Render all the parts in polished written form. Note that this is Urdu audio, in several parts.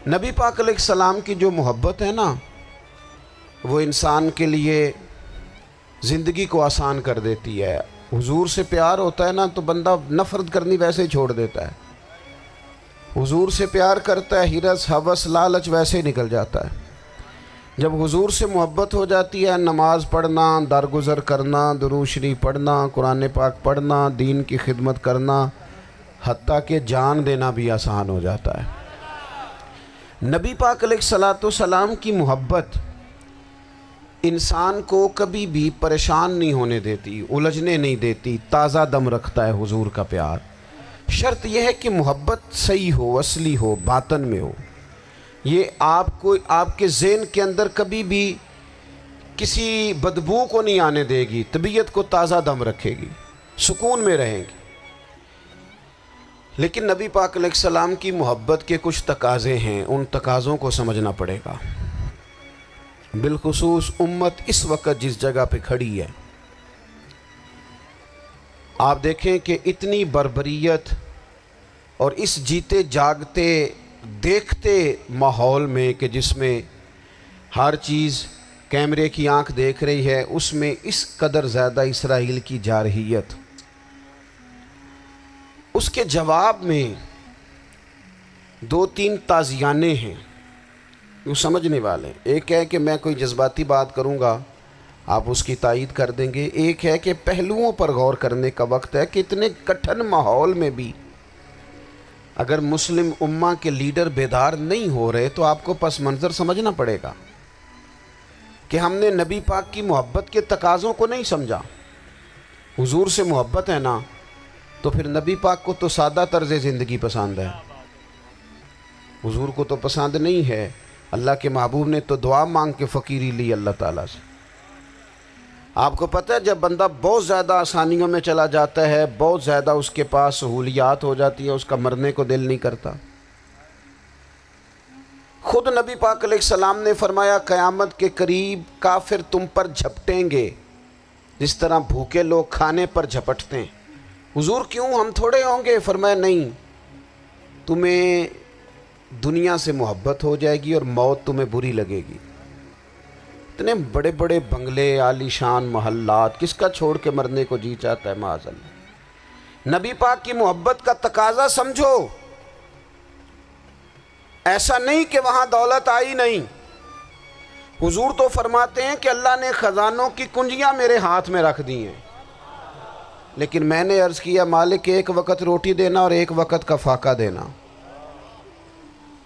نبی پاک علیہ السلام کی جو محبت ہے نا، وہ انسان کے لیے زندگی کو آسان کر دیتی ہے۔ حضور سے پیار ہوتا ہے نا تو بندہ نفرت کرنی ویسے ہی چھوڑ دیتا ہے۔ حضور سے پیار کرتا ہے، ہرس ہوس لالچ ویسے ہی نکل جاتا ہے۔ جب حضور سے محبت ہو جاتی ہے، نماز پڑھنا، درگزر کرنا، درود شریف پڑھنا، قرآن پاک پڑھنا، دین کی خدمت کرنا، حتیٰ کہ جان دینا بھی آسان ہو جاتا ہے۔ نبی پاک علیہ الصلاۃ والسلام کی محبت انسان کو کبھی بھی پریشان نہیں ہونے دیتی، الجھنے نہیں دیتی، تازہ دم رکھتا ہے حضور کا پیار۔ شرط یہ ہے کہ محبت صحیح ہو، اصلی ہو، باطن میں ہو۔ یہ آپ کے ذہن کے اندر کبھی بھی کسی بدبو کو نہیں آنے دے گی، طبیعت کو تازہ دم رکھے گی، سکون میں رہیں گی۔ لیکن نبی پاک علیہ السلام کی محبت کے کچھ تقاضے ہیں، ان تقاضوں کو سمجھنا پڑے گا۔ بالخصوص امت اس وقت جس جگہ پہ کھڑی ہے، آپ دیکھیں کہ اتنی بربریت اور اس جیتے جاگتے دیکھتے ماحول میں کہ جس میں ہر چیز کیمرے کی آنکھ دیکھ رہی ہے، اس میں اس قدر زیادہ اسرائیل کی جارحیت، اس کے جواب میں دو تین تازیانے ہیں وہ سمجھنے والے۔ ایک ہے کہ میں کوئی جذباتی بات کروں گا، آپ اس کی تائید کر دیں گے۔ ایک ہے کہ پہلوؤں پر غور کرنے کا وقت ہے کہ اتنے کٹھن ماحول میں بھی اگر مسلم امہ کے لیڈر بیدار نہیں ہو رہے تو آپ کو پس منظر سمجھنا پڑے گا کہ ہم نے نبی پاک کی محبت کے تقاضوں کو نہیں سمجھا۔ حضور سے محبت ہے نا تو پھر نبی پاک کو تو سادہ طرز زندگی پسند ہے، حضور کو تو پسند نہیں ہے۔ اللہ کے محبوب نے تو دعا مانگ کے فقیری لی اللہ تعالیٰ سے۔ آپ کو پتہ ہے جب بندہ بہت زیادہ آسانیوں میں چلا جاتا ہے، بہت زیادہ اس کے پاس سہولیات ہو جاتی ہے، اس کا مرنے کو دل نہیں کرتا۔ خود نبی پاک علیہ السلام نے فرمایا قیامت کے قریب کافر تم پر جھپٹیں گے جس طرح بھوکے لوگ کھانے پر جھپٹتے ہیں۔ حضور کیوں، ہم تھوڑے ہوں گے؟ فرمایا نہیں، تمہیں دنیا سے محبت ہو جائے گی اور موت تمہیں بری لگے گی۔ اتنے بڑے بڑے بنگلے، عالی شان محلات، کس کا چھوڑ کے مرنے کو جی چاہتا ہے معاذ اللہ۔ نبی پاک کی محبت کا تقاضا سمجھو، ایسا نہیں کہ وہاں دولت آئی نہیں۔ حضور تو فرماتے ہیں کہ اللہ نے خزانوں کی کنجیاں میرے ہاتھ میں رکھ دی ہیں، لیکن میں نے عرض کیا مالک ایک وقت روٹی دینا اور ایک وقت کا فاقہ دینا۔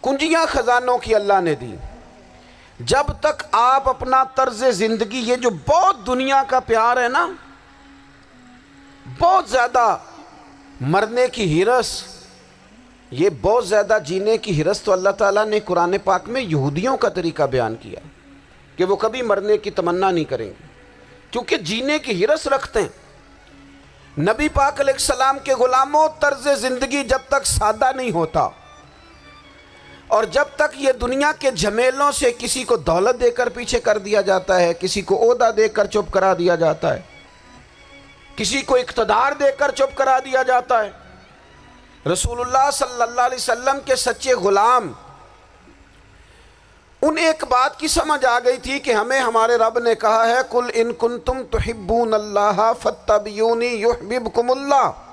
کنجیاں خزانوں کی اللہ نے دی۔ جب تک آپ اپنا طرز زندگی، یہ جو بہت دنیا کا پیار ہے نا، بہت زیادہ مرنے کی ہرس، یہ بہت زیادہ جینے کی ہرس، تو اللہ تعالیٰ نے قرآن پاک میں یہودیوں کا طریقہ بیان کیا کہ وہ کبھی مرنے کی تمنا نہیں کریں گے کیونکہ جینے کی ہرس رکھتے ہیں۔ نبی پاک علیہ السلام کے غلاموں، طرز زندگی جب تک سادہ نہیں ہوتا اور جب تک یہ دنیا کے جھمیلوں سے کسی کو دولت دے کر پیچھے کر دیا جاتا ہے، کسی کو عہدہ دے کر چپ کرا دیا جاتا ہے، کسی کو اقتدار دے کر چپ کرا دیا جاتا ہے، رسول اللہ صلی اللہ علیہ وسلم کے سچے غلام ان ایک بات کی سمجھ آ گئی تھی کہ ہمیں ہمارے رب نے کہا ہے قُلْ إِن كُنتُمْ تُحِبُّونَ اللَّهَ فَاتَّبِعُونِي يُحْبِبْكُمُ اللَّهُ۔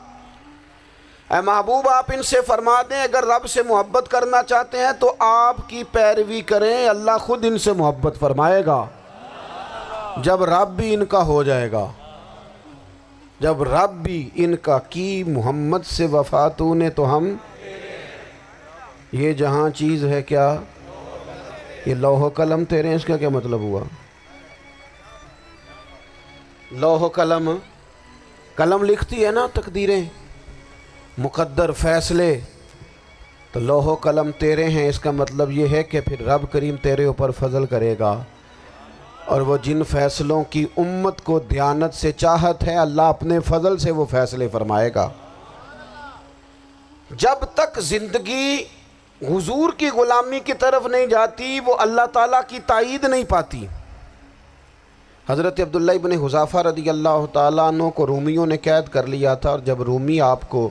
اے محبوب آپ ان سے فرما دیں اگر رب سے محبت کرنا چاہتے ہیں تو آپ کی پیروی کریں، اللہ خود ان سے محبت فرمائے گا جب رب بھی ان کا ہو جائے گا، جب رب بھی ان کا کی محمد سے وفاتوں نے تو ہم یہ جہاں چیز ہے کیا، یہ لوح و قلم تیرے ہیں، اس کا کیا مطلب ہوا؟ لوح و قلم، قلم لکھتی ہے نا تقدیریں، مقدر فیصلے، تو لوح و قلم تیرے ہیں، اس کا مطلب یہ ہے کہ پھر رب کریم تیرے اوپر فضل کرے گا، اور وہ جن فیصلوں کی امت کو دیانت سے چاہت ہے اللہ اپنے فضل سے وہ فیصلے فرمائے گا۔ جب تک زندگی حضور کی غلامی کی طرف نہیں جاتی وہ اللہ تعالیٰ کی تائید نہیں پاتی۔ حضرت عبداللہ ابن حذافہ رضی اللہ تعالیٰ عنہ کو رومیوں نے قید کر لیا تھا، اور جب رومی آپ کو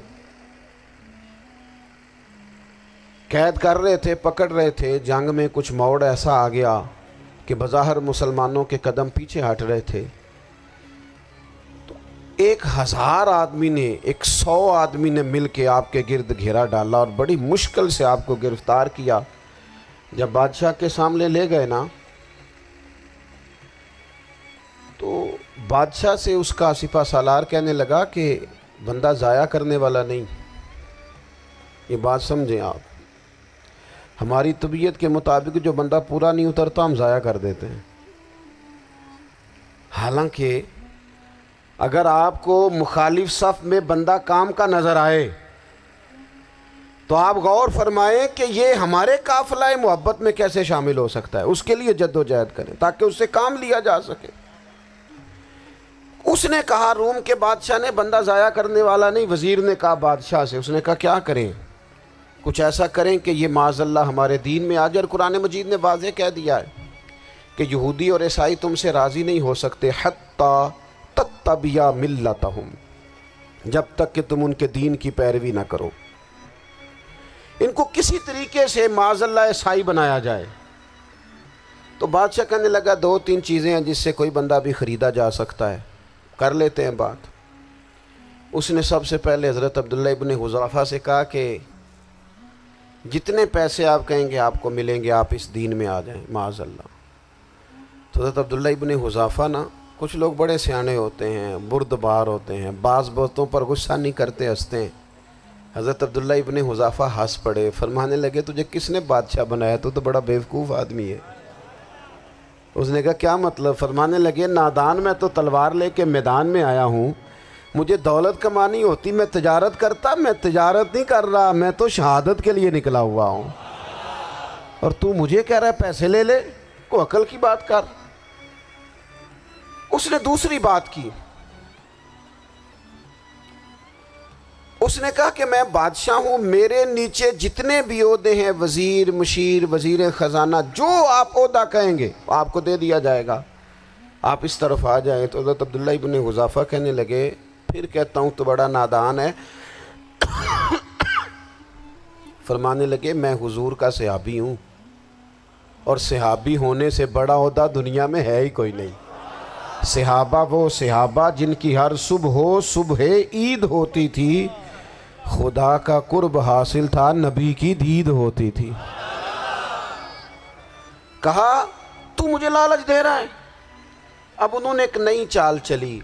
قید کر رہے تھے، پکڑ رہے تھے، جنگ میں کچھ موڑ ایسا آ گیا کہ بظاہر مسلمانوں کے قدم پیچھے ہٹ رہے تھے، تو 1000 آدمی نے، 100 آدمی نے مل کے آپ کے گرد گھیرا ڈالا اور بڑی مشکل سے آپ کو گرفتار کیا۔ جب بادشاہ کے سامنے لے گئے نا، تو بادشاہ سے اس کا سپہ سالار کہنے لگا کہ بندہ ضائع کرنے والا نہیں، یہ بات سمجھیں آپ، ہماری طبیعت کے مطابق جو بندہ پورا نہیں اترتا ہم ضائع کر دیتے ہیں۔ حالانکہ اگر آپ کو مخالف صف میں بندہ کام کا نظر آئے تو آپ غور فرمائیں کہ یہ ہمارے قافلہ محبت میں کیسے شامل ہو سکتا ہے، اس کے لیے جد و جہد کریں تاکہ اس سے کام لیا جا سکے۔ اس نے کہا، روم کے بادشاہ نے، بندہ ضائع کرنے والا نہیں۔ وزیر نے کہا بادشاہ سے، اس نے کہا کیا کریں؟ کچھ ایسا کریں کہ یہ معاذ اللہ ہمارے دین میں آ جائے۔ اور قرآن مجید نے واضح کہہ دیا ہے کہ یہودی اور عیسائی تم سے راضی نہیں ہو سکتے حتی تتبع ملتہم، جب تک کہ تم ان کے دین کی پیروی نہ کرو، ان کو کسی طریقے سے معاذ اللہ عیسائی بنایا جائے۔ تو بادشاہ کہنے لگا 2-3 چیزیں ہیں جس سے کوئی بندہ بھی خریدا جا سکتا ہے، کر لیتے ہیں بات۔ اس نے سب سے پہلے حضرت عبداللہ ابن حذافہ سے کہا کہ جتنے پیسے آپ کہیں گے آپ کو ملیں گے، آپ اس دین میں آ جائیں معاذ اللہ۔ تو حضرت عبداللہ ابن حذافہ نا، کچھ لوگ بڑے سیانے ہوتے ہیں، بردبار ہوتے ہیں، بعض باتوں پر غصہ نہیں کرتے، ہنستے ہیں۔ حضرت عبداللہ ابن حذافہ ہنس پڑے، فرمانے لگے تجھے کس نے بادشاہ بنایا؟ تو بڑا بیوقوف آدمی ہے۔ اس نے کہا کیا مطلب؟ فرمانے لگے نادان، میں تو تلوار لے کے میدان میں آیا ہوں، مجھے دولت کمانی ہوتی میں تجارت کرتا، میں تجارت نہیں کر رہا، میں تو شہادت کے لیے نکلا ہوا ہوں، اور تو مجھے کہہ رہا ہے پیسے لے لے، کو عقل کی بات کر۔ اس نے دوسری بات کی، اس نے کہا کہ میں بادشاہ ہوں، میرے نیچے جتنے بھی عہدے ہیں، وزیر، مشیر، وزیر خزانہ، جو آپ عہدہ کہیں گے آپ کو دے دیا جائے گا، آپ اس طرف آ جائیں۔ تو حضرت عبداللہ ابن حذافہ کہنے لگے پھر کہتا ہوں تو بڑا نادان ہے۔ فرمانے لگے میں حضور کا صحابی ہوں، اور صحابی ہونے سے بڑا عہدہ دنیا میں ہے ہی کوئی نہیں۔ صحابہ وہ صحابہ جن کی ہر صبح عید ہوتی تھی، خدا کا قرب حاصل تھا، نبی کی دید ہوتی تھی۔ کہا تو مجھے لالچ دے رہا ہے۔ اب انہوں نے ایک نئی چال چلی۔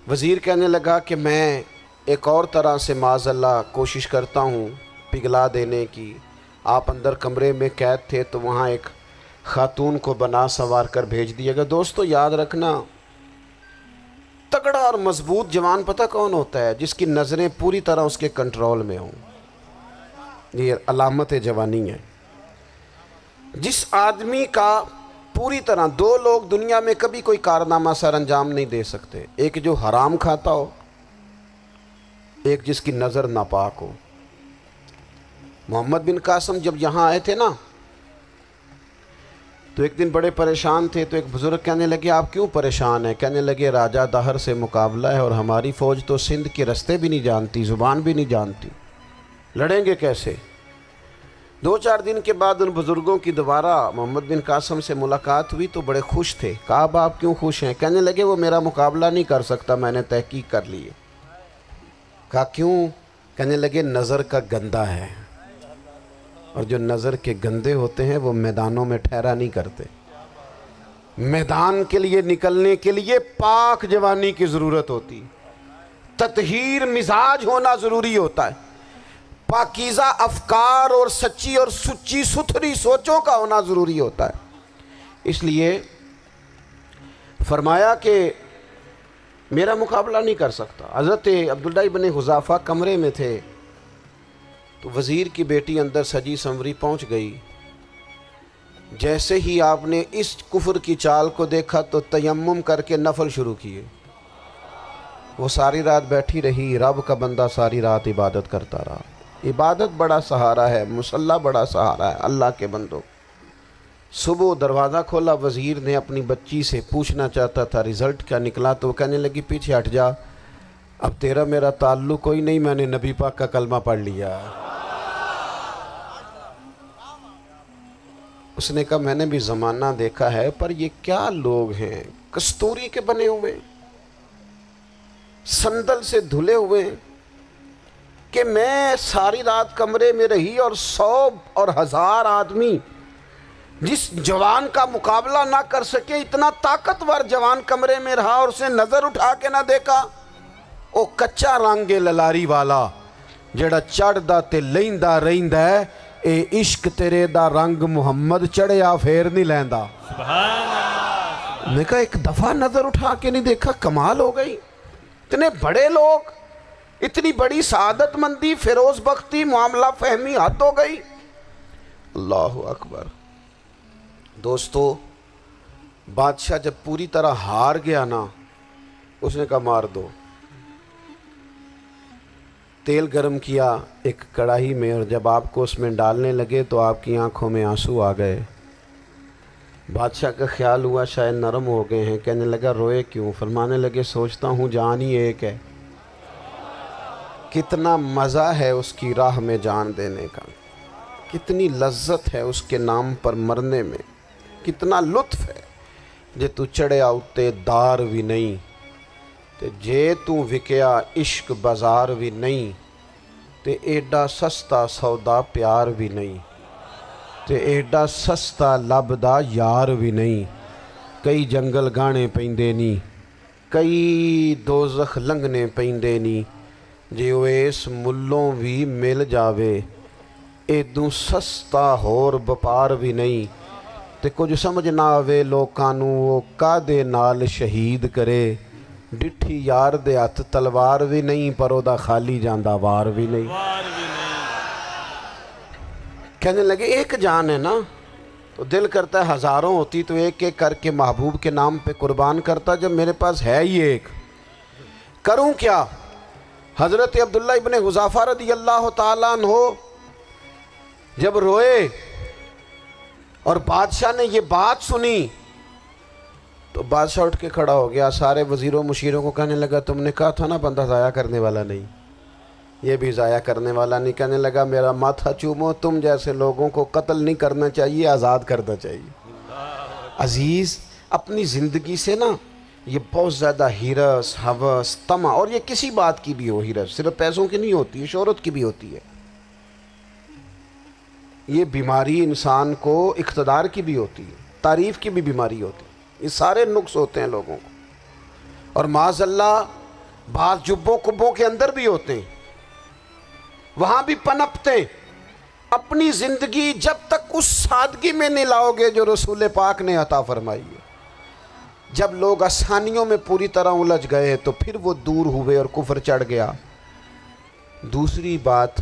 وزیر کہنے لگا کہ میں ایک اور طرح سے معاذ اللہ کوشش کرتا ہوں پگھلا دینے کی۔ آپ اندر کمرے میں قید تھے تو وہاں ایک خاتون کو بنا سنوار کر بھیج دیا گیا۔ دوستو یاد رکھنا، تگڑا اور مضبوط جوان پتہ کون ہوتا ہے؟ جس کی نظریں پوری طرح اس کے کنٹرول میں ہوں، یہ علامت جوانی ہے۔ جس آدمی کا پوری طرح، 2 لوگ دنیا میں کبھی کوئی کارنامہ سر انجام نہیں دے سکتے، ایک جو حرام کھاتا ہو، ایک جس کی نظر ناپاک ہو۔ محمد بن قاسم جب یہاں آئے تھے نا، تو ایک دن بڑے پریشان تھے، تو ایک بزرگ کہنے لگے آپ کیوں پریشان ہیں؟ کہنے لگے راجہ دہر سے مقابلہ ہے، اور ہماری فوج تو سندھ کے رستے بھی نہیں جانتی، زبان بھی نہیں جانتی، لڑیں گے کیسے؟ 2-4 دن کے بعد ان بزرگوں کی دوبارہ محمد بن قاسم سے ملاقات ہوئی تو بڑے خوش تھے۔ کہا اب آپ کیوں خوش ہیں؟ کہنے لگے وہ میرا مقابلہ نہیں کر سکتا، میں نے تحقیق کر لی ہے۔ کہا کیوں؟ کہنے لگے نظر کا گندہ ہے، اور جو نظر کے گندے ہوتے ہیں وہ میدانوں میں ٹھہرا نہیں کرتے۔ میدان کے لیے نکلنے کے لیے پاک جوانی کی ضرورت ہوتی، تطہیر مزاج ہونا ضروری ہوتا ہے، پاکیزہ افکار اور سچی اور سچی ستھری سوچوں کا ہونا ضروری ہوتا ہے۔ اس لیے فرمایا کہ میرا مقابلہ نہیں کر سکتا۔ حضرت عبداللہ ابن حذافہ کمرے میں تھے، تو وزیر کی بیٹی اندر سجی سنوری پہنچ گئی۔ جیسے ہی آپ نے اس کفر کی چال کو دیکھا تو تیمم کر کے نفل شروع کیے۔ وہ ساری رات بیٹھی رہی، رب کا بندہ ساری رات عبادت کرتا رہا۔ عبادت بڑا سہارا ہے، مصلی بڑا سہارا ہے اللہ کے بندوں۔ صبح دروازہ کھولا، وزیر نے اپنی بچی سے پوچھنا چاہتا تھا رزلٹ کیا نکلا، تو وہ کہنے لگی پیچھے ہٹ جا، اب تیرا میرا تعلق کوئی نہیں، میں نے نبی پاک کا کلمہ پڑھ لیا۔ اس نے کہا میں نے بھی زمانہ دیکھا ہے، پر یہ کیا لوگ ہیں، کستوری کے بنے ہوئے، سندل سے دھلے ہوئے، کہ میں ساری رات کمرے میں رہی اور 100 اور 1000 آدمی جس جوان کا مقابلہ نہ کر سکے، اتنا طاقتور جوان کمرے میں رہا اور اسے نظر اٹھا کے نہ دیکھا۔ او کچا رنگ للاری والا جڑا چڑھدا تے لیندا رہندا ہے، اے عشق تیرے دا رنگ محمد چڑھیا پھر نہیں لیندا۔ سبحان اللہ۔ میں کہا ایک دفعہ نظر اٹھا کے نہیں دیکھا، کمال ہو گئی۔ اتنے بڑے لوگ، اتنی بڑی سعادت مندی، فیروز بختی، معاملہ فہمی، حد ہو گئی۔ اللہ اکبر۔ دوستو، بادشاہ جب پوری طرح ہار گیا نا، اس نے کہا مار دو۔ تیل گرم کیا ایک کڑاہی میں، اور جب آپ کو اس میں ڈالنے لگے تو آپ کی آنکھوں میں آنسو آ گئے۔ بادشاہ کا خیال ہوا شاید نرم ہو گئے ہیں، کہنے لگا روئے کیوں؟ فرمانے لگے سوچتا ہوں جان ہی ایک ہے، کتنا مزہ ہے اس کی راہ میں جان دینے کا، کتنی لذت ہے اس کے نام پر مرنے میں، کتنا لطف ہے۔ جے تو چڑھیا اتے دار بھی نہیں تے جے تو وکیا عشق بازار بھی نہیں، تے ایڈا سستا سودا پیار بھی نہیں، تے ایڈا سستا لبدا یار بھی نہیں۔ کئی جنگل گانے پیندے نہیں، کئی دوزخ لنگنے پیندے نہیں، جے وہ اس ملوں بھی مل جاوے ایدوں سستا ہور بپار بھی نہیں۔ تے کچھ سمجھ نہ آوے لوکانوں وہ کادے نال شہید کرے، ڈٹھی یار دے ہاتھ تلوار بھی نہیں، پر او دا خالی جاندہ وار بھی نہیں۔ کہنے لگے ایک جان ہے نا، تو دل کرتا ہے ہزاروں ہوتی تو ایک ایک کر کے محبوب کے نام پہ قربان کرتا، جب میرے پاس ہے ہی ایک، کروں کیا؟ حضرت عبداللہ ابن حذافہ رضی اللہ تعالیٰ عنہ جب روئے اور بادشاہ نے یہ بات سنی تو بادشاہ اٹھ کے کھڑا ہو گیا، سارے وزیروں مشیروں کو کہنے لگا تم نے کہا تھا نا بندہ ضائع کرنے والا نہیں، یہ بھی ضائع کرنے والا نہیں۔ کہنے لگا میرا ماتھا چومو، تم جیسے لوگوں کو قتل نہیں کرنا چاہیے، آزاد کرنا چاہیے۔ عزیز، اپنی زندگی سے نا یہ بہت زیادہ ہرس، ہوس، طمع، اور یہ کسی بات کی بھی ہو، ہرس صرف پیسوں کی نہیں ہوتی ہے، شہرت کی بھی ہوتی ہے، یہ بیماری انسان کو اقتدار کی بھی ہوتی ہے، تعریف کی بھی بیماری ہوتی ہے، یہ سارے نقص ہوتے ہیں لوگوں کو، اور معاذ اللہ بعض جبوں کبوں کے اندر بھی ہوتے ہیں، وہاں بھی پنپتے۔ اپنی زندگی جب تک اس سادگی میں نہیں لاؤ گے جو رسول پاک نے عطا فرمائی ہے، جب لوگ آسانیوں میں پوری طرح الجھ گئے تو پھر وہ دور ہوئے اور کفر چڑھ گیا۔ دوسری بات،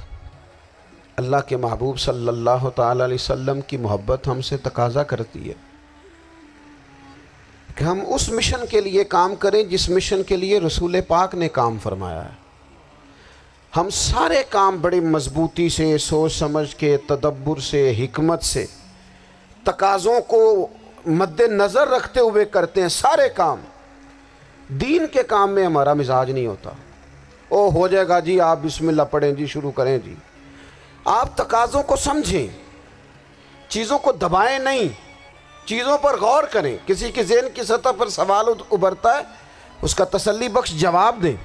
اللہ کے محبوب صلی اللہ تعالیٰ علیہ وسلم کی محبت ہم سے تقاضا کرتی ہے کہ ہم اس مشن کے لیے کام کریں جس مشن کے لیے رسول پاک نے کام فرمایا ہے۔ ہم سارے کام بڑی مضبوطی سے، سوچ سمجھ کے، تدبر سے، حکمت سے، تقاضوں کو مد نظر رکھتے ہوئے کرتے ہیں، سارے کام۔ دین کے کام میں ہمارا مزاج نہیں ہوتا، او ہو جائے گا جی، آپ بسم اللہ پڑھیں جی، شروع کریں جی۔ آپ تقاضوں کو سمجھیں، چیزوں کو دبائیں نہیں، چیزوں پر غور کریں۔ کسی کے ذہن کی سطح پر سوال ابھرتا ہے، اس کا تسلی بخش جواب دیں۔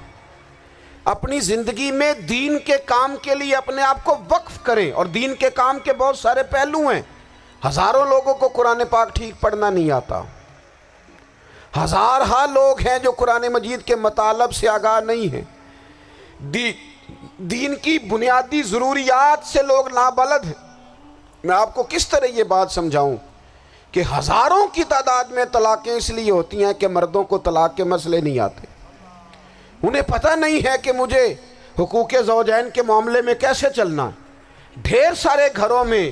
اپنی زندگی میں دین کے کام کے لیے اپنے آپ کو وقف کریں، اور دین کے کام کے بہت سارے پہلو ہیں۔ ہزاروں لوگوں کو قرآن پاک ٹھیک پڑھنا نہیں آتا، ہزارہا لوگ ہیں جو قرآن مجید کے مطالب سے آگاہ نہیں ہیں، دین کی بنیادی ضروریات سے لوگ نابلد ہیں۔ میں آپ کو کس طرح یہ بات سمجھاؤں کہ ہزاروں کی تعداد میں طلاقیں اس لیے ہوتی ہیں کہ مردوں کو طلاق کے مسئلے نہیں آتے، انہیں پتہ نہیں ہے کہ مجھے حقوق زوجین کے معاملے میں کیسے چلنا ہے۔ ڈھیر سارے گھروں میں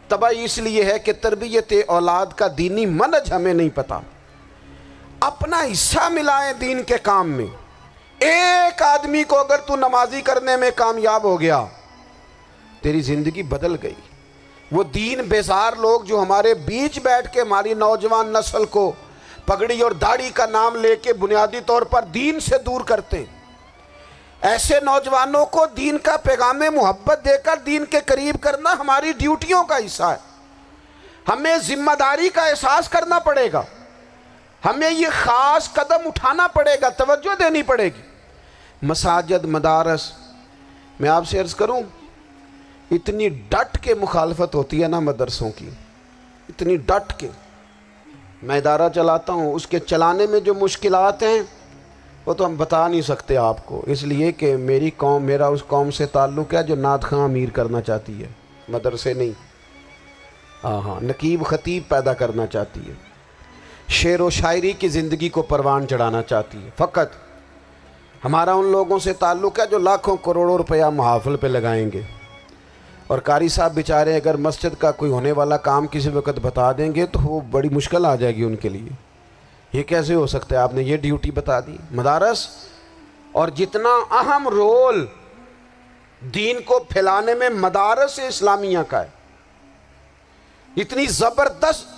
تباہی اس لیے ہے کہ تربیت اولاد کا دینی منہج ہمیں نہیں پتہ۔ اپنا حصہ ملائیں دین کے کام میں۔ ایک آدمی کو اگر تو نمازی کرنے میں کامیاب ہو گیا، تیری زندگی بدل گئی۔ وہ دین بیزار لوگ جو ہمارے بیچ بیٹھ کے ہماری نوجوان نسل کو پگڑی اور داڑھی کا نام لے کے بنیادی طور پر دین سے دور کرتے ہیں، ایسے نوجوانوں کو دین کا پیغام محبت دے کر دین کے قریب کرنا ہماری ڈیوٹیوں کا حصہ ہے۔ ہمیں ذمہ داری کا احساس کرنا پڑے گا، ہمیں یہ خاص قدم اٹھانا پڑے گا، توجہ دینی پڑے گی۔ مساجد، مدارس، میں آپ سے عرض کروں اتنی ڈٹ کے مخالفت ہوتی ہے نا مدرسوں کی، اتنی ڈٹ کے۔ میں ادارہ چلاتا ہوں، اس کے چلانے میں جو مشکلات ہیں وہ تو ہم بتا نہیں سکتے آپ کو، اس لیے کہ میری قوم، میرا اس قوم سے تعلق ہے جو نعت خواں امیر کرنا چاہتی ہے، مدرسے نہیں۔ ہاں نقیب خطیب پیدا کرنا چاہتی ہے، شعر و شاعری کی زندگی کو پروان چڑھانا چاہتی ہے۔ فقط ہمارا ان لوگوں سے تعلق ہے جو لاکھوں کروڑوں روپیہ محافل پہ لگائیں گے، اور قاری صاحب بیچارے اگر مسجد کا کوئی ہونے والا کام کسی وقت بتا دیں گے تو وہ بڑی مشکل آ جائے گی ان کے لیے۔ یہ کیسے ہو سکتا ہے، آپ نے یہ ڈیوٹی بتا دی؟ مدارس اور جتنا اہم رول دین کو پھیلانے میں مدارس اسلامیہ کا ہے، اتنی زبردست۔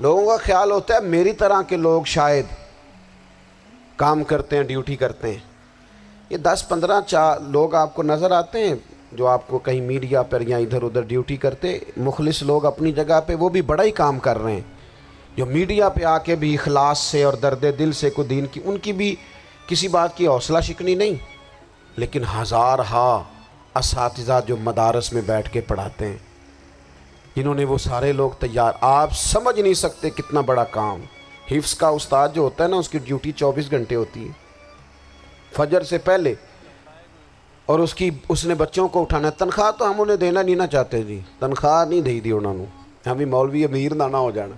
لوگوں کا خیال ہوتا ہے میری طرح کے لوگ شاید کام کرتے ہیں، ڈیوٹی کرتے ہیں۔ یہ 10-15 لوگ آپ کو نظر آتے ہیں جو آپ کو کہیں میڈیا پر یا ادھر ادھر ڈیوٹی کرتے، مخلص لوگ اپنی جگہ پہ، وہ بھی بڑا ہی کام کر رہے ہیں، جو میڈیا پہ آ کے بھی اخلاص سے اور درد دل سے کو دین کی، ان کی بھی کسی بات کی حوصلہ شکنی نہیں۔ لیکن ہزارہا اساتذہ جو مدارس میں بیٹھ کے پڑھاتے ہیں، جنہوں نے وہ سارے لوگ تیار، آپ سمجھ نہیں سکتے کتنا بڑا کام۔ حفظ کا استاد جو ہوتا ہے نا، اس کی ڈیوٹی 24 گھنٹے ہوتی ہے، فجر سے پہلے، اور اس نے بچوں کو اٹھانا ہے۔ تنخواہ تو ہم انہیں دینا نہیں نہ چاہتے جی، تنخواہ نہیں دی انہوں نے، ہم بھی مولوی امیر نہ ہو جانا۔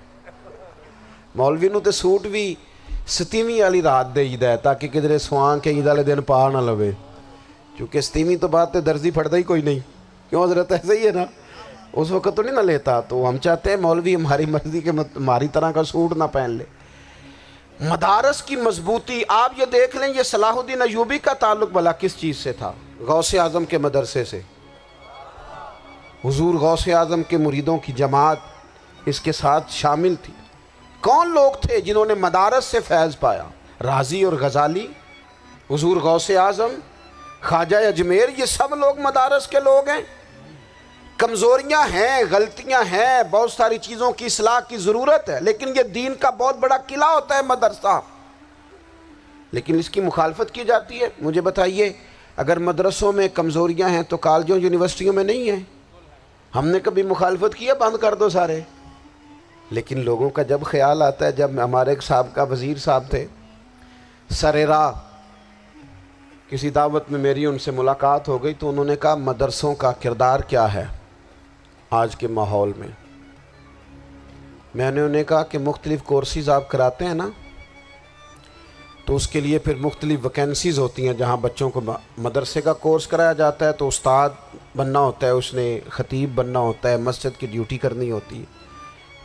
مولوی نو تے سوٹ بھی 27ویں والی رات دے عید ہے تاکہ کدھر سوان کے عید والے دن پا نہ لوے، چونکہ 27ویں تو بعد تے درزی پھڑتا ہی کوئی نہیں، کیوں حضرت؟ ایسا ہی ہے نا، اس وقت تو نہیں نہ لیتا۔ تو ہم چاہتے ہیں مولوی ہماری مرضی کے ہماری طرح کا سوٹ نہ پہن لے۔ مدارس کی مضبوطی آپ یہ دیکھ لیں، یہ صلاح الدین ایوبی کا تعلق بھلا کس چیز سے تھا؟ غوث اعظم کے مدرسے سے۔ حضور غوث اعظم کے مریدوں کی جماعت اس کے ساتھ شامل تھی۔ کون لوگ تھے جنہوں نے مدارس سے فیض پایا؟ رازی اور غزالی، حضور غوث اعظم، خواجہ اجمیر، یہ سب لوگ مدارس کے لوگ ہیں۔ کمزوریاں ہیں، غلطیاں ہیں، بہت ساری چیزوں کی اصلاح کی ضرورت ہے، لیکن یہ دین کا بہت بڑا قلعہ ہوتا ہے مدرسہ، لیکن اس کی مخالفت کی جاتی ہے۔ مجھے بتائیے، اگر مدرسوں میں کمزوریاں ہیں تو کالجوں یونیورسٹیوں میں نہیں ہیں؟ ہم نے کبھی مخالفت کیا بند کر دو سارے؟ لیکن لوگوں کا جب خیال آتا ہے، جب ہمارے ایک سابقہ وزیر صاحب تھے، سریرا کسی دعوت میں میری ان سے ملاقات ہو گئی تو انہوں نے کہا مدرسوں کا کردار کیا ہے آج کے ماحول میں؟ میں نے انہیں کہا کہ مختلف کورسز آپ کراتے ہیں نا، تو اس کے لیے پھر مختلف ویکینسیز ہوتی ہیں، جہاں بچوں کو مدرسے کا کورس کرایا جاتا ہے تو استاد بننا ہوتا ہے، اس نے خطیب بننا ہوتا ہے، مسجد کی ڈیوٹی کرنی ہوتی ہے۔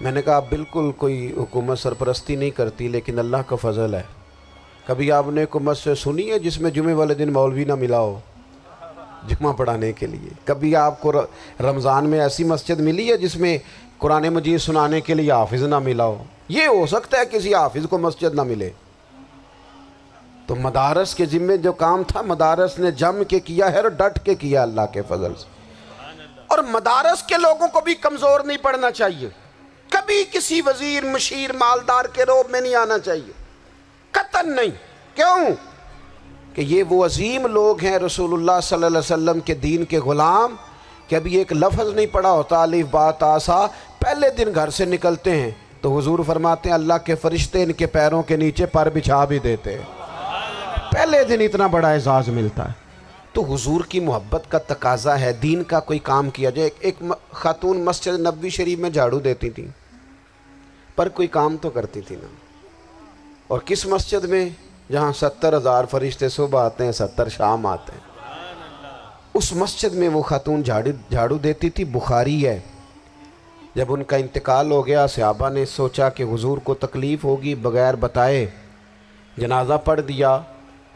میں نے کہا بالکل کوئی حکومت سرپرستی نہیں کرتی، لیکن اللہ کا فضل ہے۔ کبھی آپ نے کوئی مسجد سنی ہے جس میں جمعے والے دن مولوی نہ ملا ہو جمعہ پڑھانے کے لیے؟ کبھی آپ کو رمضان میں ایسی مسجد ملی ہے جس میں قرآن مجید سنانے کے لیے حافظ نہ ملا ہو؟ یہ ہو سکتا ہے کسی حافظ کو مسجد نہ ملے۔ تو مدارس کے ذمے جو کام تھا، مدارس نے جم کے کیا ہے اور ڈٹ کے کیا اللہ کے فضل سے۔ اور مدارس کے لوگوں کو بھی کمزور نہیں پڑنا چاہیے، کبھی کسی وزیر، مشیر، مالدار کے روب میں نہیں آنا چاہیے، قطعاً نہیں۔ کیوں؟ کہ یہ وہ عظیم لوگ ہیں رسول اللہ صلی اللہ علیہ وسلم کے دین کے غلام، کہ ابھی ایک لفظ نہیں پڑھا ہوتا الف با تا سا، پہلے دن گھر سے نکلتے ہیں تو حضور فرماتے ہیں اللہ کے فرشتے ان کے پیروں کے نیچے پر بچھا بھی دیتے ہیں، پہلے دن اتنا بڑا اعزاز ملتا ہے۔ تو حضور کی محبت کا تقاضا ہے، دین کا کوئی کام کیا جائے۔ ایک خاتون مسجد نبوی شریف میں جھاڑو دیتی تھی، پر کوئی کام تو کرتی تھی نا۔ اور کس مسجد میں؟ جہاں 70,000 فرشتے صبح آتے ہیں، 70 شام آتے ہیں، اس مسجد میں وہ خاتون جھاڑو دیتی تھی۔ بخاری ہے، جب ان کا انتقال ہو گیا، صحابہ نے سوچا کہ حضور کو تکلیف ہوگی، بغیر بتائے جنازہ پڑھ دیا۔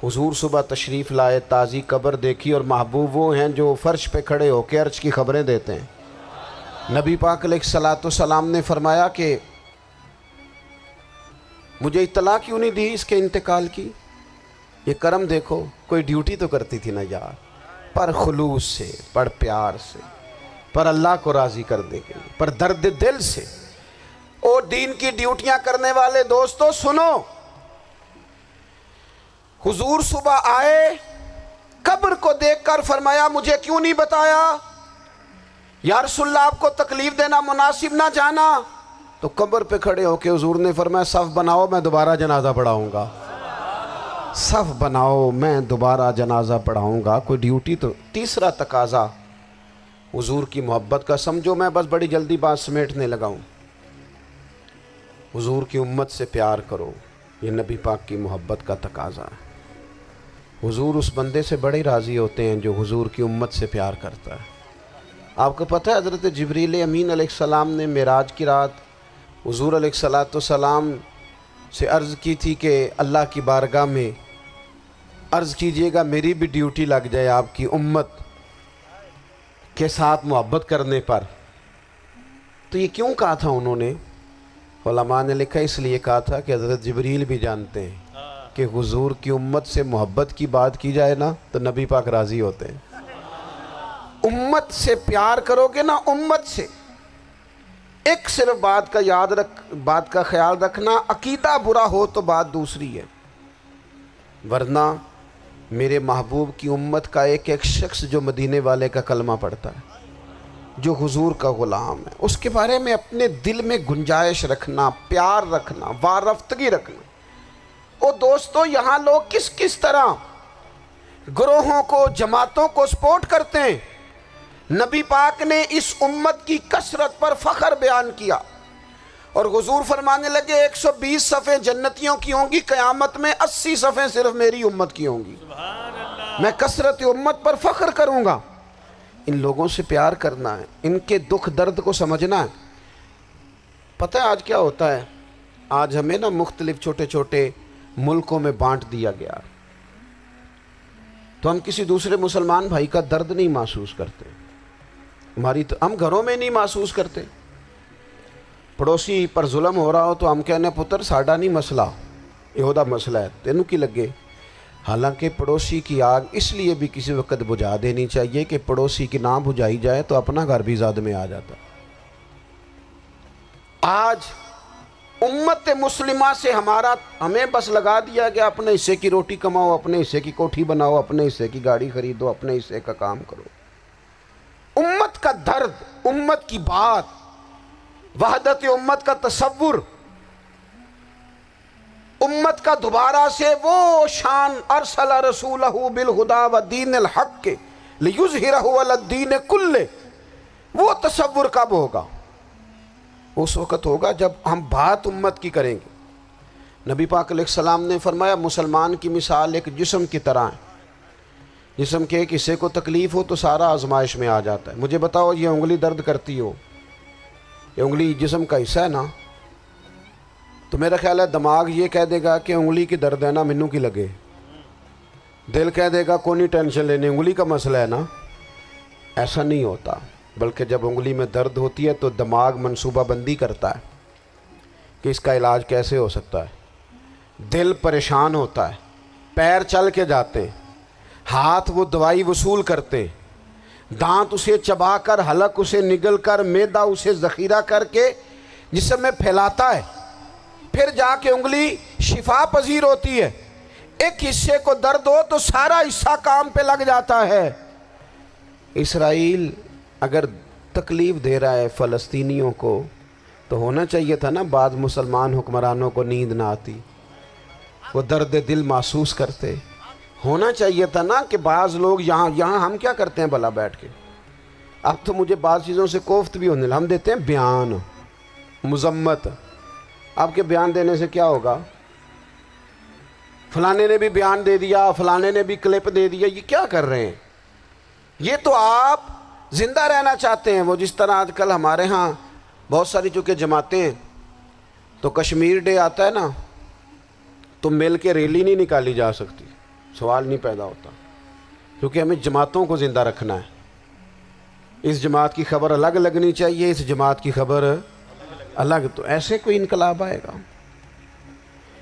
حضور صبح تشریف لائے، تازی قبر دیکھی، اور محبوب وہ ہیں جو فرش پہ کھڑے ہو کے عرش کی خبریں دیتے ہیں۔ نبی پاک علیہ الصلوۃ والسلام نے فرمایا کہ مجھے اطلاع کیوں نہیں دی اس کے انتقال کی؟ یہ کرم دیکھو، کوئی ڈیوٹی تو کرتی تھی نا یار، پر خلوص سے، پر پیار سے، پر اللہ کو راضی کرنے کے لیے، پر درد دل سے۔ اور دین کی ڈیوٹیاں کرنے والے دوستو سنو، حضور صبح آئے، قبر کو دیکھ کر فرمایا مجھے کیوں نہیں بتایا؟ یا رسول اللہ آپ کو تکلیف دینا مناسب نہ جانا؟ تو قبر پہ کھڑے ہو کے حضور نے فرمایا صف بناؤ، میں دوبارہ جنازہ پڑھاؤں گا۔ صف بناؤ، میں دوبارہ جنازہ پڑھاؤں گا۔ کوئی ڈیوٹی تو۔ تیسرا تقاضا حضور کی محبت کا، سمجھو میں بس بڑی جلدی بات سمیٹنے لگا ہوں۔ حضور کی امت سے پیار کرو، یہ نبی پاک کی محبت کا تقاضا ہے۔ حضور اس بندے سے بڑے راضی ہوتے ہیں جو حضور کی امت سے پیار کرتا ہے۔ آپ کو پتہ ہے حضرت جبریل امین علیہ السلام نے معراج کی رات حضور علیہ السلام سے عرض کی تھی کہ اللہ کی بارگاہ میں عرض کیجئے گا میری بھی ڈیوٹی لگ جائے آپ کی امت کے ساتھ محبت کرنے پر۔ تو یہ کیوں کہا تھا انہوں نے؟ علماء نے لکھا اس لیے کہا تھا کہ حضرت جبریل بھی جانتے ہیں کہ حضور کی امت سے محبت کی بات کی جائے نا تو نبی پاک راضی ہوتے ہیں۔ امت سے پیار کرو گے نا، امت سے ایک صرف بات کا خیال رکھنا، عقیدہ برا ہو تو بات دوسری ہے، ورنہ میرے محبوب کی امت کا ایک ایک شخص جو مدینے والے کا کلمہ پڑھتا ہے، جو حضور کا غلام ہے، اس کے بارے میں اپنے دل میں گنجائش رکھنا، پیار رکھنا، وارفتگی رکھنا۔ اور دوستو یہاں لوگ کس کس طرح گروہوں کو، جماعتوں کو سپورٹ کرتے ہیں۔ نبی پاک نے اس امت کی کثرت پر فخر بیان کیا اور حضور فرمانے لگے 120 صفیں جنتیوں کی ہوں گی، قیامت میں 80 صفیں صرف میری امت کی ہوں گی۔ میں کثرت امت پر فخر کروں گا۔ ان لوگوں سے پیار کرنا ہے، ان کے دکھ درد کو سمجھنا ہے۔ پتہ ہے آج کیا ہوتا ہے؟ آج ہمیں نا مختلف چھوٹے چھوٹے ملکوں میں بانٹ دیا گیا، تو ہم کسی دوسرے مسلمان بھائی کا درد نہیں محسوس کرتے، ہم گھروں میں نہیں محسوس کرتے۔ پڑوسی پر ظلم ہو رہا ہو تو ہم کہنے پتر ساڈا نہیں مسئلہ، یہودا مسئلہ ہے، تینوں کی لگے۔ حالانکہ پڑوسی کی آگ اس لیے بھی کسی وقت بجھا دینی چاہیے کہ پڑوسی کی نہ بجھائی جائے تو اپنا گھر بھی زاد میں آ جاتا۔ آج امت مسلمہ سے ہمیں بس لگا دیا گیا اپنے حصے کی روٹی کماؤ، اپنے حصے کی کوٹھی بناؤ، اپنے حصے کی گاڑی خریدو، اپنے حصے کا کام کرو۔ امت کا درد، امت کی بات، وحدت امت کا تصور، امت کا دوبارہ سے وہ شان ارسل رسولہ بالہدی ودین الحق لیظہرہ علی الدین کلہ، وہ تصور کب ہوگا؟ اس وقت ہوگا جب ہم بات امت کی کریں گے۔ نبی پاک علیہ السلام نے فرمایا مسلمان کی مثال ایک جسم کی طرح ہے، جسم کے ایک حصے کو تکلیف ہو تو سارا آزمائش میں آ جاتا ہے۔ مجھے بتاؤ یہ انگلی درد کرتی ہو، یہ انگلی جسم کا حصہ ہے نا، تو میرا خیال ہے دماغ یہ کہہ دے گا کہ انگلی کی درد ہے نا مینوں کی لگے، دل کہہ دے گا کوئی نہیں ٹینشن لینے، انگلی کا مسئلہ ہے نا۔ ایسا نہیں ہوتا، بلکہ جب انگلی میں درد ہوتی ہے تو دماغ منصوبہ بندی کرتا ہے کہ اس کا علاج کیسے ہو سکتا ہے، دل پریشان ہوتا ہے، پیر چل کے جاتے ہیں، ہاتھ وہ دوائی وصول کرتے ہیں، دانت اسے چبا کر، حلق اسے نگل کر، معدہ اسے ذخیرہ کر کے جسم میں پھیلاتا ہے، پھر جا کے انگلی شفا پذیر ہوتی ہے۔ ایک حصے کو درد ہو تو سارا حصہ کام پہ لگ جاتا ہے۔ اسرائیل اگر تکلیف دے رہا ہے فلسطینیوں کو تو ہونا چاہیے تھا نا بعض مسلمان حکمرانوں کو نیند نہ آتی، وہ درد دل محسوس کرتے، ہونا چاہیے تھا نا کہ بعض لوگ یہاں ہم کیا کرتے ہیں بھلا بیٹھ کے، اب تو مجھے بعض چیزوں سے کوفت بھی ہونے لگا، ہم دیتے ہیں بیان، مذمت۔ آپ کے بیان دینے سے کیا ہوگا؟ فلانے نے بھی بیان دے دیا، فلانے نے بھی کلپ دے دیا، یہ کیا کر رہے ہیں؟ یہ تو آپ زندہ رہنا چاہتے ہیں۔ وہ جس طرح آج کل ہمارے ہاں بہت ساری چونکہ جماعتیں ہیں تو کشمیر ڈے آتا ہے نا تو مل کے ریلی نہیں نکالی جا سکتی، سوال نہیں پیدا ہوتا، کیونکہ ہمیں جماعتوں کو زندہ رکھنا ہے۔ اس جماعت کی خبر الگ لگنی چاہیے، اس جماعت کی خبر الگ، تو ایسے کوئی انقلاب آئے گا؟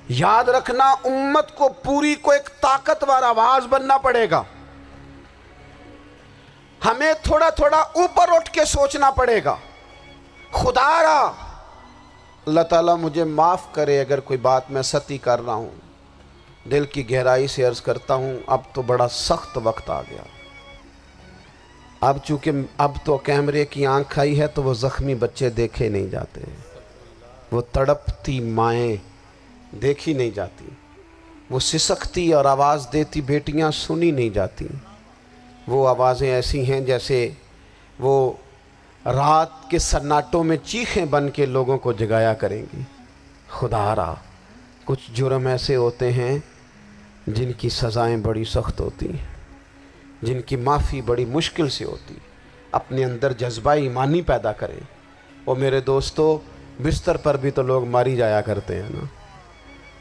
یاد رکھنا امت کو پوری کو ایک طاقتور آواز بننا پڑے گا، ہمیں تھوڑا تھوڑا اوپر اٹھ کے سوچنا پڑے گا۔ خدا را اللہ تعالیٰ مجھے معاف کرے اگر کوئی بات میں ستی کر رہا ہوں، دل کی گہرائی سے عرض کرتا ہوں اب تو بڑا سخت وقت آ گیا۔ اب چونکہ اب تو کیمرے کی آنکھ آئی ہے تو وہ زخمی بچے دیکھے نہیں جاتے، وہ تڑپتی مائیں دیکھی نہیں جاتی، وہ سسکتی اور آواز دیتی بیٹیاں سنی نہیں جاتی۔ وہ آوازیں ایسی ہیں جیسے وہ رات کے سناٹوں میں چیخیں بن کے لوگوں کو جگایا کریں گی۔ خدا را کچھ جرم ایسے ہوتے ہیں جن کی سزائیں بڑی سخت ہوتی ہیں، جن کی معافی بڑی مشکل سے ہوتی۔ اپنے اندر جذبہ ایمانی پیدا کریں۔ اور میرے دوستو، بستر پر بھی تو لوگ ماری جایا کرتے ہیں نا۔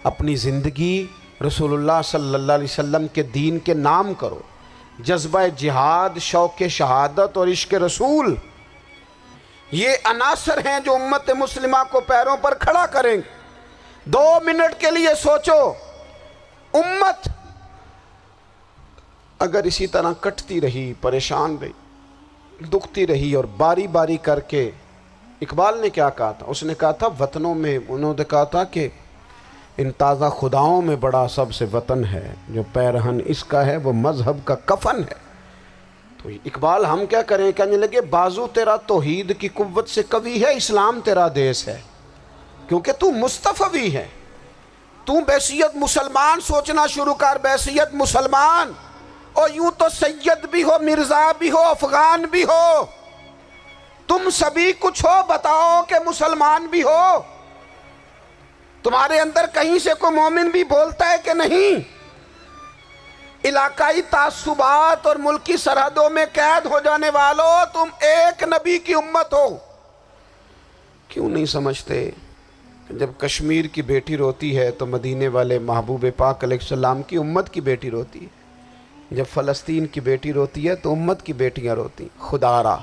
اپنی زندگی رسول اللہ صلی اللہ علیہ وسلم کے دین کے نام کرو۔ جذبہ جہاد، شوق شہادت اور عشق رسول، یہ عناصر ہیں جو امت مسلمہ کو پیروں پر کھڑا کریں گے۔ 2 منٹ کے لیے سوچو، امت اگر اسی طرح کٹتی رہی، پریشان رہی، دکھتی رہی اور باری باری کر کے، اقبال نے کیا کہا تھا؟ اس نے کہا تھا وطنوں میں، انہوں نے کہا تھا کہ ان تازہ خداؤں میں بڑا سب سے وطن ہے، جو پیرہن اس کا ہے وہ مذہب کا کفن ہے۔ تو اقبال ہم کیا کریں؟ کہنے لگے بازو تیرا توحید کی قوت سے قوی ہے، اسلام تیرا دیس ہے، کیونکہ تو مصطفی ہے۔ تو بحیثیت مسلمان سوچنا شروع کر، بحیثیت مسلمان، اور یوں تو سید بھی ہو، مرزا بھی ہو، افغان بھی ہو، تم سبھی کچھ ہو، بتاؤ کہ مسلمان بھی ہو۔ تمہارے اندر کہیں سے کوئی مومن بھی بولتا ہے کہ نہیں؟ علاقائی تعصبات اور ملکی سرحدوں میں قید ہو جانے والوں، تم ایک نبی کی امت ہو۔ کیوں نہیں سمجھتے کہ جب کشمیر کی بیٹی روتی ہے تو مدینے والے محبوب پاک علیہ السلام کی امت کی بیٹی روتی ہے، جب فلسطین کی بیٹی روتی ہے تو امت کی بیٹیاں روتی۔ خدا را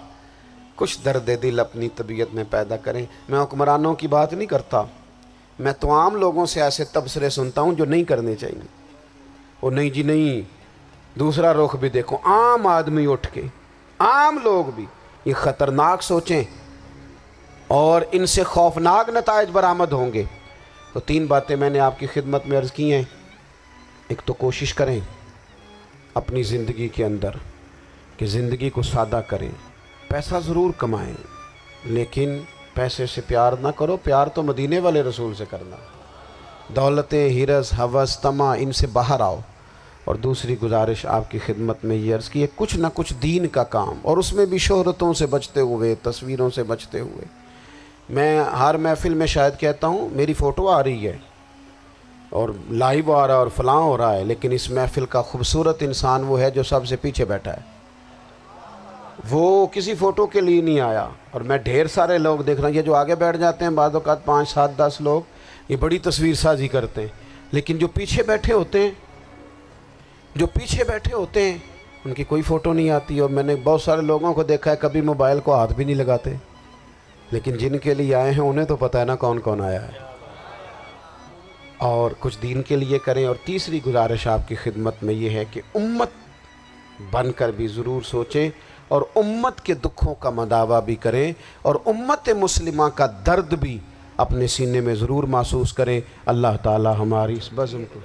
کچھ درد دل اپنی طبیعت میں پیدا کریں۔ میں حکمرانوں کی بات نہیں کرتا، میں تو عام لوگوں سے ایسے تبصرے سنتا ہوں جو نہیں کرنے چاہیے۔ اور نہیں جی نہیں، دوسرا رخ بھی دیکھو، عام آدمی اٹھ کے، عام لوگ بھی یہ خطرناک سوچیں اور ان سے خوفناک نتائج برآمد ہوں گے۔ تو 3 باتیں میں نے آپ کی خدمت میں عرض کی ہیں۔ ایک تو کوشش کریں اپنی زندگی کے اندر کہ زندگی کو سادہ کریں۔ پیسہ ضرور کمائیں لیکن پیسے سے پیار نہ کرو، پیار تو مدینے والے رسول سے کرنا۔ دولتیں، ہرس، ہوس، طمع، ان سے باہر آؤ۔ اور دوسری گزارش آپ کی خدمت میں یہ عرض کی ہے، کچھ نہ کچھ دین کا کام، اور اس میں بھی شہرتوں سے بچتے ہوئے، تصویروں سے بچتے ہوئے۔ میں ہر محفل میں شاید کہتا ہوں میری فوٹو آ رہی ہے اور لائیو آ رہا ہے اور فلاں ہو رہا ہے، لیکن اس محفل کا خوبصورت انسان وہ ہے جو سب سے پیچھے بیٹھا ہے۔ وہ کسی فوٹو کے لیے نہیں آیا۔ اور میں ڈھیر سارے لوگ دیکھ رہا ہوں، یہ جو آگے بیٹھ جاتے ہیں بعض اوقات 5، 7، 10 لوگ، یہ بڑی تصویر سازی کرتے ہیں، لیکن جو پیچھے بیٹھے ہوتے ہیں، ان کی کوئی فوٹو نہیں آتی۔ اور میں نے بہت سارے لوگوں کو دیکھا ہے کبھی موبائل کو ہاتھ بھی نہیں لگاتے، لیکن جن کے لیے آئے ہیں انہیں تو پتہ ہے نا کون کون آیا ہے۔ اور کچھ دین کے لیے کریں۔ اور تیسری گزارش آپ کی خدمت میں یہ ہے کہ امت بن کر بھی ضرور سوچیں اور امت کے دکھوں کا مداوع بھی کریں، اور امت مسلمہ کا درد بھی اپنے سینے میں ضرور محسوس کریں۔ اللہ تعالی ہماری اس بزم کو۔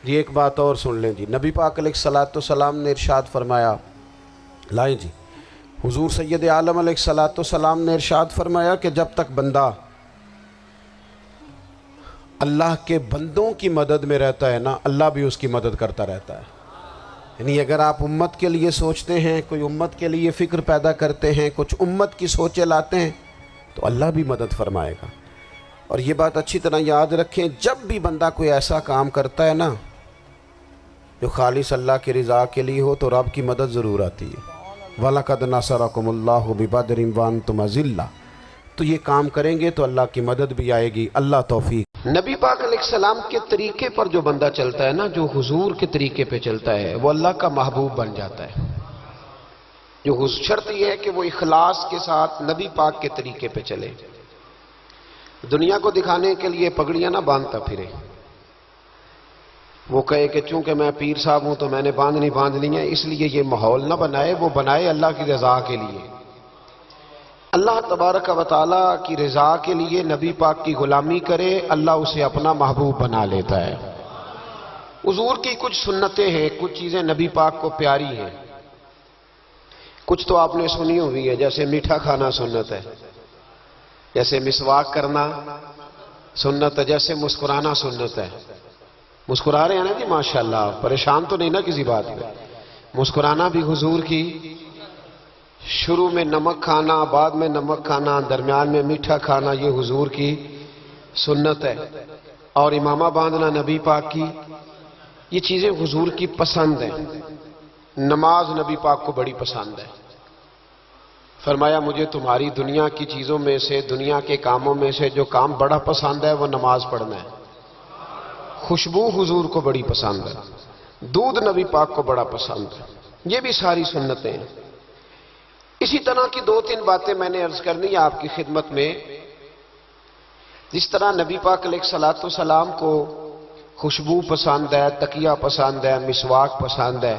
جی ایک بات اور سن لیں جی، نبی پاک علیہ الصلوۃ والسلام نے ارشاد فرمایا، لائیں جی، حضور سید عالم علیہ الصلوۃ والسلام نے ارشاد فرمایا کہ جب تک بندہ اللہ کے بندوں کی مدد میں رہتا ہے نا، اللہ بھی اس کی مدد کرتا رہتا ہے۔ یعنی اگر آپ امت کے لیے سوچتے ہیں، کوئی امت کے لیے فکر پیدا کرتے ہیں، کچھ امت کی سوچیں لاتے ہیں، تو اللہ بھی مدد فرمائے گا۔ اور یہ بات اچھی طرح یاد رکھیں، جب بھی بندہ کوئی ایسا کام کرتا ہے نا جو خالص اللہ کی رضا کے لیے ہو، تو رب کی مدد ضرور آتی ہے۔ وَلَقَدْ نَصَرَكُمُ اللَّهُ بِبَدْرٍ وَأَنْتُمْ أَذِلَّةٌ۔ تو یہ کام کریں گے تو اللہ کی مدد بھی آئے گی۔ اللہ توفیق۔ نبی پاک علیہ السلام کے طریقے پر جو بندہ چلتا ہے نا، جو حضور کے طریقے پہ چلتا ہے، وہ اللہ کا محبوب بن جاتا ہے۔ جو شرط یہ ہے کہ وہ اخلاص کے ساتھ نبی پاک کے طریقے پہ چلے، دنیا کو دکھانے کے لیے پگڑیاں نہ باندھتا پھرے۔ وہ کہے کہ چونکہ میں پیر صاحب ہوں تو میں نے باندھنی ہے، اس لیے یہ ماحول نہ بنائے، وہ بنائے اللہ کی رضا کے لیے۔ اللہ تبارک و تعالیٰ کی رضا کے لیے نبی پاک کی غلامی کرے، اللہ اسے اپنا محبوب بنا لیتا ہے۔ حضور کی کچھ سنتیں ہیں، کچھ چیزیں نبی پاک کو پیاری ہیں، کچھ تو آپ نے سنی ہوئی ہے، جیسے میٹھا کھانا سنت ہے، جیسے مسواک کرنا سنت ہے، جیسے مسکرانا سنت ہے۔ مسکرا رہے ہیں نا جی ماشاءاللہ، پریشان تو نہیں نا کسی بات میں؟ مسکرانا بھی حضور کی، شروع میں نمک کھانا، بعد میں نمک کھانا، درمیان میں میٹھا کھانا، یہ حضور کی سنت ہے۔ اور امامہ باندھنا نبی پاک کی، یہ چیزیں حضور کی پسند ہیں۔ نماز نبی پاک کو بڑی پسند ہے، فرمایا مجھے تمہاری دنیا کی چیزوں میں سے، دنیا کے کاموں میں سے جو کام بڑا پسند ہے وہ نماز پڑھنا ہے۔ خوشبو حضور کو بڑی پسند ہے، دودھ نبی پاک کو بڑا پسند ہے۔ یہ بھی ساری سنتیں ہیں۔ اسی طرح کی دو تین باتیں میں نے عرض کرنی ہے آپ کی خدمت میں۔ جس طرح نبی پاک علیہ الصلوۃ والسلام کو خوشبو پسند ہے، تکیہ پسند ہے، مسواک پسند ہے،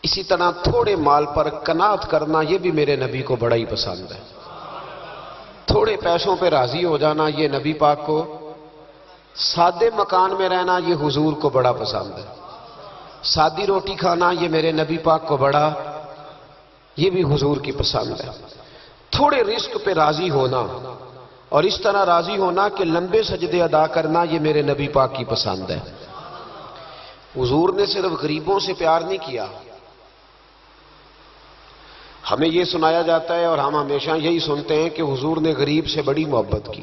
اسی طرح تھوڑے مال پر قناعت کرنا یہ بھی میرے نبی کو بڑا ہی پسند ہے۔ تھوڑے پیسوں پہ راضی ہو جانا یہ نبی پاک کو، سادے مکان میں رہنا یہ حضور کو بڑا پسند ہے، سادی روٹی کھانا یہ میرے نبی پاک کو بڑا، یہ بھی حضور کی پسند ہے۔ تھوڑے رزق پہ راضی ہونا اور اس طرح راضی ہونا کہ لمبے سجدے ادا کرنا یہ میرے نبی پاک کی پسند ہے۔ حضور نے صرف غریبوں سے پیار نہیں کیا، ہمیں یہ سنایا جاتا ہے اور ہم ہمیشہ یہی سنتے ہیں کہ حضور نے غریب سے بڑی محبت کی۔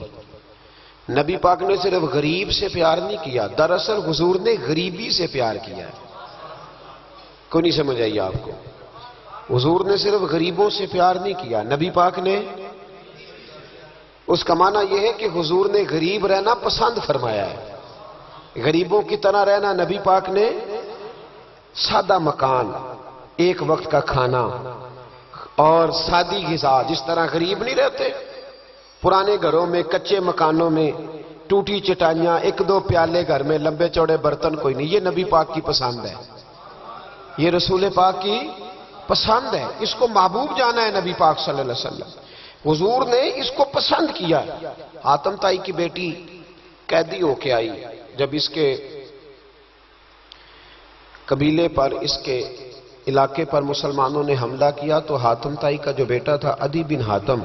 نبی پاک نے صرف غریب سے پیار نہیں کیا، دراصل حضور نے غریبی سے پیار کیا ہے۔ کوئی نہیں سمجھ آئی آپ کو؟ حضور نے صرف غریبوں سے پیار نہیں کیا، نبی پاک نے، اس کا معنی یہ ہے کہ حضور نے غریب رہنا پسند فرمایا ہے۔ غریبوں کی طرح رہنا نبی پاک نے، سادہ مکان، ایک وقت کا کھانا اور سادی غذا، جس طرح غریب نہیں رہتے پرانے گھروں میں، کچے مکانوں میں، ٹوٹی چٹائیاں، ایک دو پیالے گھر میں، لمبے چوڑے برتن کوئی نہیں، یہ نبی پاک کی پسند ہے، یہ رسول پاک کی پسند ہے۔ اس کو محبوب جانا ہے نبی پاک صلی اللہ علیہ وسلم، حضور نے اس کو پسند کیا۔ حاتم طائی کی بیٹی قیدی ہو کے آئی، جب اس کے قبیلے پر، اس کے علاقے پر مسلمانوں نے حملہ کیا تو حاتم طائی کا جو بیٹا تھا عدی بن حاتم،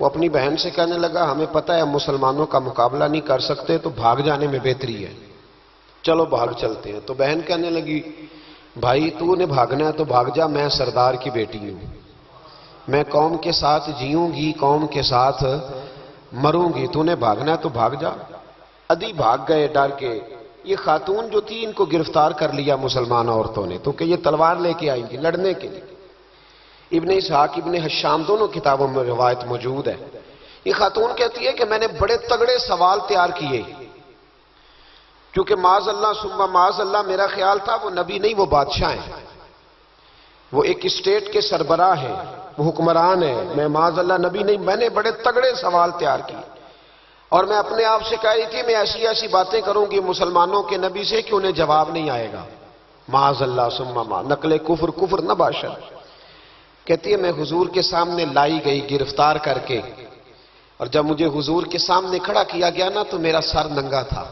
وہ اپنی بہن سے کہنے لگا ہمیں پتہ ہے ہم مسلمانوں کا مقابلہ نہیں کر سکتے تو بھاگ جانے میں بہتری ہے، چلو بھاگ چلتے ہیں۔ تو بہن کہنے لگی بھائی تو نے بھاگنا ہے تو بھاگ جا، میں سردار کی بیٹی ہوں، میں قوم کے ساتھ جیوں گی، قوم کے ساتھ مروں گی، تو نے بھاگنا ہے تو بھاگ جا۔ عدی بھاگ گئے ڈر کے۔ یہ خاتون جو تھی ان کو گرفتار کر لیا مسلمان عورتوں نے، تو کہ یہ تلوار لے کے آئیں گی لڑنے کے لیے۔ ابن اسحاق ابن حشام دونوں کتابوں میں روایت موجود ہے۔ یہ خاتون کہتی ہے کہ میں نے بڑے تگڑے سوال تیار کیے، کیونکہ معاذ اللہ ثم معاذ اللہ میرا خیال تھا وہ نبی نہیں، وہ بادشاہ ہیں، وہ ایک اسٹیٹ کے سربراہ ہیں، وہ حکمران ہیں، میں معاذ اللہ نبی نہیں۔ میں نے بڑے تگڑے سوال تیار کیے اور میں اپنے آپ سے کہہ رہی تھی میں ایسی ایسی باتیں کروں گی مسلمانوں کے نبی سے کہ انہیں جواب نہیں آئے گا، معاذ اللہ ثم معاذ، نقل کفر، کفر نہ باشد۔ کہتی ہے میں حضور کے سامنے لائی گئی گرفتار کر کے، اور جب مجھے حضور کے سامنے کھڑا کیا گیا نا تو میرا سر ننگا تھا۔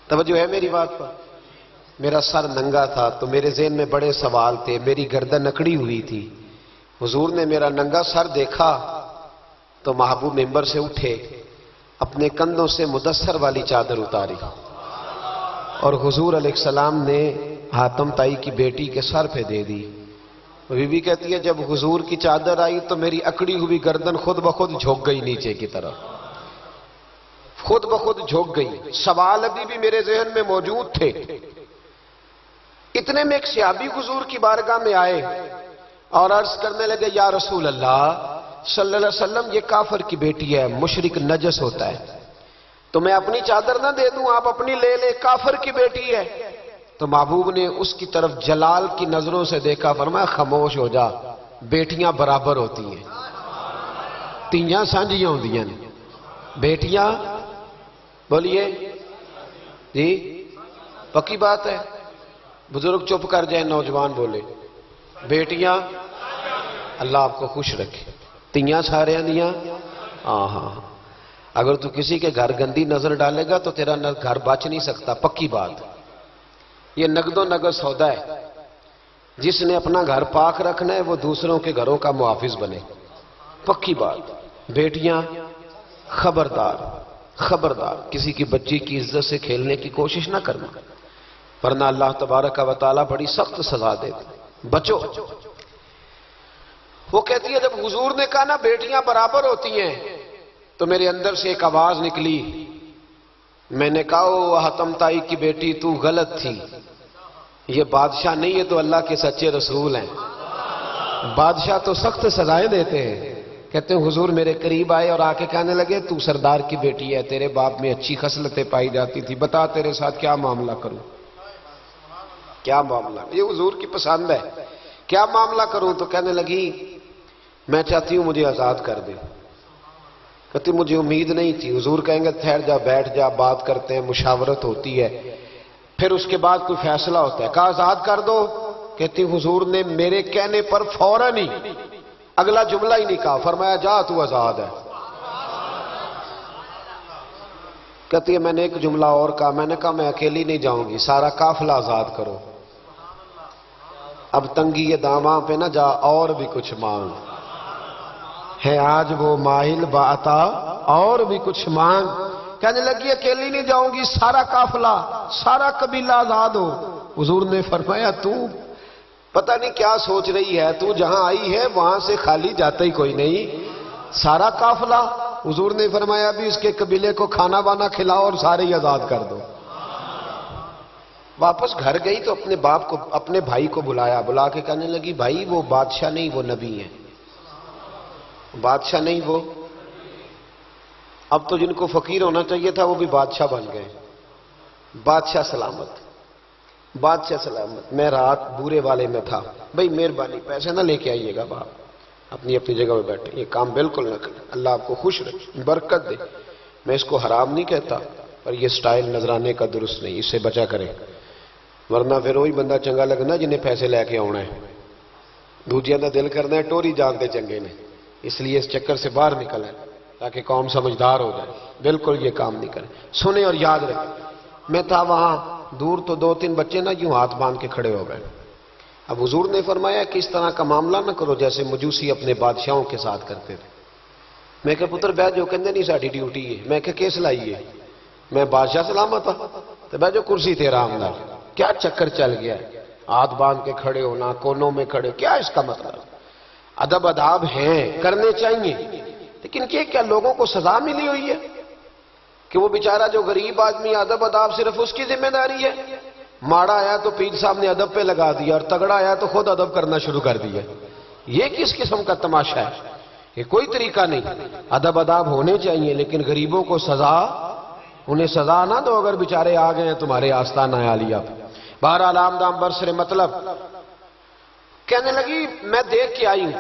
توجہ ہے میری بات پر؟ میرا سر ننگا تھا تو میرے ذہن میں بڑے سوال تھے، میری گردن اکڑی ہوئی تھی۔ حضور نے میرا ننگا سر دیکھا تو محبوب ممبر سے اٹھے، اپنے کندھوں سے مدثر والی چادر اتاری اور حضور علیہ السلام نے حاتم طائی کی بیٹی کے سر پہ دے دی۔ بی بی کہتی ہے جب حضور کی چادر آئی تو میری اکڑی ہوئی گردن خود بخود جھک گئی نیچے کی طرف، خود بخود جھک گئی۔ سوال ابھی بھی میرے ذہن میں موجود تھے۔ اتنے میں ایک صحابی حضور کی بارگاہ میں آئے اور عرض کرنے لگے یا رسول اللہ صلی اللہ علیہ وسلم یہ کافر کی بیٹی ہے، مشرک نجس ہوتا ہے، تو میں اپنی چادر نہ دے دوں، آپ اپنی لے لیں، کافر کی بیٹی ہے۔ تو محبوب نے اس کی طرف جلال کی نظروں سے دیکھا، فرمایا خاموش ہو جا، بیٹیاں برابر ہوتی ہیں، تیاں سانجیاں ہوندیاں نے، بیٹیاں، بولیے جی پکی بات ہے، بزرگ چپ کر جائیں، نوجوان بولے، بیٹیاں، اللہ آپ کو خوش رکھے۔ تیاں سارے دیاں ہاں اگر تو کسی کے گھر گندی نظر ڈالے گا تو تیرا گھر بچ نہیں سکتا، پکی بات۔ یہ نقد و نقد سودا ہے، جس نے اپنا گھر پاک رکھنا ہے وہ دوسروں کے گھروں کا محافظ بنے، پکی بات۔ بیٹیاں خبردار خبردار، کسی کی بچی کی عزت سے کھیلنے کی کوشش نہ کرنا، ورنہ اللہ تبارک و تعالیٰ بڑی سخت سزا دیتا۔ بچو۔ وہ کہتی ہے جب حضور نے کہا نا بیٹیاں برابر ہوتی ہیں تو میرے اندر سے ایک آواز نکلی، میں نے کہا او حاتم تائی کی بیٹی تو غلط تھی، یہ بادشاہ نہیں ہے تو اللہ کے سچے رسول ہیں، بادشاہ تو سخت سزائیں دیتے ہیں۔ کہتے ہیں حضور میرے قریب آئے اور آ کے کہنے لگے تو سردار کی بیٹی ہے، تیرے باپ میں اچھی خصلتیں پائی جاتی تھی، بتا تیرے ساتھ کیا معاملہ کروں، کیا معاملہ، یہ حضور کی پسند ہے، کیا معاملہ کروں؟ تو کہنے لگی میں چاہتی ہوں مجھے آزاد کر دے۔ کہتی مجھے امید نہیں تھی، حضور کہیں گے ٹھہر جا بیٹھ جا بات کرتے ہیں، مشاورت ہوتی ہے، پھر اس کے بعد کوئی فیصلہ ہوتا ہے۔ کہا آزاد کر دو۔ کہتی حضور نے میرے کہنے پر فوراً ہی اگلا جملہ ہی نہیں کہا، فرمایا جا تو آزاد ہے۔ کہتی ہے میں نے ایک جملہ اور کہا، میں نے کہا میں اکیلی نہیں جاؤں گی، سارا قافلہ آزاد کرو۔ اب تنگی یہ داماں پہ نہ جا اور بھی کچھ مانگ، ہے آج وہ ماہل بعطا اور بھی کچھ مانگ۔ کہنے لگی اکیلی نہیں جاؤں گی، سارا قافلہ سارا قبیلہ آزاد ہو۔ حضور نے فرمایا تو پتہ نہیں کیا سوچ رہی ہے، تو جہاں آئی ہے وہاں سے خالی جاتا ہی کوئی نہیں، سارا قافلہ۔ حضور نے فرمایا بھی اس کے قبیلے کو کھانا بانا کھلاؤ اور سارے ہی آزاد کر دو۔ واپس گھر گئی تو اپنے باپ کو اپنے بھائی کو بلایا، بلا کے کہنے لگی بھائی وہ بادشاہ نہیں وہ نبی ہیں، بادشاہ نہیں وہ، اب تو جن کو فقیر ہونا چاہیے تھا وہ بھی بادشاہ بن گئے۔ بادشاہ سلامت، بادشاہ سلامت۔ میں رات بورے والے میں تھا، بھئی مہربانی پیسے نہ لے کے آئیے گا، باپ اپنی اپنی جگہ پہ بیٹھے، یہ کام بالکل نہ کریں، اللہ آپ کو خوش رکھے برکت دے۔ میں اس کو حرام نہیں کہتا پر یہ سٹائل نظرانے کا درست نہیں، اس سے بچا کریں، ورنہ پھر وہی بندہ چنگا لگنا جنہیں پیسے لے کے آنا ہے، دوجیاں دا دل کرنا ہے ٹوری جانتے چنگے نے، اس لیے اس چکر سے باہر نکل ہے تاکہ قوم سمجھدار ہو جائے، بالکل یہ کام نہیں کریں۔ سنیں اور یاد رکھیں، میں تھا وہاں دور تو دو تین بچے نا یوں ہاتھ باندھ کے کھڑے ہو گئے۔ اب حضور نے فرمایا کہ اس طرح کا معاملہ نہ کرو جیسے مجوسی اپنے بادشاہوں کے ساتھ کرتے تھے۔ میں کہ پتر بیٹھ جو کہندے نہیں ساڈی ڈیوٹی ہے، میں کہ کیس لائیے، میں بادشاہ سلامت تھا تو بیٹھ جو کرسی تیرا آمدار، کیا چکر چل گیا ہے، ہاتھ باندھ کے کھڑے ہونا، کونوں میں کھڑے، کیا اس کا مطلب؟ ادب اداب ہیں کرنے چاہیے، لیکن کیا لوگوں کو سزا ملی ہوئی ہے کہ وہ بیچارہ جو غریب آدمی ادب اداب صرف اس کی ذمہ داری ہے؟ ماڑا آیا تو پیر صاحب نے ادب پہ لگا دیا اور تگڑا آیا تو خود ادب کرنا شروع کر دیا، یہ کس قسم کا تماشا ہے؟ یہ کوئی طریقہ نہیں، ادب اداب ہونے چاہیے لیکن غریبوں کو سزا، انہیں سزا نہ دو اگر بیچارے آ گئے ہیں تمہارے آستانہ عالیہ۔ بہرحال آمدام برسر مطلب کہنے لگی میں دیکھ کے آئی ہوں،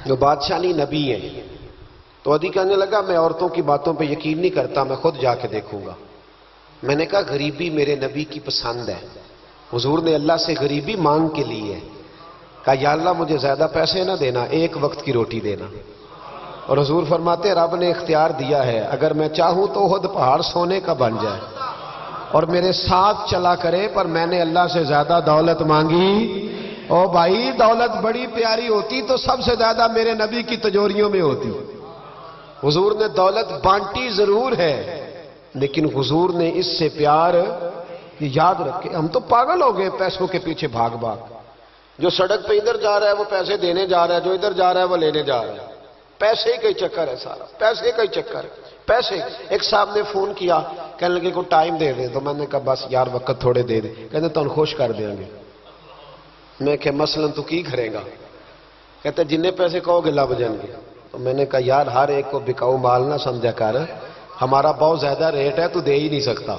جو بادشاہ نہیں نبی ہیں۔ تو عدی کہنے لگا میں عورتوں کی باتوں پہ یقین نہیں کرتا، میں خود جا کے دیکھوں گا۔ میں نے کہا غریبی میرے نبی کی پسند ہے، حضور نے اللہ سے غریبی مانگ کے لی ہے، کہا یا اللہ مجھے زیادہ پیسے نہ دینا، ایک وقت کی روٹی دینا۔ اور حضور فرماتے رب نے اختیار دیا ہے، اگر میں چاہوں تو خود پہاڑ سونے کا بن جائے اور میرے ساتھ چلا کرے، پر میں نے اللہ سے زیادہ دولت مانگی۔ او بھائی دولت بڑی پیاری ہوتی تو سب سے زیادہ میرے نبی کی تجوریوں میں ہوتی۔ حضور نے دولت بانٹی ضرور ہے لیکن حضور نے اس سے پیار، یاد رکھے ہم تو پاگل ہو گئے پیسوں کے پیچھے بھاگ بھاگ، جو سڑک پہ ادھر جا رہا ہے وہ پیسے دینے جا رہا ہے، جو ادھر جا رہا ہے وہ لینے جا رہا ہے، پیسے کا ہی چکر ہے سارا، پیسے کا ہی چکر ہے، پیسے۔ ایک صاحب نے فون کیا کہنے لگے کو ٹائم دے دیں، تو میں نے کہا بس یار وقت تھوڑے دے دیں، کہتے تو خوش کر دیں گے۔ میں کہ مثلا تو کی کرے گا؟ کہتے جنہیں پیسے کہو گے لب جائیں گے۔ تو میں نے کہا یار ہر ایک کو بکاؤ مال نہ سمجھا کر، ہمارا بہت زیادہ ریٹ ہے تو دے ہی نہیں سکتا۔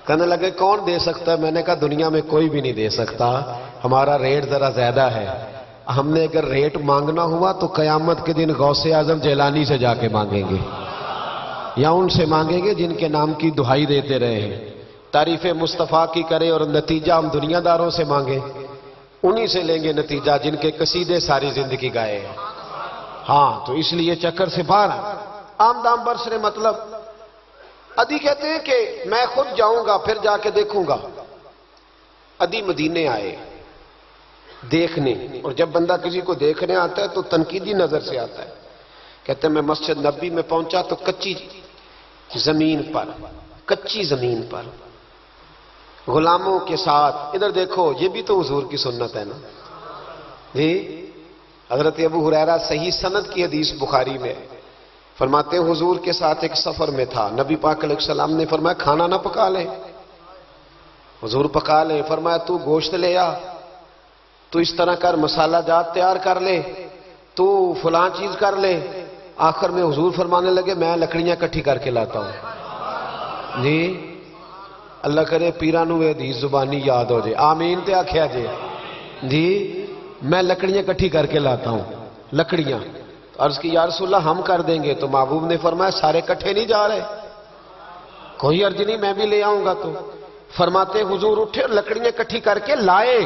کہنے لگے کون دے سکتا ہے؟ میں نے کہا دنیا میں کوئی بھی نہیں دے سکتا، ہمارا ریٹ ذرا زیادہ ہے۔ ہم نے اگر ریٹ مانگنا ہوا تو قیامت کے دن غوث اعظم جیلانی سے جا کے مانگیں گے، یا ان سے مانگیں گے جن کے نام کی دہائی دیتے رہے ہیں، تعریف مصطفیٰ کی کرے اور نتیجہ ہم دنیا داروں سے مانگیں، انہی سے لیں گے نتیجہ جن کے قصیدے ساری زندگی گائے ہیں۔ ہاں تو اس لیے چکر سے باہر آم دام برسرے مطلب ادی کہتے ہیں کہ میں خود جاؤں گا پھر جا کے دیکھوں گا. ادی مدینے آئے دیکھنے، اور جب بندہ کسی کو دیکھنے آتا ہے تو تنقیدی نظر سے آتا ہے. کہتے ہیں میں مسجد نبی میں پہنچا تو کچی زمین پر غلاموں کے ساتھ، ادھر دیکھو یہ بھی تو حضور کی سنت ہے نا جی. حضرت ابو ہریرہ صحیح سند کی حدیث بخاری میں فرماتے ہیں حضور کے ساتھ ایک سفر میں تھا، نبی پاک علیہ السلام نے فرمایا کھانا نہ پکا لیں. حضور پکا لیں. فرمایا تو گوشت لے آ، تو اس طرح کر مسالہ جات تیار کر لے، تو فلاں چیز کر لے. آخر میں حضور فرمانے لگے میں لکڑیاں کٹھی کر کے لاتا ہوں جی. اللہ کرے پیرانو حدیث زبانی یاد ہو جائے. آمین تے آکھیا جی. میں لکڑیاں کٹھی کر کے لاتا ہوں. لکڑیاں عرض کی یا رسول اللہ ہم کر دیں گے، تو محبوب نے فرمایا سارے کٹھے نہیں جا رہے، کوئی عرض نہیں میں بھی لے آؤں گا. تو فرماتے حضور اٹھے اور لکڑیاں کٹھی کر کے لائے.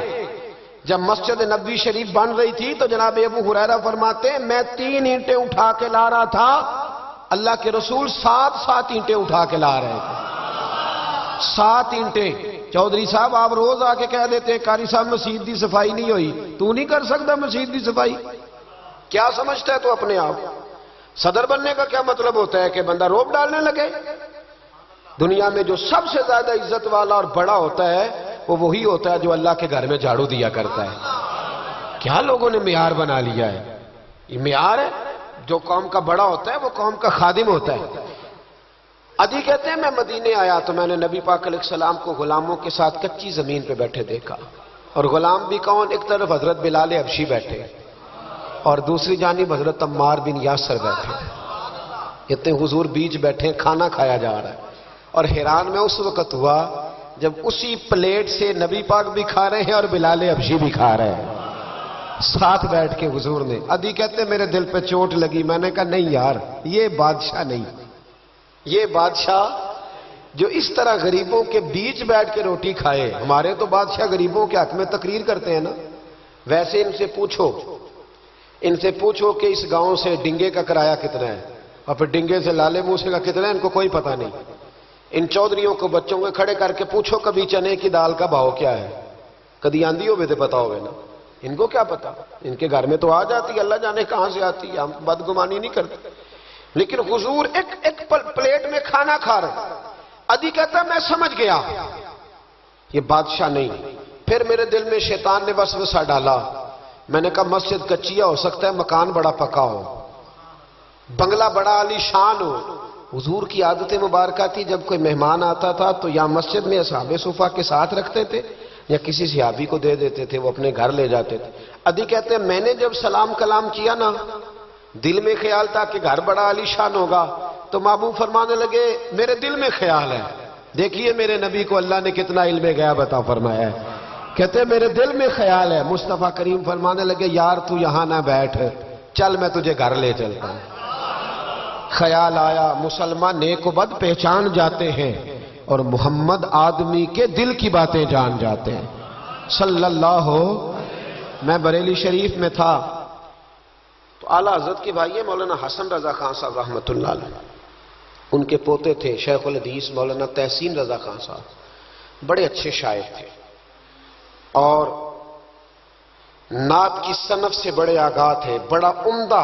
جب مسجد نبوی شریف بن رہی تھی تو جناب ابو ہریرہ فرماتے ہیں میں 3 اینٹیں اٹھا کے لا رہا تھا، اللہ کے رسول 7 اینٹیں اٹھا کے لا رہے تھے. 7 اینٹیں. چودھری صاحب آپ روز آ کے کہہ دیتے ہیں قاری صاحب مسجد دی صفائی نہیں ہوئی، تو نہیں کر سکتا مسجد دی صفائی؟ کیا سمجھتا ہے تو اپنے آپ؟ صدر بننے کا کیا مطلب ہوتا ہے کہ بندہ روب ڈالنے لگے؟ دنیا میں جو سب سے زیادہ عزت والا اور بڑا ہوتا ہے وہ وہی ہوتا ہے جو اللہ کے گھر میں جھاڑو دیا کرتا ہے. کیا لوگوں نے معیار بنا لیا ہے؟ یہ معیار ہے. جو قوم کا بڑا ہوتا ہے وہ قوم کا خادم ہوتا ہے. ادی کہتے ہیں میں مدینے آیا تو میں نے نبی پاک علیہ السلام کو غلاموں کے ساتھ کچی زمین پہ بیٹھے دیکھا. اور غلام بھی کون؟ ایک طرف حضرت بلال حبشی بیٹھے اور دوسری جانب حضرت عمار بن یاسر بیٹھے. کہتے ہیں حضور بیچ بیٹھے کھانا کھایا جا رہا ہے. اور حیران میں اس وقت ہوا جب اسی پلیٹ سے نبی پاک بھی کھا رہے ہیں اور بلال حبشی بھی کھا رہے ہیں ساتھ بیٹھ کے حضور نے. ادی کہتے ہیں میرے دل پہ چوٹ لگی. میں نے کہا نہیں یار، یہ بادشاہ نہیں، یہ بادشاہ جو اس طرح غریبوں کے بیچ بیٹھ کے روٹی کھائے. ہمارے تو بادشاہ غریبوں کے حق میں تقریر کرتے ہیں نا. ویسے ان سے پوچھو کہ اس گاؤں سے ڈنگے کا کرایہ کتنا ہے، اور پھر ڈنگے سے لالے موسے کا کتنا ہے، ان کو کوئی پتہ نہیں. ان چودھریوں کو بچوں کو کھڑے کر کے پوچھو کبھی چنے کی دال کا بھاؤ کیا ہے، کدی آندھی ہوئے تو پتا ہوگا نا. ان کو کیا پتا؟ ان کے گھر میں تو آ جاتی ہے، اللہ جانے کہاں سے آتی ہے. ہم بدگمانی نہیں کرتے. لیکن حضور ایک پلیٹ میں کھانا کھا رہے. ادی کہتا میں سمجھ گیا یہ بادشاہ نہیں. پھر میرے دل میں شیطان نے وسوسہ ڈالا. میں نے کہا مسجد کچیا ہو سکتا ہے، مکان بڑا پکا ہو، بنگلہ بڑا عالی شان ہو. حضور کی عادت مبارکہ تھی جب کوئی مہمان آتا تھا تو یا مسجد میں اصحاب صفہ کے ساتھ رکھتے تھے یا کسی صحابی کو دے دیتے تھے، وہ اپنے گھر لے جاتے تھے. ادی کہتے ہیں میں نے جب سلام کلام کیا نا، دل میں خیال تھا کہ گھر بڑا عالی شان ہوگا. تو محبوب فرمانے لگے میرے دل میں خیال ہے. دیکھیے میرے نبی کو اللہ نے کتنا علم غیب عطا فرمایا ہے. کہتے ہیں میرے دل میں خیال ہے. مصطفیٰ کریم فرمانے لگے یار تو یہاں نہ بیٹھ، چل میں تجھے گھر لے چلتا ہوں. خیال آیا مسلمان نیک و بد پہچان جاتے ہیں اور محمد آدمی کے دل کی باتیں جان جاتے ہیں صلی اللہ. میں بریلی شریف میں تھا تو اعلیٰ حضرت کے بھائی مولانا حسن رضا خان صاحب رحمۃ اللہ علیہ، ان کے پوتے تھے شیخ الحدیث مولانا تحسین رضا خان صاحب، بڑے اچھے شاعر تھے اور نعت کی صنف سے بڑے آگاہ تھے. بڑا عمدہ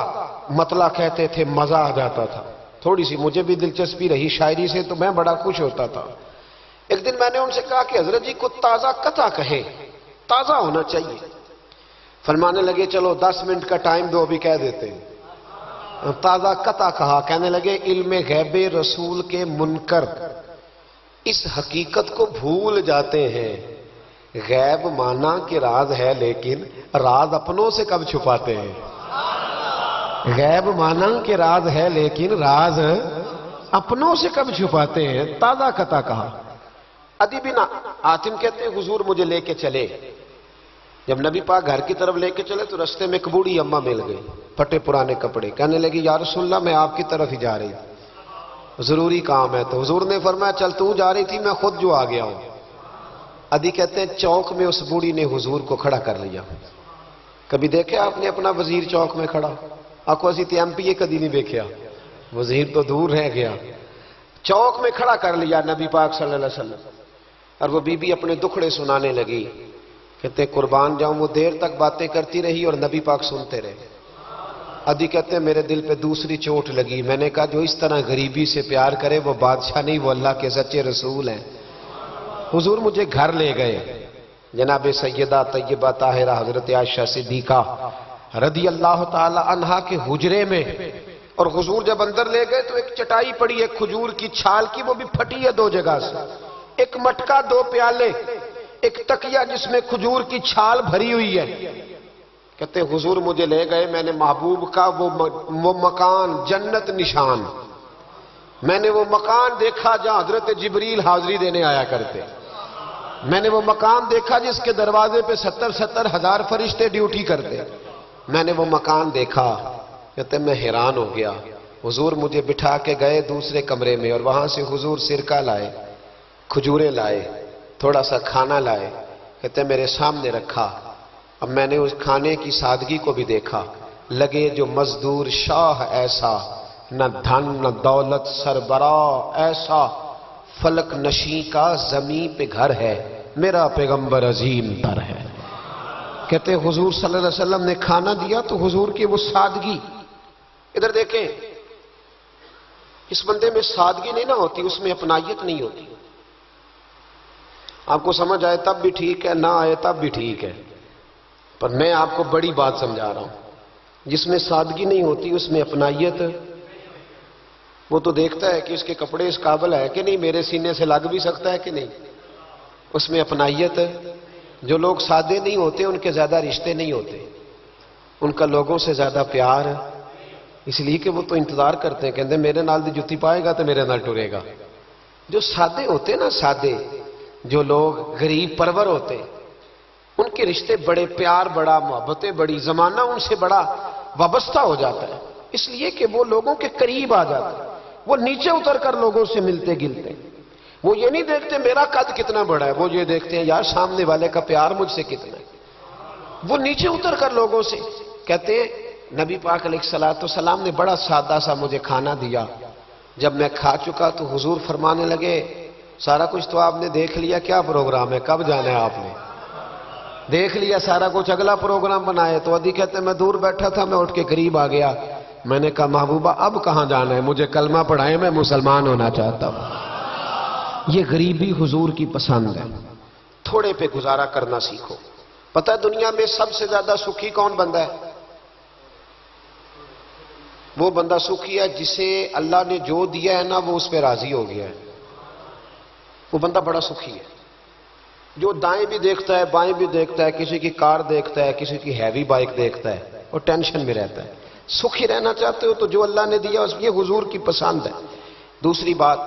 مطلع کہتے تھے، مزہ آ جاتا تھا. تھوڑی سی مجھے بھی دلچسپی رہی شاعری سے تو میں بڑا خوش ہوتا تھا. ایک دن میں نے ان سے کہا کہ حضرت جی کو تازہ قطع کہے، تازہ ہونا چاہیے. فرمانے لگے چلو 10 منٹ کا ٹائم دو، ابھی کہہ دیتے ہیں. تازہ قطع کہا. کہنے لگے علم غیب رسول کے منکر اس حقیقت کو بھول جاتے ہیں، غیب مانا کہ راز ہے لیکن راز اپنوں سے کب چھپاتے ہیں. غیب مانا کہ راز ہے لیکن راز اپنوں سے کب چھپاتے ہیں. تازہ قطع کہا. ادی بن عاصم کہتے ہیں حضور مجھے لے کے چلے. جب نبی پاک گھر کی طرف لے کے چلے تو رستے میں ایک بوڑھی اماں مل گئی، پھٹے پرانے کپڑے. کہنے لگی یا رسول اللہ میں آپ کی طرف ہی جا رہی تھی، ضروری کام ہے. تو حضور نے فرمایا چل تو جا رہی تھی، میں خود جو آ گیا ہوں. ادی کہتے ہیں چوک میں اس بوڑھی نے حضور کو کھڑا کر لیا. کبھی دیکھے آپ نے اپنا وزیر چوک میں کھڑا؟ آکو اسی تے ایم پی اے کدی نہیں دیکھیا، وزیر تو دور رہ گیا، چوک میں کھڑا کر لیا نبی پاک صلی اللہ علیہ وسلم، اور وہ بی بی اپنے دکھڑے سنانے لگی، کہتے قربان جاؤں وہ دیر تک باتیں کرتی رہی اور نبی پاک سنتے رہے۔ ادھی کہتے ہیں میرے دل پہ دوسری چوٹ لگی، میں نے کہا جو اس طرح غریبی سے پیار کرے وہ بادشاہ نہیں، وہ اللہ کے سچے رسول ہیں۔ حضور مجھے گھر لے گئے، جناب سیدہ طیبہ طاہرہ حضرت عائشہ صدیقہ رضی اللہ تعالی عنہا کے حجرے میں، اور حضور جب اندر لے گئے تو ایک چٹائی پڑی ہے کھجور کی چھال کی، وہ بھی پھٹی ہے دو جگہ سے، ایک مٹکا، دو پیالے، ایک تکیہ جس میں کھجور کی چھال بھری ہوئی ہے۔ کہتے حضور مجھے لے گئے، میں نے محبوب کا وہ مکان جنت نشان، میں نے وہ مکان دیکھا جہاں حضرت جبریل حاضری دینے آیا کرتے، میں نے وہ مکان دیکھا جس کے دروازے پہ 70 ہزار فرشتے ڈیوٹی کرتے، میں نے وہ مکان دیکھا۔ کہتے میں حیران ہو گیا۔ حضور مجھے بٹھا کے گئے دوسرے کمرے میں، اور وہاں سے حضور سرکہ لائے، کھجوریں لائے، تھوڑا سا کھانا لائے، کہتے میرے سامنے رکھا۔ اب میں نے اس کھانے کی سادگی کو بھی دیکھا، لگے جو مزدور شاہ ایسا، نہ دھن نہ دولت سربراہ ایسا، فلک نشیں کا زمین پہ گھر ہے، میرا پیغمبر عظیم تر ہے۔ کہتے حضور صلی اللہ علیہ وسلم نے کھانا دیا تو حضور کی وہ سادگی، ادھر دیکھیں اس بندے میں سادگی نہیں نہ ہوتی، اس میں اپنائیت نہیں ہوتی۔ آپ کو سمجھ آئے تب بھی ٹھیک ہے، نہ آئے تب بھی ٹھیک ہے، پر میں آپ کو بڑی بات سمجھا رہا ہوں۔ جس میں سادگی نہیں ہوتی اس میں اپنائیت، وہ تو دیکھتا ہے کہ اس کے کپڑے اس قابل ہے کہ نہیں، میرے سینے سے لگ بھی سکتا ہے کہ نہیں، اس میں اپنائیت۔ جو لوگ سادے نہیں ہوتے ان کے زیادہ رشتے نہیں ہوتے، ان کا لوگوں سے زیادہ پیار، اس لیے کہ وہ تو انتظار کرتے ہیں، کہتے ہیں میرے نال دی جتی پائے گا تو میرے نال ٹرے گا۔ جو سادے ہوتے نا، سادے جو لوگ غریب پرور ہوتے، ان کے رشتے بڑے پیار، بڑا محبتیں بڑی، زمانہ ان سے بڑا وابستہ ہو جاتا ہے، اس لیے کہ وہ لوگوں کے قریب آ جاتا ہے، وہ نیچے اتر کر لوگوں سے ملتے گلتے، وہ یہ نہیں دیکھتے میرا قد کتنا بڑا ہے، وہ یہ دیکھتے ہیں یار سامنے والے کا پیار مجھ سے کتنا ہے۔ وہ نیچے اتر کر لوگوں سے کہتے ہیں نبی پاک علیہ السلام نے بڑا سادہ سا مجھے کھانا دیا، جب میں کھا چکا تو حضور فرمانے لگے سارا کچھ تو آپ نے دیکھ لیا، کیا پروگرام ہے، کب جانا ہے؟ آپ نے دیکھ لیا سارا کچھ، اگلا پروگرام بنائے۔ تو ادھی کہتے ہیں میں دور بیٹھا تھا، میں اٹھ کے قریب آ گیا، میں نے کہا محبوبہ اب کہاں جانا ہے، مجھے کلمہ پڑھائے، میں مسلمان ہونا چاہتا ہوں۔ یہ غریبی حضور کی پسند ہے، تھوڑے پہ گزارا کرنا سیکھو۔ پتہ ہے دنیا میں سب سے زیادہ سکھی کون بندہ ہے؟ وہ بندہ سکھی ہے جسے اللہ نے جو دیا ہے نا وہ اس پہ راضی ہو گیا ہے، وہ بندہ بڑا سکھی ہے۔ جو دائیں بھی دیکھتا ہے بائیں بھی دیکھتا ہے، کسی کی کار دیکھتا ہے، کسی کی ہیوی بائک دیکھتا ہے، اور ٹینشن میں رہتا ہے۔ سکھی رہنا چاہتے ہو تو جو اللہ نے دیا اس یہ حضور کی پسند ہے۔ دوسری بات،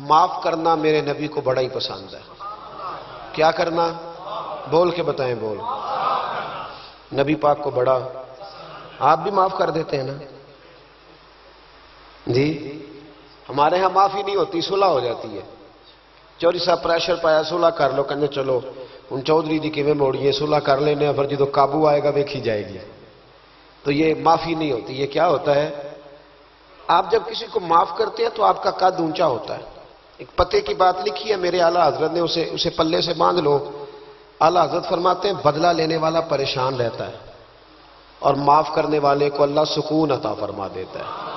معاف کرنا میرے نبی کو بڑا ہی پسند ہے۔ کیا کرنا؟ بول کے بتائیں، بول۔ نبی پاک کو بڑا، آپ بھی معاف کر دیتے ہیں نا جی؟ ہمارے ہاں معافی نہیں ہوتی، صلح ہو جاتی ہے۔ چودھری صاحب پریشر پایا صلح کر لو، کہنے چلو ان چودھری دی کیویں موڑیے، صلح کر لینے، پھر جدو قابو آئے گا ویکھی جائے گی۔ تو یہ معافی نہیں ہوتی۔ یہ کیا ہوتا ہے؟ آپ جب کسی کو معاف کرتے ہیں تو آپ کا قد اونچا ہوتا ہے۔ ایک پتے کی بات لکھی ہے میرے اعلیٰ حضرت نے، اسے پلے سے باندھ لو۔ اعلیٰ حضرت فرماتے ہیں بدلہ لینے والا پریشان رہتا ہے اور معاف کرنے والے کو اللہ سکون عطا فرما دیتا ہے۔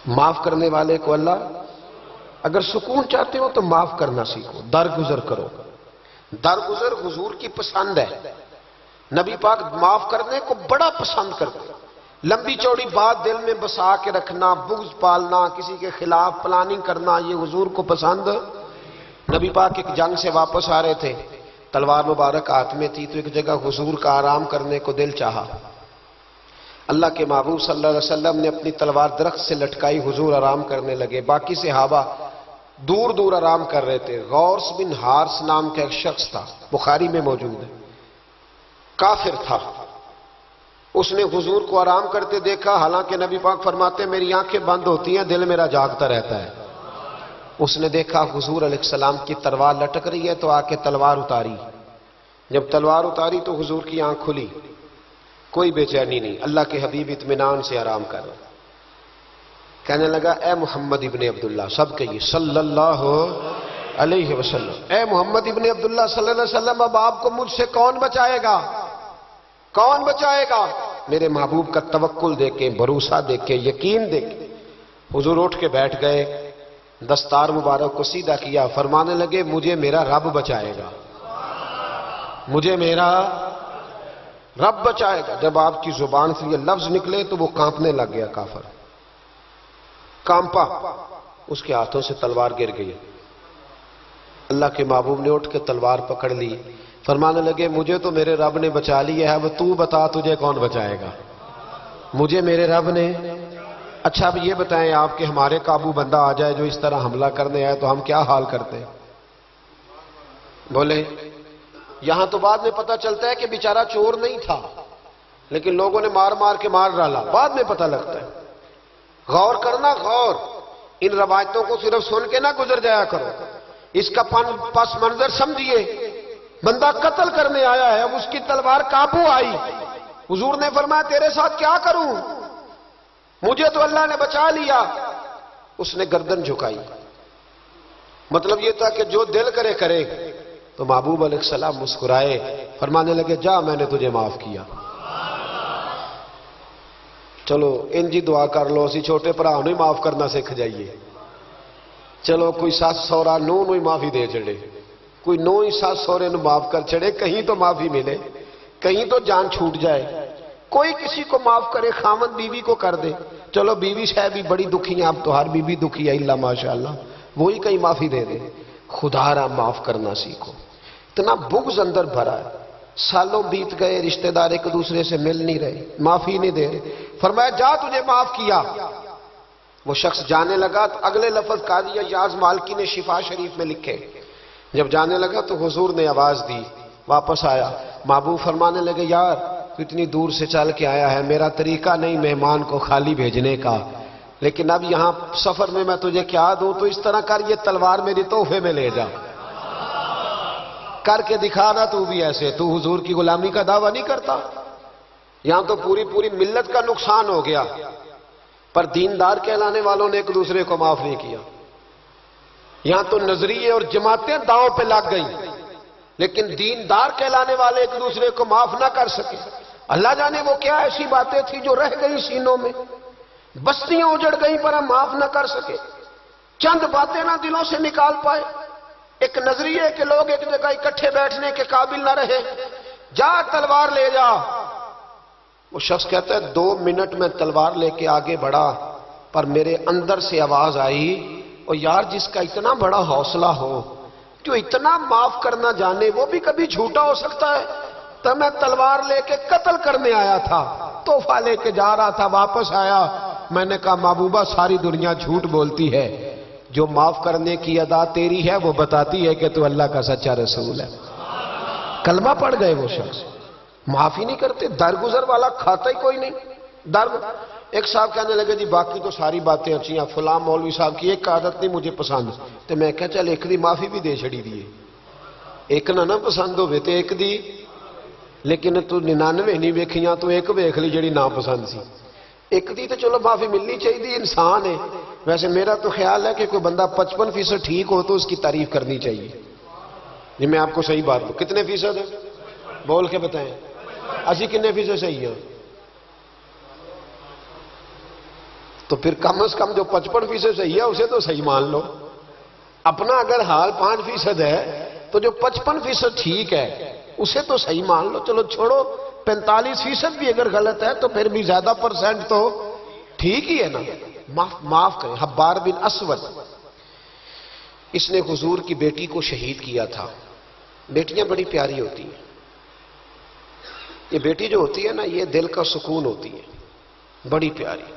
معاف کرنے والے کو اللہ، اگر سکون چاہتے ہو تو معاف کرنا سیکھو، درگزر کرو۔ درگزر حضور کی پسند ہے، نبی پاک معاف کرنے کو بڑا پسند کرتے ہیں۔ لمبی چوڑی بات دل میں بسا کے رکھنا، بغض پالنا، کسی کے خلاف پلاننگ کرنا، یہ حضور کو پسند۔ نبی پاک ایک جنگ سے واپس آ رہے تھے، تلوار مبارک ہاتھ میں تھی، تو ایک جگہ حضور کا آرام کرنے کو دل چاہا۔ اللہ کے محبوب صلی اللہ علیہ وسلم نے اپنی تلوار درخت سے لٹکائی، حضور آرام کرنے لگے۔ باقی صحابہ دور دور آرام کر رہے تھے۔ غورس بن حارث نام کا ایک شخص تھا، بخاری میں موجود ہے، کافر تھا۔ اس نے حضور کو آرام کرتے دیکھا، حالانکہ نبی پاک فرماتے ہیں میری آنکھیں بند ہوتی ہیں، دل میرا جاگتا رہتا ہے۔ اس نے دیکھا حضور علیہ السلام کی تلوار لٹک رہی ہے تو آ کے تلوار اتاری۔ جب تلوار اتاری تو حضور کی آنکھ کھلی۔ کوئی بے چینی نہیں. اللہ کے حبیب اطمینان سے آرام کر رہے. کہنے لگا اے محمد ابن عبداللہ، سب کہیے صلی اللہ علیہ وسلم، اے محمد ابن عبداللہ صلی اللہ علیہ وسلم، اب آپ کو مجھ سے کون بچائے گا؟ کون بچائے گا؟ میرے محبوب کا توکل دیکھ کے، بھروسہ دیکھ کے، یقین دیکھ کے حضور اٹھ کے بیٹھ گئے، دستار مبارک کو سیدھا کیا، فرمانے لگے مجھے میرا رب بچائے گا، مجھے میرا رب بچائے گا. جب آپ کی زبان سے یہ لفظ نکلے تو وہ کانپنے لگ گیا، کافر کانپا، اس کے ہاتھوں سے تلوار گر گئی. اللہ کے محبوب نے اٹھ کے تلوار پکڑ لی، فرمانے لگے مجھے تو میرے رب نے بچا لیا ہے، وہ تو بتا تجھے کون بچائے گا؟ مجھے میرے رب نے. اچھا اب یہ بتائیں آپ کہ ہمارے قابو بندہ آ جائے جو اس طرح حملہ کرنے آئے تو ہم کیا حال کرتے؟ بولے. یہاں تو بعد میں پتہ چلتا ہے کہ بیچارہ چور نہیں تھا، لیکن لوگوں نے مار مار کے مار ڈالا، بعد میں پتہ لگتا ہے. غور کرنا، غور. ان روایتوں کو صرف سن کے نہ گزر جایا کرو، اس کا پس منظر سمجھیے. بندہ قتل کرنے آیا ہے، اب اس کی تلوار قابو آئی، حضور نے فرمایا تیرے ساتھ کیا کروں؟ مجھے تو اللہ نے بچا لیا. اس نے گردن جھکائی، مطلب یہ تھا کہ جو دل کرے کرے. تو محبوب علیہ السلام مسکرائے، فرمانے لگے جا میں نے تجھے معاف کیا. چلو انجی دعا کر لو، اسی چھوٹے بھرا نوں ہی معاف کرنا سکھ جائیے. چلو کوئی ساس سورا نو ہی معافی دے چڑے، کوئی نو ہی ساس سورے نو معاف کر چڑے، کہیں تو معافی ملے، کہیں تو جان چھوٹ جائے. کوئی کسی کو معاف کرے، خامد بیوی کو کر دے، چلو بیوی صاحب بھی بڑی دکھی ہیں، اب تو ہر بیوی دکھی ہے اللہ ماشاءاللہ، وہی کہیں معافی دے دے. خدا را معاف کرنا سیکھو. اتنا بغض اندر بھرا ہے، سالوں بیت گئے، رشتہ دار ایک دوسرے سے مل نہیں رہے، معافی نہیں دے رہے. فرمایا جا تجھے معاف کیا. وہ شخص جانے لگا تو اگلے لفظ قاضی یاز مالکی نے شفا شریف میں لکھے. جب جانے لگا تو حضور نے آواز دی، واپس آیا. محبوب فرمانے لگے یار تو اتنی دور سے چل کے آیا ہے، میرا طریقہ نہیں مہمان کو خالی بھیجنے کا، لیکن اب یہاں سفر میں تجھے کیا دوں، تو اس طرح کر، یہ تلوار میری تحفے میں لے جا، کر کے دکھانا تو بھی ایسے. تو حضور کی غلامی کا دعویٰ نہیں کرتا. یہاں تو پوری ملت کا نقصان ہو گیا، پر دیندار کہلانے والوں نے ایک دوسرے کو معاف نہیں کیا. یہاں تو نظریے اور جماعتیں داؤں پہ لگ گئیں، لیکن دیندار کہلانے والے ایک دوسرے کو معاف نہ کر سکے. اللہ جانے وہ کیا ایسی باتیں تھی جو رہ گئی سینوں میں، بستیاں اجڑ گئیں پر ہم معاف نہ کر سکے. چند باتیں نہ دلوں سے نکال پائے. ایک نظریے کہ لوگ ایک جگہ اکٹھے بیٹھنے کے قابل نہ رہے، جا تلوار لے جا. وہ شخص کہتا ہے 2 منٹ میں تلوار لے کے آگے بڑھا، پر میرے اندر سے آواز آئی، اور یار جس کا اتنا بڑا حوصلہ ہو، جو اتنا معاف کرنا جانے، وہ بھی کبھی جھوٹا ہو سکتا ہے. تو میں تلوار لے کے قتل کرنے آیا تھا، تحفہ لے کے جا رہا تھا، واپس آیا. میں نے کہا محبوبہ ساری دنیا جھوٹ بولتی ہے، جو معاف کرنے کی ادا تیری ہے وہ بتاتی ہے کہ تو اللہ کا سچا رسول ہے. کلمہ پڑھ گئے وہ شخص، معافی نہیں کرتے. درگزر والا کھاتا ہی کوئی نہیں. ایک صاحب کہنے لگے جی باقی تو ساری باتیں اچھی ہیں، فلاں مولوی صاحب کی ایک عادت نہیں مجھے پسند. تو میں کہا چل ایک دی معافی بھی دے چھڑی دیے، ایک نہ پسند ہوئے تو ایک دی، لیکن تو 99 نہیں ویکھیاں، تو ایک ویکھ لی جڑی نا پسند سی. ایک دی تو چلو معافی ملنی چاہیے، انسان ہے. ویسے میرا تو خیال ہے کہ کوئی بندہ 55% ٹھیک ہو تو اس کی تعریف کرنی چاہیے. جی میں آپ کو صحیح بات بول، کتنے فیصد ہے بول کے بتائیں، اسی کتنے فیصد صحیح ہے؟ تو پھر کم از کم جو 55% صحیح ہے اسے تو صحیح مان لو. اپنا اگر حال 5% ہے تو جو 55% ٹھیک ہے اسے تو صحیح مان لو. چلو چھوڑو 45% بھی اگر غلط ہے تو پھر بھی زیادہ پرسنٹ تو ٹھیک ہی ہے نا. معاف کریں. حبار بن اسود، اس نے حضور کی بیٹی کو شہید کیا تھا. بیٹیاں بڑی پیاری ہوتی ہیں. یہ بیٹی جو ہوتی ہے نا، یہ دل کا سکون ہوتی ہے، بڑی پیاری.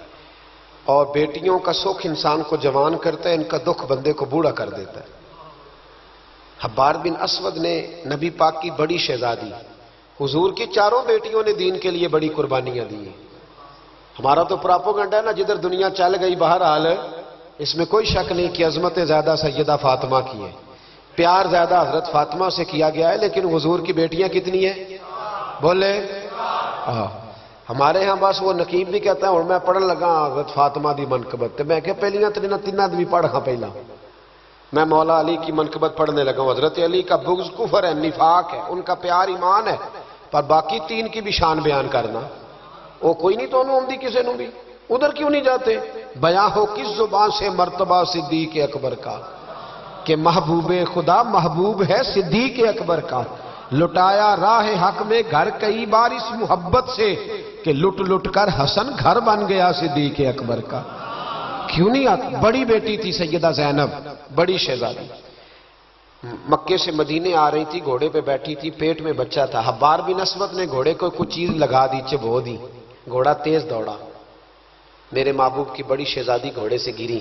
اور بیٹیوں کا سکھ انسان کو جوان کرتا ہے، ان کا دکھ بندے کو بوڑھا کر دیتا ہے. حبار بن اسود نے نبی پاک کی بڑی شہزادی، حضور کی 4 بیٹیوں نے دین کے لیے بڑی قربانیاں دی ہیں. ہمارا تو پراپوگنڈا ہے نا، جدھر دنیا چل گئی بہرحال اس میں کوئی شک نہیں کہ عظمت زیادہ سیدہ فاطمہ کی ہے، پیار زیادہ حضرت فاطمہ سے کیا گیا ہے. لیکن حضور کی بیٹیاں کتنی ہیں؟ بولے. ہمارے ہاں بس وہ نقیب بھی کہتا ہے اور میں پڑھن لگا حضرت فاطمہ دی منقبت تے میں کہ پہلیاں تیناں دی پڑھ ہاں پہلا میں مولا علی کی منقبت پڑھنے لگا ہوں. حضرت علی کا بغض کفر ہے، نفاق ہے، ان کا پیار ایمان ہے، پر باقی تین کی بھی شان بیان کرنا وہ کوئی نہیں تو انہوں دی کسے نوں بھی ادھر کیوں نہیں جاتے؟ بیاں ہو کس زبان سے مرتبہ صدیق اکبر کا کہ محبوب خدا محبوب ہے صدیق اکبر کا. لٹایا راہ حق میں گھر کئی بار اس محبت سے کہ لٹ لٹ کر حسن گھر بن گیا صدیق اکبر کا. کیوں نہیں آتی؟ بڑی بیٹی تھی سیدہ زینب، بڑی شہزادی، مکے سے مدینے آ رہی تھی، گھوڑے پہ بیٹھی تھی، پیٹ میں بچہ تھا. حبار بن اسود نے گھوڑے کو کچھ چیز لگا دی، چبو دی، گھوڑا تیز دوڑا. میرے محبوب کی بڑی شہزادی گھوڑے سے گری،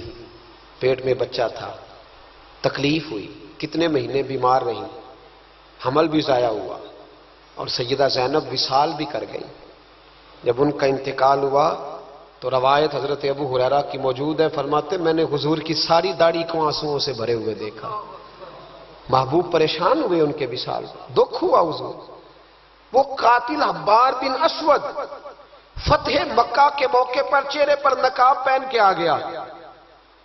پیٹ میں بچہ تھا، تکلیف ہوئی، کتنے مہینے بیمار رہی، حمل بھی ضائع ہوا، اور سیدہ زینب وصال بھی کر گئی. جب ان کا انتقال ہوا تو روایت حضرت ابو ہریرہ کی موجود ہے، فرماتے میں نے حضور کی ساری داڑھی کو آنسوؤں سے بھرے ہوئے دیکھا. محبوب پریشان ہوئے ان کے وصال، دکھ ہوا حضور. وہ قاتل حبار بن اسود فتح مکہ کے موقع پر چہرے پر نقاب پہن کے آ گیا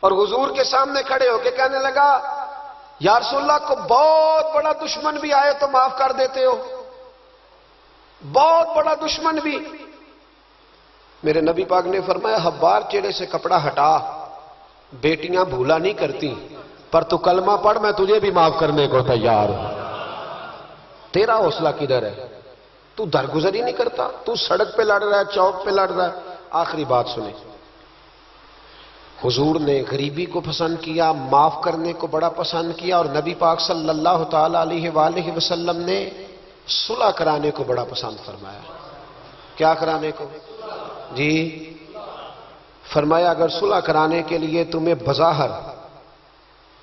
اور حضور کے سامنے کھڑے ہو کے کہنے لگا یا رسول اللہ کو بہت بڑا دشمن بھی آئے تو معاف کر دیتے ہو، بہت بڑا دشمن بھی. میرے نبی پاک نے فرمایا حبار چہرے سے کپڑا ہٹا، بیٹیاں بھولا نہیں کرتی، پر تو کلمہ پڑھ میں تجھے بھی معاف کرنے کو تیار ہوں. تیرا حوصلہ کدھر ہے؟ تو درگزر ہی نہیں کرتا، تو سڑک پہ لڑ رہا ہے، چوک پہ لڑ رہا ہے. آخری بات سنیں، حضور نے غریبی کو پسند کیا، معاف کرنے کو بڑا پسند کیا، اور نبی پاک صلی اللہ تعالی علیہ وآلہ وسلم نے صلح کرانے کو بڑا پسند فرمایا. کیا کرانے کو؟ جی فرمایا اگر صلح کرانے کے لیے تمہیں بظاہر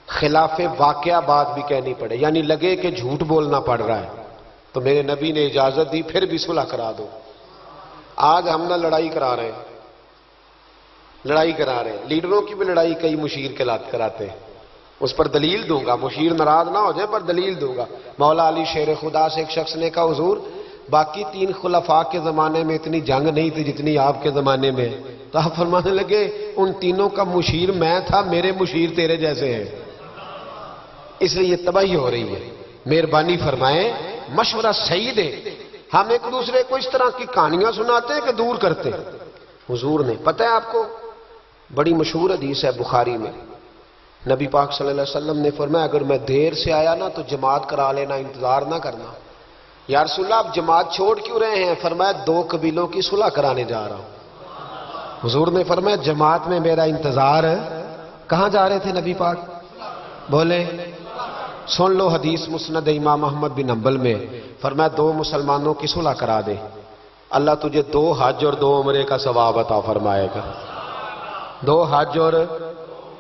خلاف واقعہ بات بھی کہنی پڑے، یعنی لگے کہ جھوٹ بولنا پڑ رہا ہے، تو میرے نبی نے اجازت دی پھر بھی صلح کرا دو. آج ہم نہ لڑائی کرا رہے ہیں، لڑائی کرا رہے ہیں، لیڈروں کی بھی لڑائی کئی مشیر کے لات کراتے ہیں. اس پر دلیل دوں گا، مشیر ناراض نہ ہو جائے پر دلیل دوں گا. مولا علی شیر خدا سے ایک شخص نے کہا حضور باقی تین خلفاء کے زمانے میں اتنی جنگ نہیں تھی جتنی آپ کے زمانے میں. تو آپ فرمانے لگے ان تینوں کا مشیر میں تھا، میرے مشیر تیرے جیسے ہیں، اس لیے یہ تباہی ہو رہی ہے. مہربانی فرمائیں، مشورہ صحیح دے. ہم ایک دوسرے کو اس طرح کی کہانیاں سناتے ہیں کہ دور کرتے ہیں. حضور نے پتہ ہے آپ کو بڑی مشہور حدیث ہے بخاری میں، نبی پاک صلی اللہ علیہ وسلم نے فرمایا اگر میں دیر سے آیا نا تو جماعت کرا لینا، انتظار نہ کرنا. یا رسول اللہ آپ جماعت چھوڑ کیوں رہے ہیں؟ فرمایا دو قبیلوں کی صلح کرانے جا رہا ہوں. حضور نے فرمایا جماعت میں میرا انتظار ہے. کہاں جا رہے تھے نبی پاک؟ بولے سن لو حدیث مسند امام احمد بن حنبل میں، فرمایا دو مسلمانوں کی صلح کرا دے، اللہ تجھے 2 حج اور 2 عمرے کا ثواب عطا فرمائے گا. 2 حج اور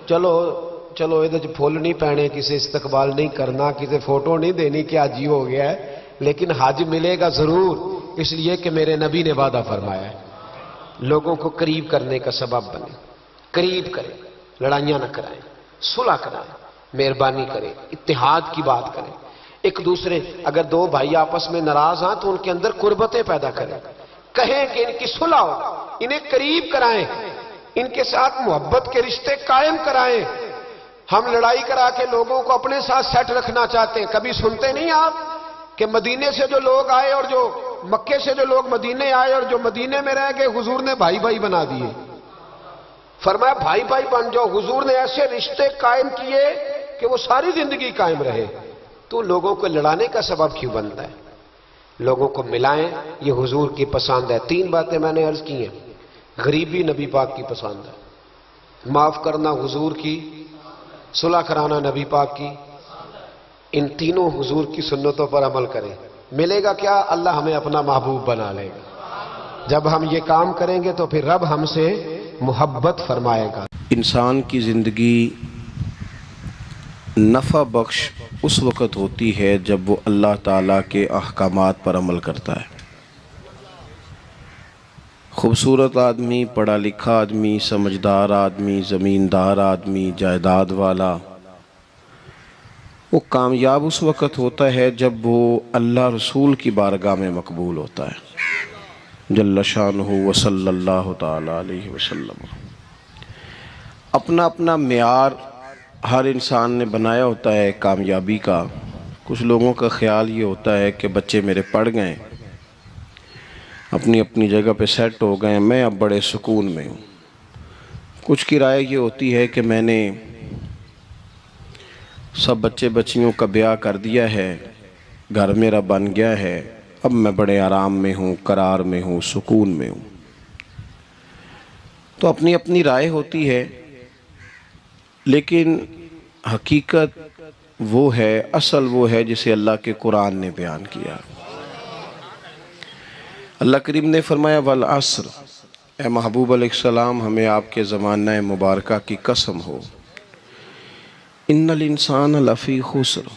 چلو ادھر پھول نہیں پہنے، کسی استقبال نہیں کرنا، کسی فوٹو نہیں دینی کہ حج ہی ہو گیا ہے، لیکن حج ملے گا ضرور، اس لیے کہ میرے نبی نے وعدہ فرمایا ہے. لوگوں کو قریب کرنے کا سبب بنے، قریب کریں، لڑائیاں نہ کرائیں، صلح کرائیں، مہربانی کریں، اتحاد کی بات کریں. ایک دوسرے اگر 2 بھائی آپس میں ناراض ہیں تو ان کے اندر قربتیں پیدا کریں، کہیں کہ ان کی صلح ہو، انہیں قریب کرائیں، ان کے ساتھ محبت کے رشتے قائم کرائیں. ہم لڑائی کرا کے لوگوں کو اپنے ساتھ سیٹ رکھنا چاہتے ہیں. کبھی سنتے نہیں آپ کہ مدینے سے جو لوگ آئے اور جو مکے سے جو لوگ مدینے آئے اور جو مدینے میں رہ گئے حضور نے بھائی بھائی بنا دیے. فرمایا بھائی بھائی بن جاؤ. حضور نے ایسے رشتے قائم کیے کہ وہ ساری زندگی قائم رہے. تو لوگوں کو لڑانے کا سبب کیوں بنتا ہے؟ لوگوں کو ملائیں، یہ حضور کی پسند ہے. 3 باتیں میں نے عرض کی ہیں. غریبی نبی پاک کی پسند ہے، معاف کرنا حضور کی، صلح کرانا نبی پاک کی. ان تینوں حضور کی سنتوں پر عمل کریں. ملے گا کیا؟ اللہ ہمیں اپنا محبوب بنا لے گا. جب ہم یہ کام کریں گے تو پھر رب ہم سے محبت فرمائے گا. انسان کی زندگی نفع بخش اس وقت ہوتی ہے جب وہ اللہ تعالیٰ کے احکامات پر عمل کرتا ہے. خوبصورت آدمی، پڑھا لکھا آدمی، سمجھدار آدمی، زمیندار آدمی، جائیداد والا، وہ کامیاب اس وقت ہوتا ہے جب وہ اللہ رسول کی بارگاہ میں مقبول ہوتا ہے. جل شانہ وصلی اللہ تعالی علیہ وسلم۔ اپنا اپنا معیار ہر انسان نے بنایا ہوتا ہے کامیابی کا۔ کچھ لوگوں کا خیال یہ ہوتا ہے کہ بچے میرے پڑھ گئے، اپنی اپنی جگہ پہ سیٹ ہو گئے، میں اب بڑے سکون میں ہوں۔ کچھ کی رائے یہ ہوتی ہے کہ میں نے سب بچے بچیوں کا بیاہ کر دیا ہے، گھر میرا بن گیا ہے، اب میں بڑے آرام میں ہوں، قرار میں ہوں، سکون میں ہوں۔ تو اپنی اپنی رائے ہوتی ہے، لیکن حقیقت وہ ہے، اصل وہ ہے جسے اللہ کے قرآن نے بیان کیا۔ اللہ کریم نے فرمایا والعصر، اے محبوب علیہ السلام ہمیں آپ کے زمانہ مبارکہ کی قسم ہو، ان الانسان لفی خسر،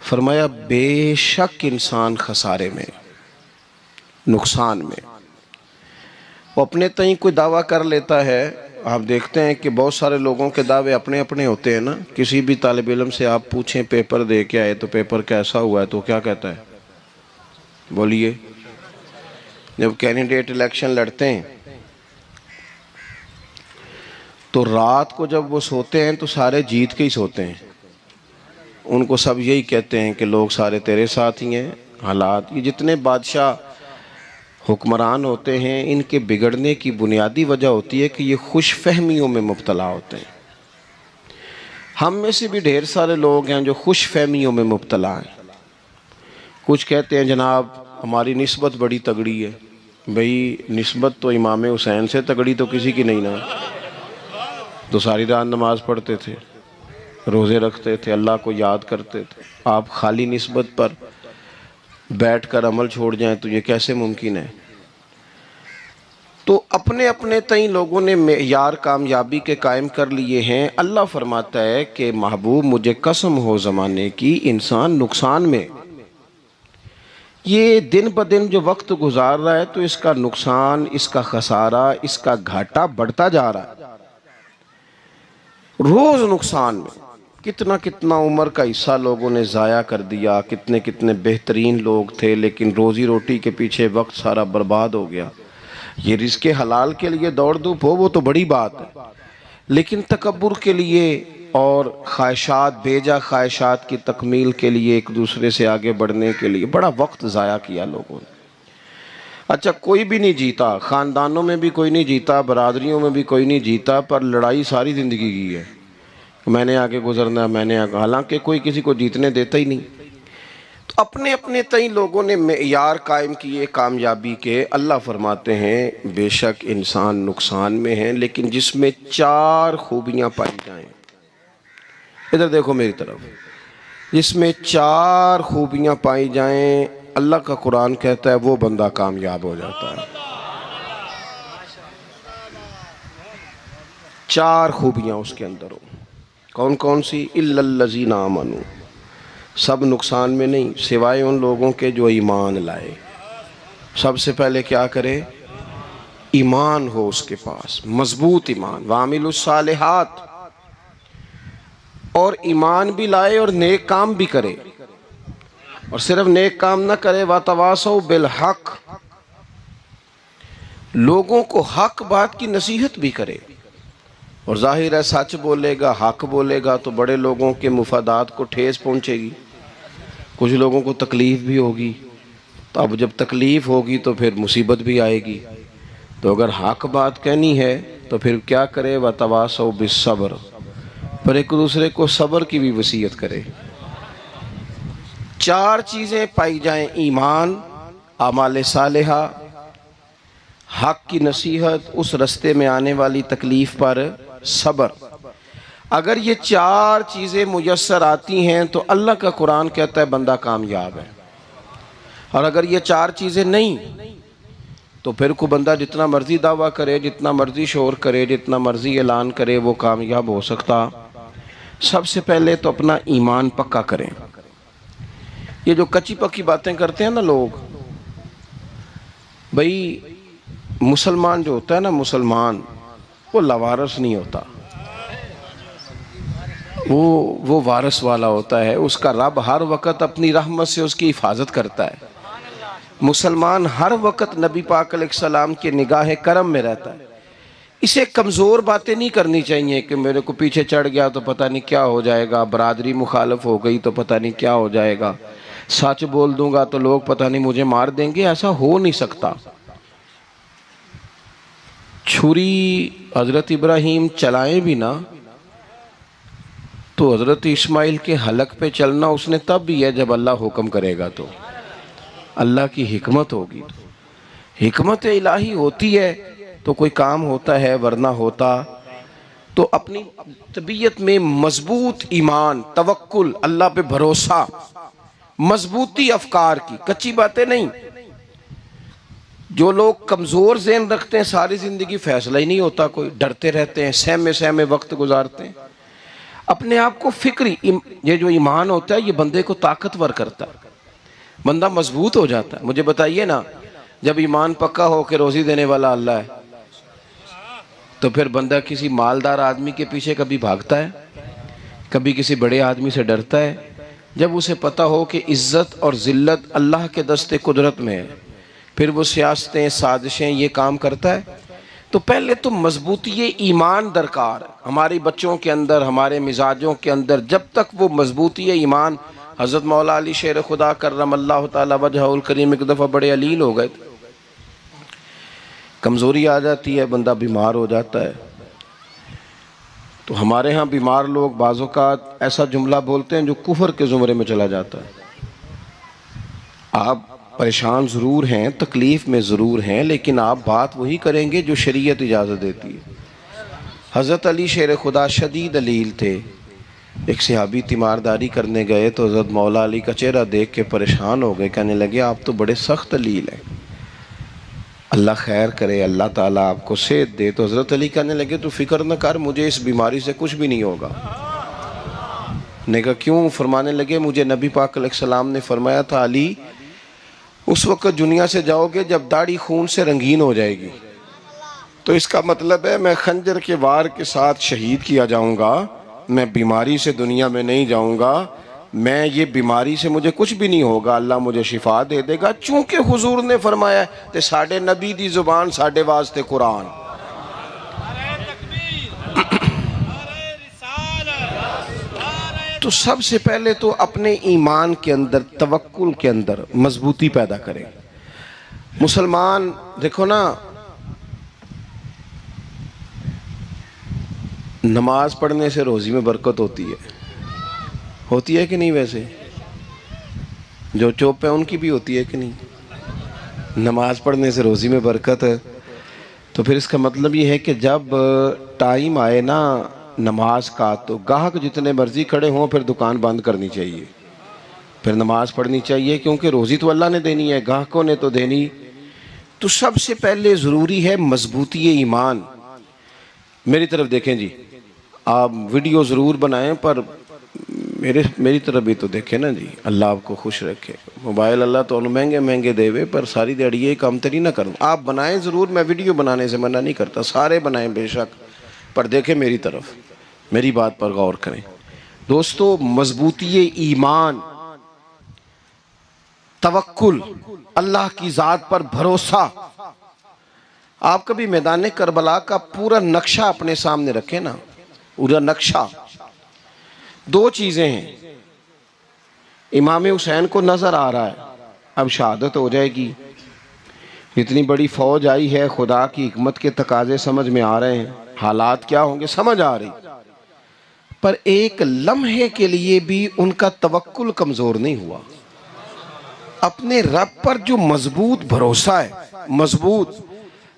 فرمایا بے شک انسان خسارے میں، نقصان میں۔ وہ اپنے تئیں کوئی دعویٰ کر لیتا ہے، آپ دیکھتے ہیں کہ بہت سارے لوگوں کے دعوے اپنے اپنے ہوتے ہیں نا۔ کسی بھی طالب علم سے آپ پوچھیں پیپر دے کے آئے تو پیپر کیسا ہوا ہے تو کیا کہتا ہے؟ بولیے۔ جب کینڈیڈیٹ الیکشن لڑتے ہیں تو رات کو جب وہ سوتے ہیں تو سارے جیت کے ہی سوتے ہیں، ان کو سب یہی کہتے ہیں کہ لوگ سارے تیرے ساتھ ہی ہیں۔ حالات، یہ جتنے بادشاہ حکمران ہوتے ہیں ان کے بگڑنے کی بنیادی وجہ ہوتی ہے کہ یہ خوش فہمیوں میں مبتلا ہوتے ہیں۔ ہم میں سے بھی ڈھیر سارے لوگ ہیں جو خوش فہمیوں میں مبتلا ہیں۔ کچھ کہتے ہیں جناب ہماری نسبت بڑی تگڑی ہے۔ بھئی نسبت تو امام حسین سے تگڑی تو کسی کی نہیں نا، تو ساری رات نماز پڑھتے تھے، روزے رکھتے تھے، اللہ کو یاد کرتے تھے۔ آپ خالی نسبت پر بیٹھ کر عمل چھوڑ جائیں تو یہ کیسے ممکن ہے؟ تو اپنے اپنے تئیں لوگوں نے معیار کامیابی کے قائم کر لیے ہیں۔ اللہ فرماتا ہے کہ محبوب مجھے قسم ہو زمانے کی، انسان نقصان میں۔ یہ دن بدن جو وقت گزار رہا ہے تو اس کا نقصان، اس کا خسارہ، اس کا گھاٹا بڑھتا جا رہا ہے، روز نقصان میں۔ کتنا کتنا عمر کا حصہ لوگوں نے ضائع کر دیا، کتنے کتنے بہترین لوگ تھے لیکن روزی روٹی کے پیچھے وقت سارا برباد ہو گیا۔ یہ رزق حلال کے لیے دوڑ دھوپ ہو وہ تو بڑی بات ہے، لیکن تکبر کے لیے اور خواہشات، بیجا خواہشات کی تکمیل کے لیے، ایک دوسرے سے آگے بڑھنے کے لیے بڑا وقت ضائع کیا لوگوں نے۔ اچھا کوئی بھی نہیں جیتا، خاندانوں میں بھی کوئی نہیں جیتا، برادریوں میں بھی کوئی نہیں جیتا، پر لڑائی ساری زندگی کی ہے، میں نے آگے گزرنا ہے، میں نے آگے، حالانکہ کوئی کسی کو جیتنے دیتا ہی نہیں۔ تو اپنے اپنے تئیں لوگوں نے معیار قائم کیے کامیابی کے۔ اللہ فرماتے ہیں بے شک انسان نقصان میں ہے، لیکن جس میں 4 خوبیاں پائی جائیں، ادھر دیکھو میری طرف، جس میں 4 خوبیاں پائی جائیں، اللہ کا قرآن کہتا ہے وہ بندہ کامیاب ہو جاتا ہے۔ 4 خوبیاں اس کے اندر ہو۔ کون کون سی؟ اِلَّا الَّذِينَ آمَنُوا، سب نقصان میں نہیں سوائے ان لوگوں کے جو ایمان لائے۔ سب سے پہلے کیا کرے؟ ایمان ہو اس کے پاس، مضبوط ایمان، وَعَمِلُوا الصَّالِحَاتِ، اور ایمان بھی لائے اور نیک کام بھی کرے، اور صرف نیک کام نہ کرے، وَتَوَاصَوْا بِالْحَقِّ، لوگوں کو حق بات کی نصیحت بھی کرے۔ اور ظاہر ہے سچ بولے گا، حق بولے گا تو بڑے لوگوں کے مفادات کو ٹھیس پہنچے گی، کچھ لوگوں کو تکلیف بھی ہوگی، تو اب جب تکلیف ہوگی تو پھر مصیبت بھی آئے گی۔ تو اگر حق بات کہنی ہے تو پھر کیا کرے؟ وَتَوَاصَوْا بِالصَّبْرِ، پر ایک دوسرے کو صبر کی بھی وصیت کرے۔ 4 چیزیں پائی جائیں، ایمان، اعمال صالحہ، حق کی نصیحت، اس رستے میں آنے والی تکلیف پر صبر۔ اگر یہ 4 چیزیں میسر آتی ہیں تو اللہ کا قرآن کہتا ہے بندہ کامیاب ہے، اور اگر یہ 4 چیزیں نہیں تو پھر کوئی بندہ جتنا مرضی دعویٰ کرے، جتنا مرضی شور کرے، جتنا مرضی اعلان کرے، وہ کامیاب ہو سکتا۔ سب سے پہلے تو اپنا ایمان پکا کریں۔ یہ جو کچی پکی باتیں کرتے ہیں نا لوگ، بھئی مسلمان جو ہوتا ہے نا، مسلمان وہ لوارث نہیں ہوتا، وہ وارث والا ہوتا ہے، اس کا رب ہر وقت اپنی رحمت سے اس کی حفاظت کرتا ہے۔ مسلمان ہر وقت نبی پاک علیہ السلام کے نگاہ کرم میں رہتا ہے. اسے کمزور باتیں نہیں کرنی چاہیے کہ میرے کو پیچھے چڑھ گیا تو پتہ نہیں کیا ہو جائے گا، برادری مخالف ہو گئی تو پتہ نہیں کیا ہو جائے گا، سچ بول دوں گا تو لوگ پتہ نہیں مجھے مار دیں گے. ایسا ہو نہیں سکتا. چھری حضرت ابراہیم چلائیں بھی نا تو حضرت اسماعیل کے حلق پہ چلنا اس نے تب بھی ہے جب اللہ حکم کرے گا، تو اللہ کی حکمت ہوگی. حکمت الہی ہوتی ہے تو کوئی کام ہوتا ہے، ورنہ ہوتا تو اپنی طبیعت میں مضبوط ایمان، توکل، اللہ پہ بھروسہ، مضبوطی افکار کی، کچی باتیں نہیں. جو لوگ کمزور ذہن رکھتے ہیں ساری زندگی فیصلہ ہی نہیں ہوتا، کوئی ڈرتے رہتے ہیں، سہمے وقت گزارتے ہیں. اپنے آپ کو فکری، یہ جو ایمان ہوتا ہے یہ بندے کو طاقتور کرتا ہے، بندہ مضبوط ہو جاتا ہے. مجھے بتائیے نا، جب ایمان پکا ہو کہ روزی دینے والا اللہ ہے تو پھر بندہ کسی مالدار آدمی کے پیچھے کبھی بھاگتا ہے، کبھی کسی بڑے آدمی سے ڈرتا ہے؟ جب اسے پتہ ہو کہ عزت اور ذلت اللہ کے دست قدرت میں ہے، پھر وہ سیاستیں، سازشیں یہ کام کرتا ہے. تو پہلے تو مضبوطی ایمان درکار ہے ہماری بچوں کے اندر، ہمارے مزاجوں کے اندر. جب تک وہ مضبوطی ایمان، حضرت مولا علی شیر خدا کرم اللہ تعالی وجہہ الکریم ایک دفعہ بڑے علیل ہو گئے تھے، کمزوری آ جاتی ہے، بندہ بیمار ہو جاتا ہے. تو ہمارے ہاں بیمار لوگ بعض اوقات ایسا جملہ بولتے ہیں جو کفر کے زمرے میں چلا جاتا ہے. آپ پریشان ضرور ہیں، تکلیف میں ضرور ہیں، لیکن آپ بات وہی کریں گے جو شریعت اجازت دیتی ہے. حضرت علی شیر خدا شدید علیل تھے. ایک صحابی تیمارداری کرنے گئے تو حضرت مولا علی کا چہرہ دیکھ کے پریشان ہو گئے، کہنے لگے آپ تو بڑے سخت علیل ہیں، اللہ خیر کرے، اللہ تعالیٰ آپ کو صحت دے. تو حضرت علی کہنے لگے تو فکر نہ کر، مجھے اس بیماری سے کچھ بھی نہیں ہوگا. نے کہا کیوں؟ فرمانے لگے مجھے نبی پاک علیہ السلام نے فرمایا تھا علی اس وقت دنیا سے جاؤ گے جب داڑھی خون سے رنگین ہو جائے گی، تو اس کا مطلب ہے میں خنجر کے وار کے ساتھ شہید کیا جاؤں گا، میں بیماری سے دنیا میں نہیں جاؤں گا، میں یہ بیماری سے مجھے کچھ بھی نہیں ہوگا، اللہ مجھے شفا دے دے گا. چونکہ حضور نے فرمایا کہ ساڑھے نبی دی زبان ساڑھے واسطے قرآن. تو سب سے پہلے تو اپنے ایمان کے اندر، توکل کے اندر مضبوطی پیدا کریں. مسلمان دیکھو نا، نماز پڑھنے سے روزی میں برکت ہوتی ہے کہ نہیں؟ ویسے جو چوپ ہے ان کی بھی ہوتی ہے کہ نہیں؟ نماز پڑھنے سے روزی میں برکت ہے. تو پھر اس کا مطلب یہ ہے کہ جب ٹائم آئے نا نماز کا تو گاہک جتنے مرضی کھڑے ہوں پھر دکان بند کرنی چاہیے، پھر نماز پڑھنی چاہیے، کیونکہ روزی تو اللہ نے دینی ہے، گاہکوں نے تو دینی. تو سب سے پہلے ضروری ہے مضبوطی ایمان. میری طرف دیکھیں جی، آپ ویڈیو ضرور بنائیں پر میری طرف بھی تو دیکھیں نا جی، اللہ آپ کو خوش رکھے. موبائل اللہ تو مہنگے دے وے پر ساری دیڑی یہ کام تری نہ کروں. آپ بنائیں ضرور، میں ویڈیو بنانے سے منع نہیں کرتا، سارے بنائیں بے شک، پر دیکھیں میری طرف، میری بات پر غور کریں. دوستو مضبوطی ایمان، توکل، اللہ کی ذات پر بھروسہ. آپ کبھی میدان کربلا کا پورا نقشہ اپنے سامنے رکھیں نا، پورا نقشہ. دو چیزیں ہیں، امام حسین کو نظر آ رہا ہے اب شہادت ہو جائے گی، اتنی بڑی فوج آئی ہے، خدا کی حکمت کے تقاضے سمجھ میں آ رہے ہیں، حالات کیا ہوں گے سمجھ آ رہی، پر ایک لمحے کے لیے بھی ان کا توکل کمزور نہیں ہوا. اپنے رب پر جو مضبوط بھروسہ ہے، مضبوط.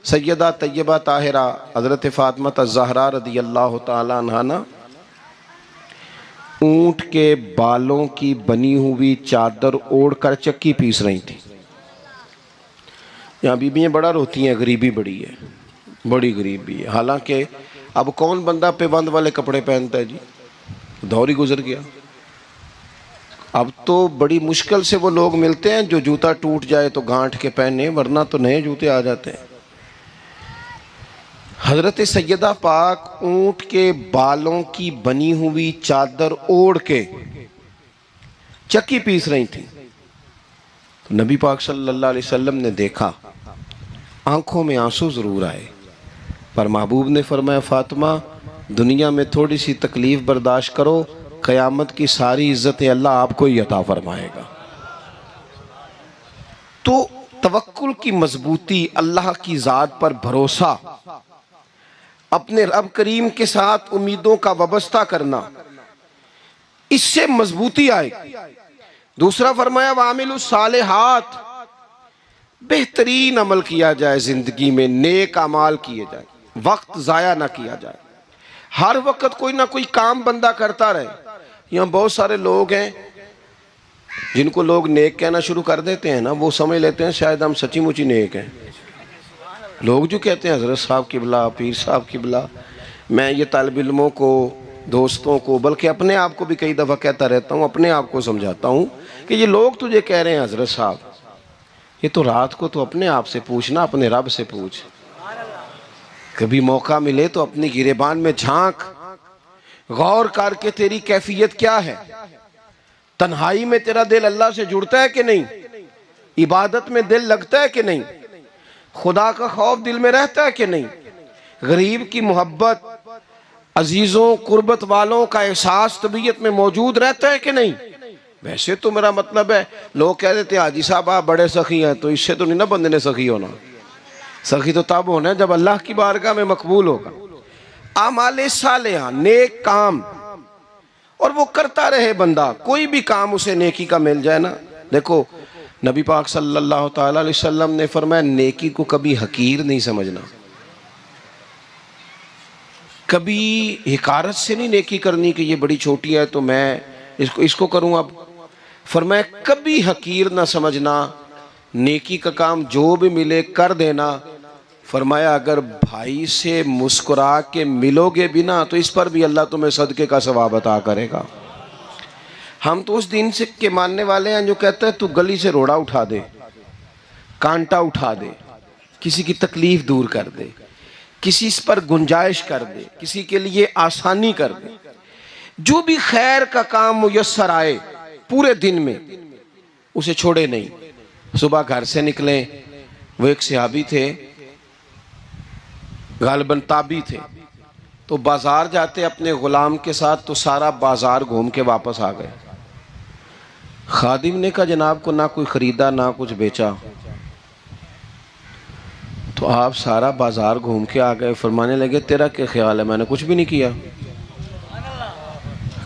سیدہ طیبہ طاہرہ حضرت فاطمہ الزہرا رضی اللہ تعالیٰ عنہا نا اونٹ کے بالوں کی بنی ہوئی چادر اوڑھ کر چکی پیس رہی تھی. یہاں بیویاں بڑا روتی ہیں، غریبی بڑی ہے، بڑی غریبی ہے. حالانکہ اب کون بندہ پیبند والے کپڑے پہنتا ہے جی، دور ہی گزر گیا. اب تو بڑی مشکل سے وہ لوگ ملتے ہیں جو جوتا ٹوٹ جائے تو گانٹھ کے پہنے، ورنہ تو نئے جوتے آ جاتے ہیں. حضرت سیدہ پاک اونٹ کے بالوں کی بنی ہوئی چادر اوڑھ کے چکی پیس رہی تھی. تو نبی پاک صلی اللہ علیہ وسلم نے دیکھا، آنکھوں میں آنسو ضرور آئے، پر محبوب نے فرمایا فاطمہ دنیا میں تھوڑی سی تکلیف برداشت کرو، قیامت کی ساری عزتیں اللہ آپ کو ہی عطا فرمائے گا۔ تو توکل کی مضبوطی، اللہ کی ذات پر بھروسہ، اپنے رب کریم کے ساتھ امیدوں کا وابستہ کرنا، اس سے مضبوطی آئے۔ دوسرا فرمایا وَعَمِلُوا الصَّالِحَاتِ، بہترین عمل کیا جائے زندگی میں، نیک اعمال کیے جائیں، وقت ضائع نہ کیا جائے، ہر وقت کوئی نہ کوئی کام بندہ کرتا رہے۔ یہاں بہت سارے لوگ ہیں جن کو لوگ نیک کہنا شروع کر دیتے ہیں نا، وہ سمجھ لیتے ہیں شاید ہم سچی مچی نیک ہیں۔ لوگ جو کہتے ہیں حضرت صاحب قبلہ، پیر صاحب قبلہ، میں یہ طالب علموں کو، دوستوں کو، بلکہ اپنے آپ کو بھی کئی دفعہ کہتا رہتا ہوں، اپنے آپ کو سمجھاتا ہوں کہ یہ لوگ تجھے کہہ رہے ہیں حضرت صاحب، یہ تو رات کو تو اپنے آپ سے پوچھنا، اپنے رب سے پوچھ۔ کبھی موقع ملے تو اپنی گریبان میں جھانک، غور کر کے تیری کیفیت کیا ہے، تنہائی میں تیرا دل اللہ سے جڑتا ہے کہ نہیں، عبادت میں دل لگتا ہے کہ نہیں، خدا کا خوف دل میں رہتا ہے کہ نہیں، غریب کی محبت، عزیزوں قربت والوں کا احساس طبیعت میں موجود رہتا ہے کہ نہیں۔ ویسے تو میرا مطلب ہے لوگ کہہ دیتے ہیں حاجی صاحب آپ بڑے سخی ہیں، تو اس سے تو نہیں نا بندے نے سخی ہونا، سخی تو تب ہونا ہے جب اللہ کی بارگاہ میں مقبول ہوگا۔ اعمال صالحہ، نیک کام، اور وہ کرتا رہے بندہ، کوئی بھی کام اسے نیکی کا مل جائے نا۔ دیکھو نبی پاک صلی اللہ تعالیٰ علیہ وسلم نے فرمایا نیکی کو کبھی حقیر نہیں سمجھنا، کبھی حقارت سے نہیں نیکی کرنی کہ یہ بڑی چھوٹی ہے تو میں اس کو کروں۔ اب فرمایا کبھی حقیر نہ سمجھنا، نیکی کا کام جو بھی ملے کر دینا۔ فرمایا اگر بھائی سے مسکرا کے ملو گے بھی نا تو اس پر بھی اللہ تمہیں صدقے کا ثواب عطا کرے گا۔ ہم تو اس دین سے کے ماننے والے ہیں جو کہتے ہیں تو گلی سے روڑا اٹھا دے، کانٹا اٹھا دے، کسی کی تکلیف دور کر دے، کسی اس پر گنجائش کر دے، کسی کے لیے آسانی کر دے، جو بھی خیر کا کام میسر آئے پورے دن میں اسے چھوڑے نہیں۔ صبح گھر سے نکلیں، وہ ایک صحابی تھے غالباً تابعی تھے، تو بازار جاتے اپنے غلام کے ساتھ تو سارا بازار گھوم کے واپس آ گئے۔ خادم نے کہا جناب کو نہ کوئی خریدا نہ کچھ بیچا، تو آپ سارا بازار گھوم کے آ گئے۔ فرمانے لگے تیرا کیا خیال ہے؟ میں نے کچھ بھی نہیں کیا۔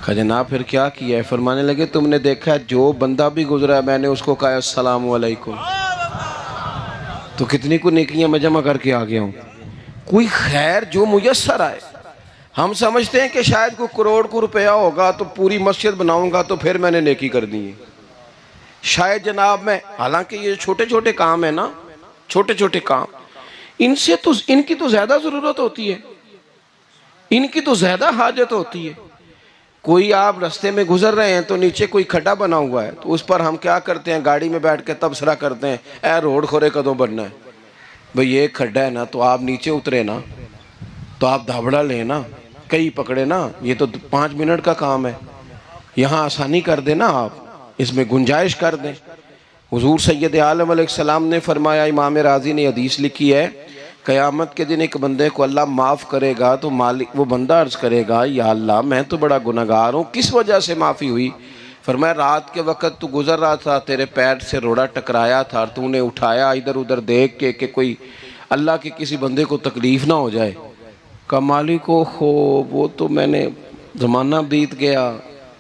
کہا جناب پھر کیا کیا ہے؟ فرمانے لگے تم نے دیکھا ہے جو بندہ بھی گزرا ہے میں نے اس کو کہا السلام علیکم، تو کتنی کو نیکیاں میں جمع کر کے آ گیا ہوں۔ کوئی خیر جو میسر آئے، ہم سمجھتے ہیں کہ شاید کوئی کروڑ کو روپیہ ہوگا تو پوری مسجد بناؤں گا تو پھر میں نے نیکی کر دی ہے، شاید جناب میں، حالانکہ یہ چھوٹے چھوٹے کام ہیں نا، چھوٹے چھوٹے کام، ان کی تو زیادہ ضرورت ہوتی ہے، ان کی تو زیادہ حاجت ہوتی ہے۔ کوئی آپ رستے میں گزر رہے ہیں تو نیچے کوئی کھڈا بنا ہوا ہے تو اس پر ہم کیا کرتے ہیں، گاڑی میں بیٹھ کے تبصرہ کرتے ہیں اے روڈ کھورے کدوں بننا ہے، بھئی یہ کھڈا ہے نا تو آپ نیچے اترے نا، تو آپ دھابڑا لیں نا، کئی پکڑے نا، یہ تو 5 منٹ کا کام ہے، یہاں آسانی کر دیں نا، آپ اس میں گنجائش کر دیں۔ حضور سید عالم علیہ السلام نے فرمایا، امام راضی نے حدیث لکھی ہے، قیامت کے دن ایک بندے کو اللہ معاف کرے گا تو مالک وہ بندہ عرض کرے گا یا اللہ میں تو بڑا گناہگار ہوں، کس وجہ سے معافی ہوئی؟ فرمایا رات کے وقت تو گزر رہا تھا، تیرے پیر سے روڑا ٹکرایا تھا، تو نے اٹھایا ادھر ادھر دیکھ کے کہ کوئی اللہ کے کسی بندے کو تکلیف نہ ہو جائے۔ کہ مالک کو وہ تو میں نے زمانہ بیت گیا،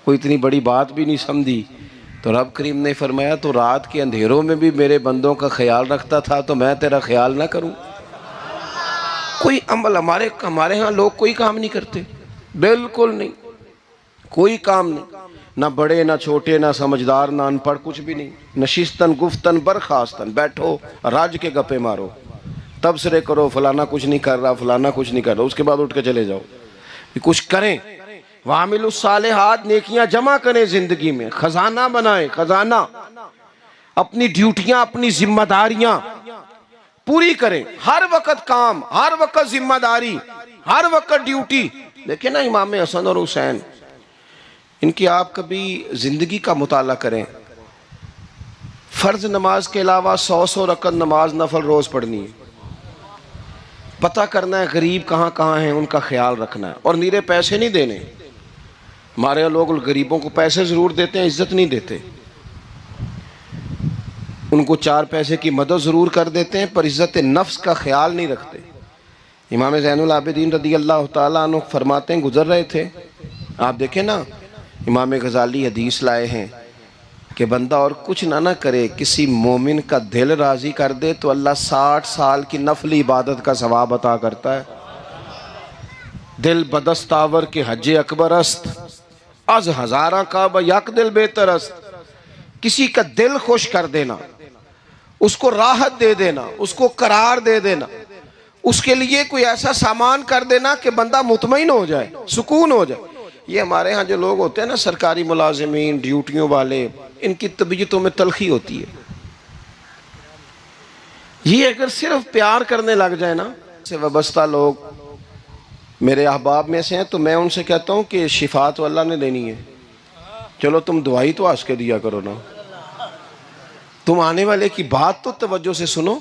کوئی اتنی بڑی بات بھی نہیں سمجھی۔ تو رب کریم نے فرمایا تو رات کے اندھیروں میں بھی میرے بندوں کا خیال رکھتا تھا تو میں تیرا خیال نہ کروں؟ کوئی عمل ہمارے ہاں لوگ کوئی کام نہیں کرتے، بالکل نہیں، کوئی کام نہیں، نہ بڑے نہ چھوٹے نہ سمجھدار نہ ان پڑھ، کچھ بھی نہیں، نشستن گفتن برخاستن، بیٹھو راج کے گپے مارو، تبصرے کرو فلانا کچھ نہیں کر رہا، فلانا کچھ نہیں کر رہا، اس کے بعد اٹھ کے چلے جاؤ، کچھ کریں۔ وَعَمِلُوا الصَّالِحَاتِ، نیکیاں جمع کریں زندگی میں، خزانہ بنائیں، خزانہ، اپنی ڈیوٹیاں اپنی ذمہ داریاں پوری کریں، ہر وقت کام، ہر وقت ذمہ داری، ہر وقت ڈیوٹی۔ دیکھیں نا امام حسن اور حسین، ان کی آپ کبھی زندگی کا مطالعہ کریں، فرض نماز کے علاوہ 100 رکعت نماز نفل روز پڑھنی ہے، پتہ کرنا ہے غریب کہاں کہاں ہیں، ان کا خیال رکھنا ہے، اور نیرے پیسے نہیں دینے۔ ہمارے یہاں لوگ غریبوں کو پیسے ضرور دیتے ہیں، عزت نہیں دیتے، ان کو 4 پیسے کی مدد ضرور کر دیتے ہیں، پر عزت نفس کا خیال نہیں رکھتے۔ امام زین العابدین رضی اللہ تعالیٰ عنہ فرماتے ہیں، گزر رہے تھے، آپ دیکھیں نا، امام غزالی حدیث لائے ہیں کہ بندہ اور کچھ نہ کرے، کسی مومن کا دل راضی کر دے تو اللہ 60 سال کی نفلی عبادت کا ثواب عطا کرتا ہے۔ دل بدستاور کے حج اکبر است، از ہزاراں کعبہ یک دل بہتر است۔ کسی کا دل خوش کر دینا، اس کو راحت دے دینا، اس کو قرار دے دینا، اس کے لیے کوئی ایسا سامان کر دینا کہ بندہ مطمئن ہو جائے، سکون ہو جائے۔ یہ ہمارے ہاں جو لوگ ہوتے ہیں نا، سرکاری ملازمین، ڈیوٹیوں والے، ان کی طبیعتوں میں تلخی ہوتی ہے۔ یہ اگر صرف پیار کرنے لگ جائے نا، سے وابستہ لوگ میرے احباب میں سے ہیں، تو میں ان سے کہتا ہوں کہ شفا تو اللہ نے دینی ہے، چلو تم دعائی تو آج کے دیا کرو نا، تم آنے والے کی بات تو توجہ سے سنو۔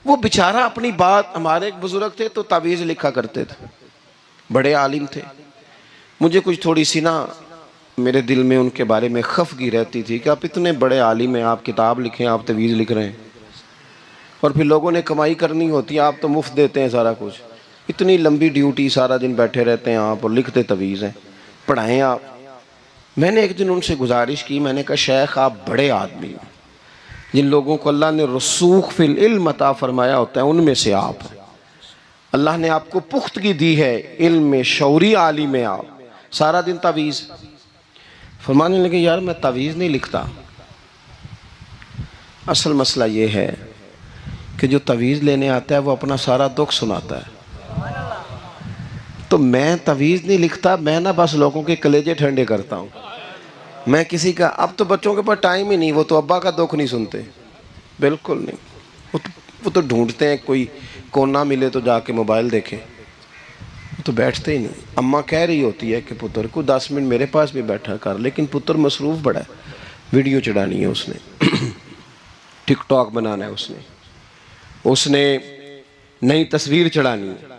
وہ بیچارہ اپنی بات، ہمارے ایک بزرگ تھے تو تعویذ لکھا کرتے تھے، بڑے عالم تھے، مجھے کچھ تھوڑی سی نا میرے دل میں ان کے بارے میں خفگی رہتی تھی کہ آپ اتنے بڑے عالم ہیں، آپ کتاب لکھیں، آپ تعویذ لکھ رہے ہیں، اور پھر لوگوں نے کمائی کرنی ہوتی ہے، آپ تو مفت دیتے ہیں سارا کچھ، اتنی لمبی ڈیوٹی، سارا دن بیٹھے رہتے ہیں آپ اور لکھتے تعویذ ہیں، پڑھائیں آپ۔ میں نے ایک دن ان سے گزارش کی، میں نے کہا شیخ آپ بڑے آدمی ہیں، جن لوگوں کو اللہ نے رسوخ فی العلم عطا فرمایا ہوتا ہے ان میں سے آپ ہیں، اللہ نے آپ کو پختگی دی ہے، علم میں شعوری عالم میں، آپ سارا دن تعویذ۔ فرمانے لگے یار میں تعویذ نہیں لکھتا، اصل مسئلہ یہ ہے کہ جو تعویذ لینے آتا ہے وہ اپنا سارا دکھ سناتا ہے، تو میں تعویذ نہیں لکھتا، میں نا بس لوگوں کے کلیجے ٹھنڈے کرتا ہوں۔ میں کسی کا، اب تو بچوں کے پاس ٹائم ہی نہیں، وہ تو ابا کا دکھ نہیں سنتے، بالکل نہیں، وہ تو ڈھونڈتے ہیں کوئی کونا ملے تو جا کے موبائل دیکھیں، وہ تو بیٹھتے ہی نہیں۔ اماں کہہ رہی ہوتی ہے کہ پتر کو 10 منٹ میرے پاس بھی بیٹھا کر، لیکن پتر مصروف بڑا ہے، ویڈیو چڑھانی ہے اس نے، ٹک ٹاک بنانا ہے اس نے نئی تصویر چڑھانی ہے۔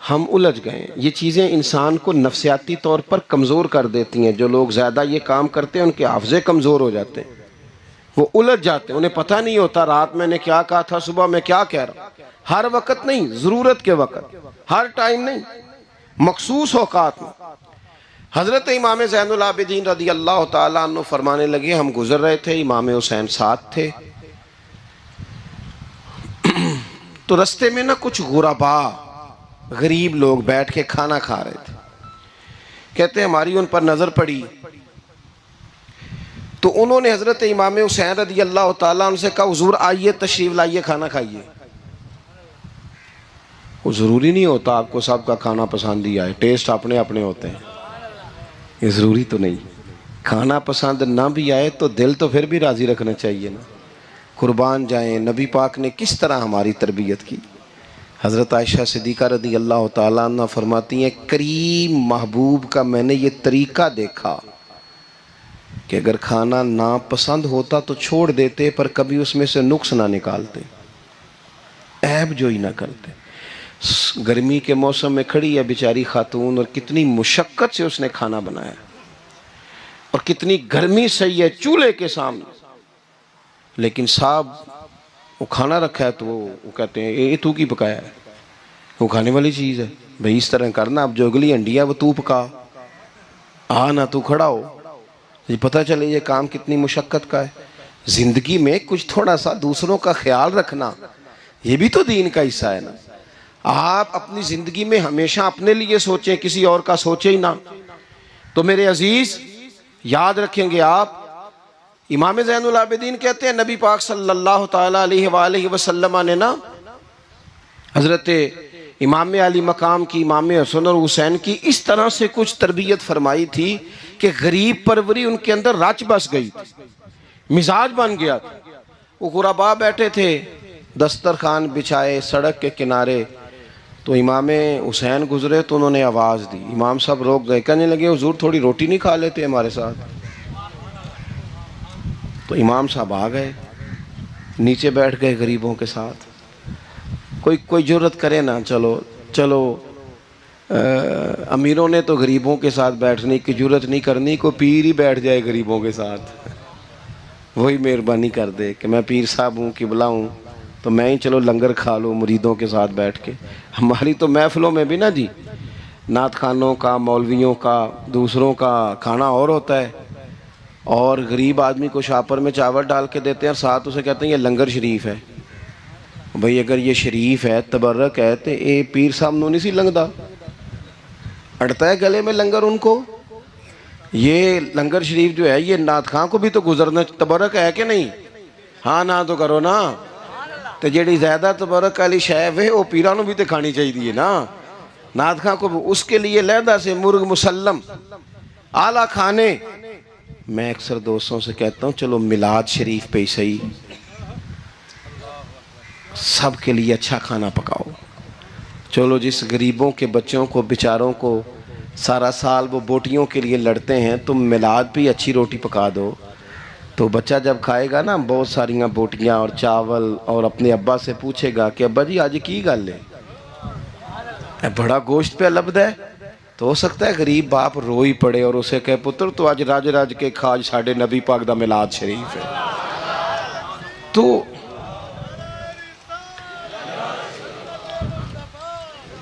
ہم الجھ گئے ہیں، یہ چیزیں انسان کو نفسیاتی طور پر کمزور کر دیتی ہیں۔ جو لوگ زیادہ یہ کام کرتے ہیں ان کے حافظے کمزور ہو جاتے ہیں، وہ الجھ جاتے ہیں، انہیں پتہ نہیں ہوتا رات میں نے کیا کہا تھا، صبح میں کیا کہہ رہا ہوں۔ ہر وقت نہیں، ضرورت کے وقت، ہر ٹائم نہیں، مخصوص اوقات میں۔ حضرت امام زین العابدین رضی اللہ تعالیٰ عنہ فرمانے لگے، ہم گزر رہے تھے، امام حسین ساتھ تھے، تو رستے میں نا کچھ غربا، غریب لوگ بیٹھ کے کھانا کھا رہے تھے، کہتے ہیں ہماری ان پر نظر پڑی، تو انہوں نے حضرت امام حسین رضی اللہ تعالیٰ عنہ سے کہا حضور آئیے تشریف لائیے کھانا کھائیے۔ وہ ضروری نہیں ہوتا آپ کو سب کا کھانا پسند ہی آئے، ٹیسٹ اپنے اپنے ہوتے ہیں، یہ ضروری تو نہیں، کھانا پسند نہ بھی آئے تو دل تو پھر بھی راضی رکھنا چاہیے نا۔ قربان جائیں، نبی پاک نے کس طرح ہماری تربیت کی۔ حضرت عائشہ صدیقہ رضی اللہ تعالیٰ عنہ فرماتی ہیں کریم محبوب کا میں نے یہ طریقہ دیکھا کہ اگر کھانا ناپسند ہوتا تو چھوڑ دیتے، پر کبھی اس میں سے نقص نہ نکالتے، عیب جوئی نہ کرتے۔ گرمی کے موسم میں کھڑی ہے بیچاری خاتون، اور کتنی مشقت سے اس نے کھانا بنایا، اور کتنی گرمی سہی ہے چولہے کے سامنے، لیکن صاحب وہ کھانا رکھا ہے تو وہ کہتے ہیں یہ تو کی پکایا ہے، وہ کھانے والی چیز ہے بھئی، اس طرح کرنا، اب جو اگلی ہنڈی ہے وہ تو پکا، نہ تو کھڑا ہو، یہ پتہ چلے یہ کام کتنی مشقت کا ہے۔ زندگی میں کچھ تھوڑا سا دوسروں کا خیال رکھنا یہ بھی تو دین کا حصہ ہے نا۔ آپ اپنی زندگی میں ہمیشہ اپنے لیے سوچیں، کسی اور کا سوچیں ہی نہ، تو میرے عزیز یاد رکھیں گے آپ۔ امام زین العابدین کہتے ہیں نبی پاک صلی اللہ تعالیٰ علیہ وآلہ وسلم نے نا حضرت امام علی مقام کی، امام حسن اور حسین کی اس طرح سے کچھ تربیت فرمائی تھی کہ غریب پروری ان کے اندر رچ بس گئی تھی، مزاج بن گیا تھا۔ وہ غربا بیٹھے تھے، دسترخوان بچھائے سڑک کے کنارے، تو امام حسین گزرے تو انہوں نے آواز دی، امام صاحب روک گئے، کہنے لگے حضور تھوڑی روٹی نہیں کھا لیتے ہمارے ساتھ؟ تو امام صاحب آ گئے، نیچے بیٹھ گئے غریبوں کے ساتھ. کوئی جرت کرے نا, چلو امیروں نے تو غریبوں کے ساتھ بیٹھنے کی جرت نہیں کرنی, کوئی پیر ہی بیٹھ جائے غریبوں کے ساتھ, وہی مہربانی کر دے کہ میں پیر صاحب ہوں, قبلہ ہوں, تو میں ہی چلو لنگر کھا لوں مریدوں کے ساتھ بیٹھ کے. ہماری تو محفلوں میں بھی نا جی, نعت خانوں کا, مولویوں کا, دوسروں کا کھانا اور ہوتا ہے, اور غریب آدمی کو شاپر میں چاول ڈال کے دیتے ہیں اور ساتھ اسے کہتے ہیں یہ لنگر شریف ہے. بھئی اگر یہ شریف ہے, تبرک ہے, تو اے پیر صاحب نو نہیں سی لنگدا, اڑتا ہے گلے میں لنگر ان کو. یہ لنگر شریف جو ہے یہ نعت خاں کو بھی تو گزرنا تبرک ہے کہ نہیں؟ ہاں نہ تو کرو نا. تو جیڑی زیادہ تبرک والی شے ہے وہ پیران نو بھی تو کھانی چاہیے نا. نعت خاں کو اس کے لیے لہدہ سے مرغ مسلم اعلیٰ کھانے. میں اکثر دوستوں سے کہتا ہوں چلو میلاد شریف پہ ہی صحیح, سب کے لیے اچھا کھانا پکاؤ. چلو جس غریبوں کے بچوں کو بیچاروں کو سارا سال وہ بوٹیوں کے لیے لڑتے ہیں, تم میلاد بھی اچھی روٹی پکا دو, تو بچہ جب کھائے گا نا بہت ساریاں بوٹیاں اور چاول, اور اپنے ابا سے پوچھے گا کہ ابا جی آج کی گل ہے, بڑا گوشت پہ لبد ہے, تو ہو سکتا ہے غریب باپ روئی پڑے اور اسے کہے پتر تو آج راج راج کے کھا, آج ساڑھے نبی پاک دا میلاد شریف ہے.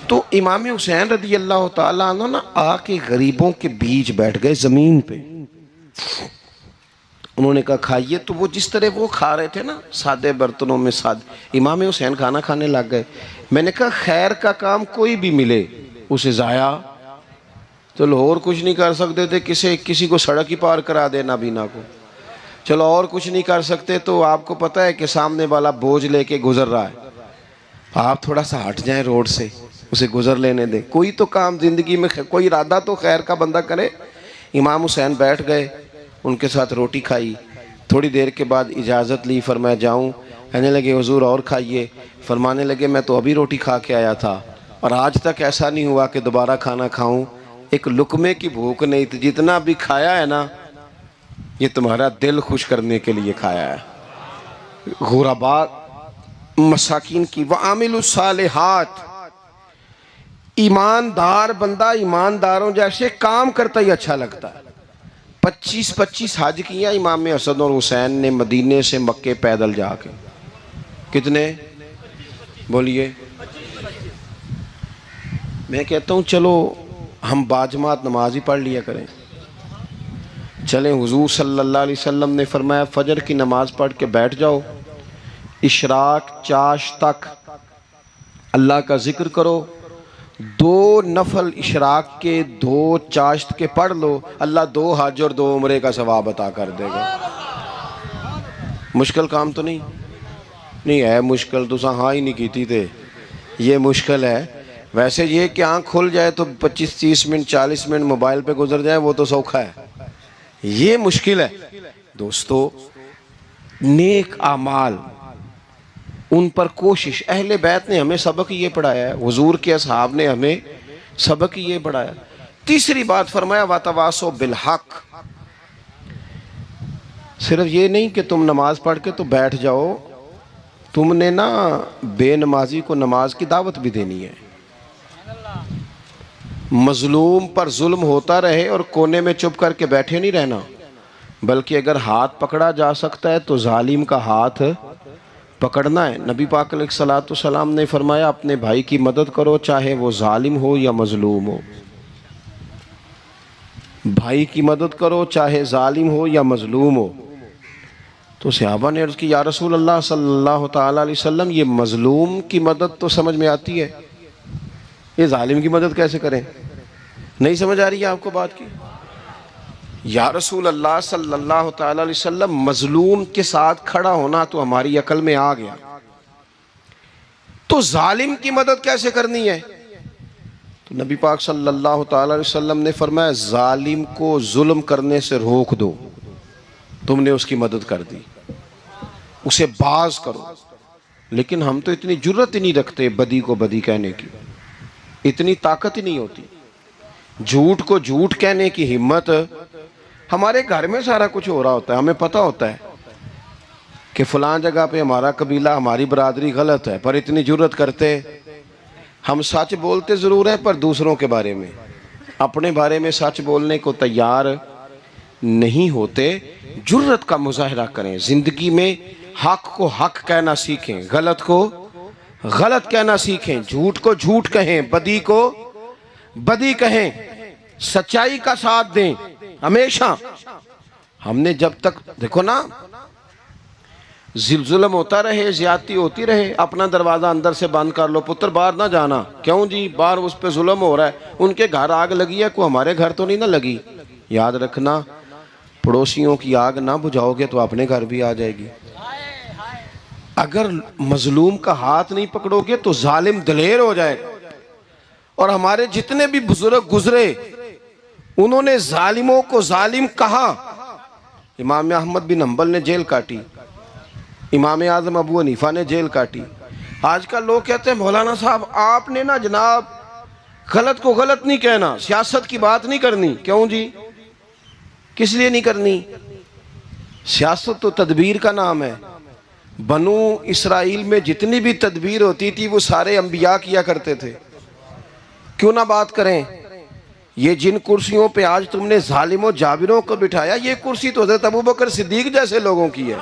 تو امام حسین رضی اللہ تعالیٰ عنہ نا آ کے غریبوں کے بیچ بیٹھ گئے زمین پہ. انہوں نے کہا کھائیے, تو وہ جس طرح وہ کھا رہے تھے نا سادے برتنوں میں امام حسین کھانا کھانے لگ گئے. میں نے کہا خیر کا کام کوئی بھی ملے اسے ضائع, چلو اور کچھ نہیں کر سکتے تھے, کسی کو سڑک ہی پار کرا دے نابینا کو, چلو اور کچھ نہیں کر سکتے, تو آپ کو پتہ ہے کہ سامنے والا بوجھ لے کے گزر رہا ہے, آپ تھوڑا سا ہٹ جائیں روڈ سے, اسے گزر لینے دیں. کوئی تو کام زندگی میں, کوئی ارادہ تو خیر کا بندہ کرے. امام حسین بیٹھ گئے, ان کے ساتھ روٹی کھائی. تھوڑی دیر کے بعد اجازت لی, فرمایا جاؤں؟ کہنے لگے حضور اور کھائیے. فرمانے لگے میں تو ابھی روٹی کھا کے آیا تھا اور آج تک ایسا نہیں ہوا کہ دوبارہ کھانا کھاؤں. ایک لقمے کی بھوک نہیں تھی, جتنا بھی کھایا ہے نا یہ تمہارا دل خوش کرنے کے لیے کھایا ہے. غرباء مساکین کی وعامل الصالحات, ایماندار بندہ ایمانداروں جیسے کام کرتا ہی اچھا لگتا ہے. 25 حج کیا امام حسن اور حسین نے مدینے سے مکے پیدل جا کے. کتنے بولیے؟ میں کہتا ہوں چلو ہم باجماعت نماز ہی پڑھ لیا کریں. چلیں, حضور صلی اللہ علیہ وسلم نے فرمایا فجر کی نماز پڑھ کے بیٹھ جاؤ, اشراق چاش تک اللہ کا ذکر کرو, 2 نفل اشراق کے 2 چاشت کے پڑھ لو, اللہ 2 حج اور 2 عمرے کا ثواب عطا کر دے گا. مشکل کام تو نہیں ہے, مشکل تو ہاں ہی نہیں کیتی تھے, یہ مشکل ہے. ویسے یہ کہ آنکھ کھل جائے تو 25-30 منٹ 40 منٹ موبائل پہ گزر جائے وہ تو سوکھا ہے, یہ مشکل ہے. دوستو نیک اعمال ان پر کوشش, اہل بیت نے ہمیں سبق یہ پڑھایا ہے, حضور کے اصحاب نے ہمیں سبق یہ پڑھایا. تیسری بات فرمایا وَتَوَاصَوْا بِالْحَقِّ, صرف یہ نہیں کہ تم نماز پڑھ کے تو بیٹھ جاؤ, تم نے نا بے نمازی کو نماز کی دعوت بھی دینی ہے. مظلوم پر ظلم ہوتا رہے اور کونے میں چپ کر کے بیٹھے نہیں رہنا, بلکہ اگر ہاتھ پکڑا جا سکتا ہے تو ظالم کا ہاتھ پکڑنا ہے. نبی پاک علیہ الصلوۃ والسلام نے فرمایا اپنے بھائی کی مدد کرو چاہے وہ ظالم ہو یا مظلوم ہو. بھائی کی مدد کرو چاہے ظالم ہو یا مظلوم ہو. تو صحابہ نے عرض کی یا رسول اللہ صلی اللہ تعالیٰ علیہ وسلم یہ مظلوم کی مدد تو سمجھ میں آتی ہے, یہ ظالم کی مدد کیسے کریں؟ نہیں سمجھ آ رہی ہے آپ کو بات کی؟ یا رسول اللہ صلی اللہ تعالیٰ علیہ وسلم مظلوم کے ساتھ کھڑا ہونا تو ہماری عقل میں آ گیا, تو ظالم کی مدد کیسے کرنی ہے؟ تو نبی پاک صلی اللہ تعالیٰ علیہ وسلم نے فرمایا ظالم کو ظلم کرنے سے روک دو, تم نے اس کی مدد کر دی, اسے باز کرو. لیکن ہم تو اتنی جرت ہی نہیں رکھتے بدی کو بدی کہنے کی, اتنی طاقت ہی نہیں ہوتی. جھوٹ کو جھوٹ کہنے کی ہمت, ہمارے گھر میں سارا کچھ ہو رہا ہوتا ہے, ہمیں پتہ ہوتا ہے, کہ فلاں جگہ پہ ہمارا قبیلہ ہماری برادری غلط ہے، پر اتنی جرت کرتے ہم سچ بولتے ضرور ہیں پر دوسروں کے بارے میں، اپنے بارے میں سچ بولنے کو تیار نہیں ہوتے۔ جرت کا مظاہرہ کریں، زندگی میں حق کو حق کہنا سیکھیں، غلط کو غلط کہنا سیکھیں، جھوٹ کو جھوٹ کہیں، بدی کو بدی کہیں، سچائی کا ساتھ دیں ہمیشہ۔ ہم نے جب تک دیکھو نا ظلم ہوتا رہے، زیادتی ہوتی رہے، اپنا دروازہ اندر سے بند کر لو، پتر باہر نہ جانا، کیوں جی باہر اس پہ ظلم ہو رہا ہے، ان کے گھر آگ لگی ہے، کوئی ہمارے گھر تو نہیں نہ لگی۔ یاد رکھنا پڑوسیوں کی آگ نہ بجھاؤ گے تو اپنے گھر بھی آ جائے گی۔ اگر مظلوم کا ہاتھ نہیں پکڑو گے تو ظالم دلیر ہو جائے گا۔ اور ہمارے جتنے بھی بزرگ گزرے انہوں نے ظالموں کو ظالم کہا۔ امام احمد بن حنبل نے جیل کاٹی، امام اعظم ابو حنیفہ نے جیل کاٹی۔ آج کل لوگ کہتے ہیں مولانا صاحب آپ نے نا جناب غلط کو غلط نہیں کہنا، سیاست کی بات نہیں کرنی۔ کیوں جی؟ کس لیے نہیں کرنی؟ سیاست تو تدبیر کا نام ہے۔ بنو اسرائیل میں جتنی بھی تدبیر ہوتی تھی وہ سارے انبیاء کیا کرتے تھے۔ کیوں نہ بات کریں؟ یہ جن کرسیوں پہ آج تم نے ظالموں جابروں کو بٹھایا، یہ کرسی تو حضرت ابوبکر صدیق جیسے لوگوں کی ہے،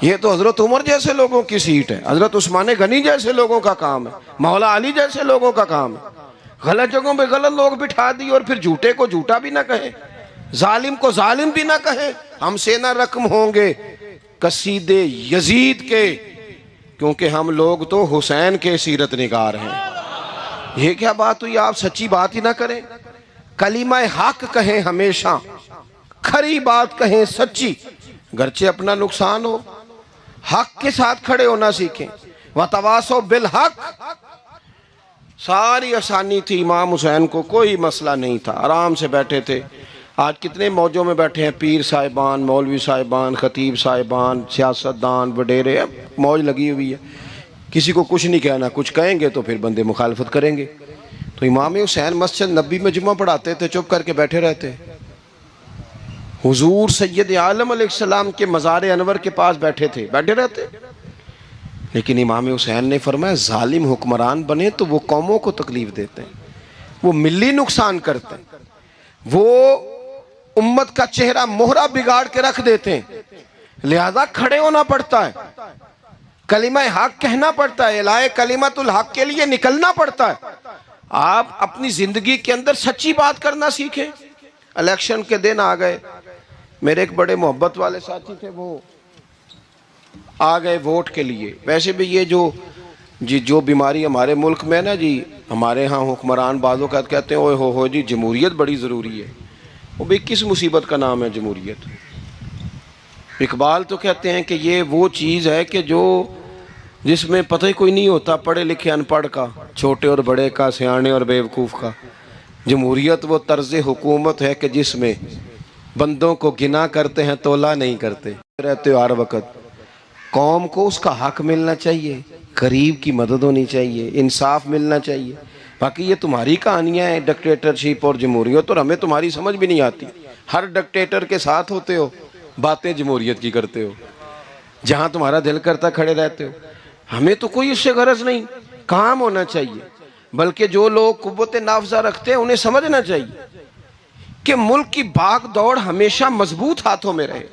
یہ تو حضرت عمر جیسے لوگوں کی سیٹ ہے، حضرت عثمان غنی جیسے لوگوں کا کام ہے، مولا علی جیسے لوگوں کا کام ہے۔ غلط جگہوں پہ غلط لوگ بٹھا دی اور پھر جھوٹے کو جھوٹا بھی نہ کہیں، ظالم کو ظالم بھی نہ کہیں۔ ہم سے نہ رقم ہوں گے قصید یزید کے، کیونکہ ہم لوگ تو حسین کے سیرت نگار ہیں۔ یہ کیا بات ہوئی؟ آپ سچی بات ہی نہ کریں، کلمہ حق کہیں، ہمیشہ کھری بات کہیں، سچی، گرچہ اپنا نقصان ہو، حق کے ساتھ کھڑے ہونا سیکھیں۔ وَتَوَاصَوْا بِالْحَقِّ، ساری آسانی تھی، امام حسین کو کوئی مسئلہ نہیں تھا، آرام سے بیٹھے تھے۔ آج کتنے موجوں میں بیٹھے ہیں، پیر صاحبان، مولوی صاحبان، خطیب صاحبان، سیاستدان، وڈیرے، موج لگی ہوئی ہے، کسی کو کچھ نہیں کہنا، کچھ کہیں گے تو پھر بندے مخالفت کریں گے۔ تو امام حسین مسجد نبی میں جمعہ پڑھاتے تھے، چپ کر کے بیٹھے رہتے۔ حضور سید عالم علیہ السلام کے مزار انور کے پاس بیٹھے تھے، بیٹھے رہتے۔ لیکن امام حسین نے فرمایا ظالم حکمران بنے تو وہ قوموں کو تکلیف دیتے ہیں، وہ ملی نقصان کرتے ہیں، وہ امت کا چہرہ مہرہ بگاڑ کے رکھ دیتے ہیں، لہذا کھڑے ہونا پڑتا ہے، کلمہ حق کہنا پڑتا ہے، الہ کلمت الحق کے لیے نکلنا پڑتا ہے۔ آپ اپنی زندگی کے اندر سچی بات کرنا سیکھیں۔ الیکشن کے دن آ گئے، میرے ایک بڑے محبت والے ساتھی تھے، وہ آ گئے ووٹ کے لیے۔ ویسے بھی یہ جو بیماری ہمارے ملک میں نا جی، ہمارے ہاں حکمران بعض اوقات کہتے ہیں اوے ہو جی جمہوریت بڑی ضروری ہے۔ وہ بھی کس مصیبت کا نام ہے جمہوریت؟ اقبال تو کہتے ہیں کہ یہ وہ چیز ہے کہ جس میں پتہ ہی کوئی نہیں ہوتا، پڑھے لکھے ان پڑھ کا، چھوٹے اور بڑے کا، سیانے اور بیوقوف کا۔ جمہوریت وہ طرز حکومت ہے کہ جس میں بندوں کو گنا کرتے ہیں، تولا نہیں کرتے رہتے ہو ہر وقت۔ قوم کو اس کا حق ملنا چاہیے، غریب کی مدد ہونی چاہیے، انصاف ملنا چاہیے۔ باقی یہ تمہاری کہانیاں ہیں ڈکٹیٹرشپ اور جمہوریت، اور ہمیں تمہاری سمجھ بھی نہیں آتی۔ ہر ڈکٹیٹر کے ساتھ ہوتے ہو، باتیں جمہوریت کی کرتے ہو، جہاں تمہارا دل کرتا کھڑے رہتے ہو۔ ہمیں تو کوئی اس سے غرض نہیں، کام ہونا چاہیے۔ بلکہ جو لوگ قوت نافذہ رکھتے ہیں انہیں سمجھنا چاہیے کہ ملک کی بھاگ دوڑ ہمیشہ مضبوط ہاتھوں میں رہے،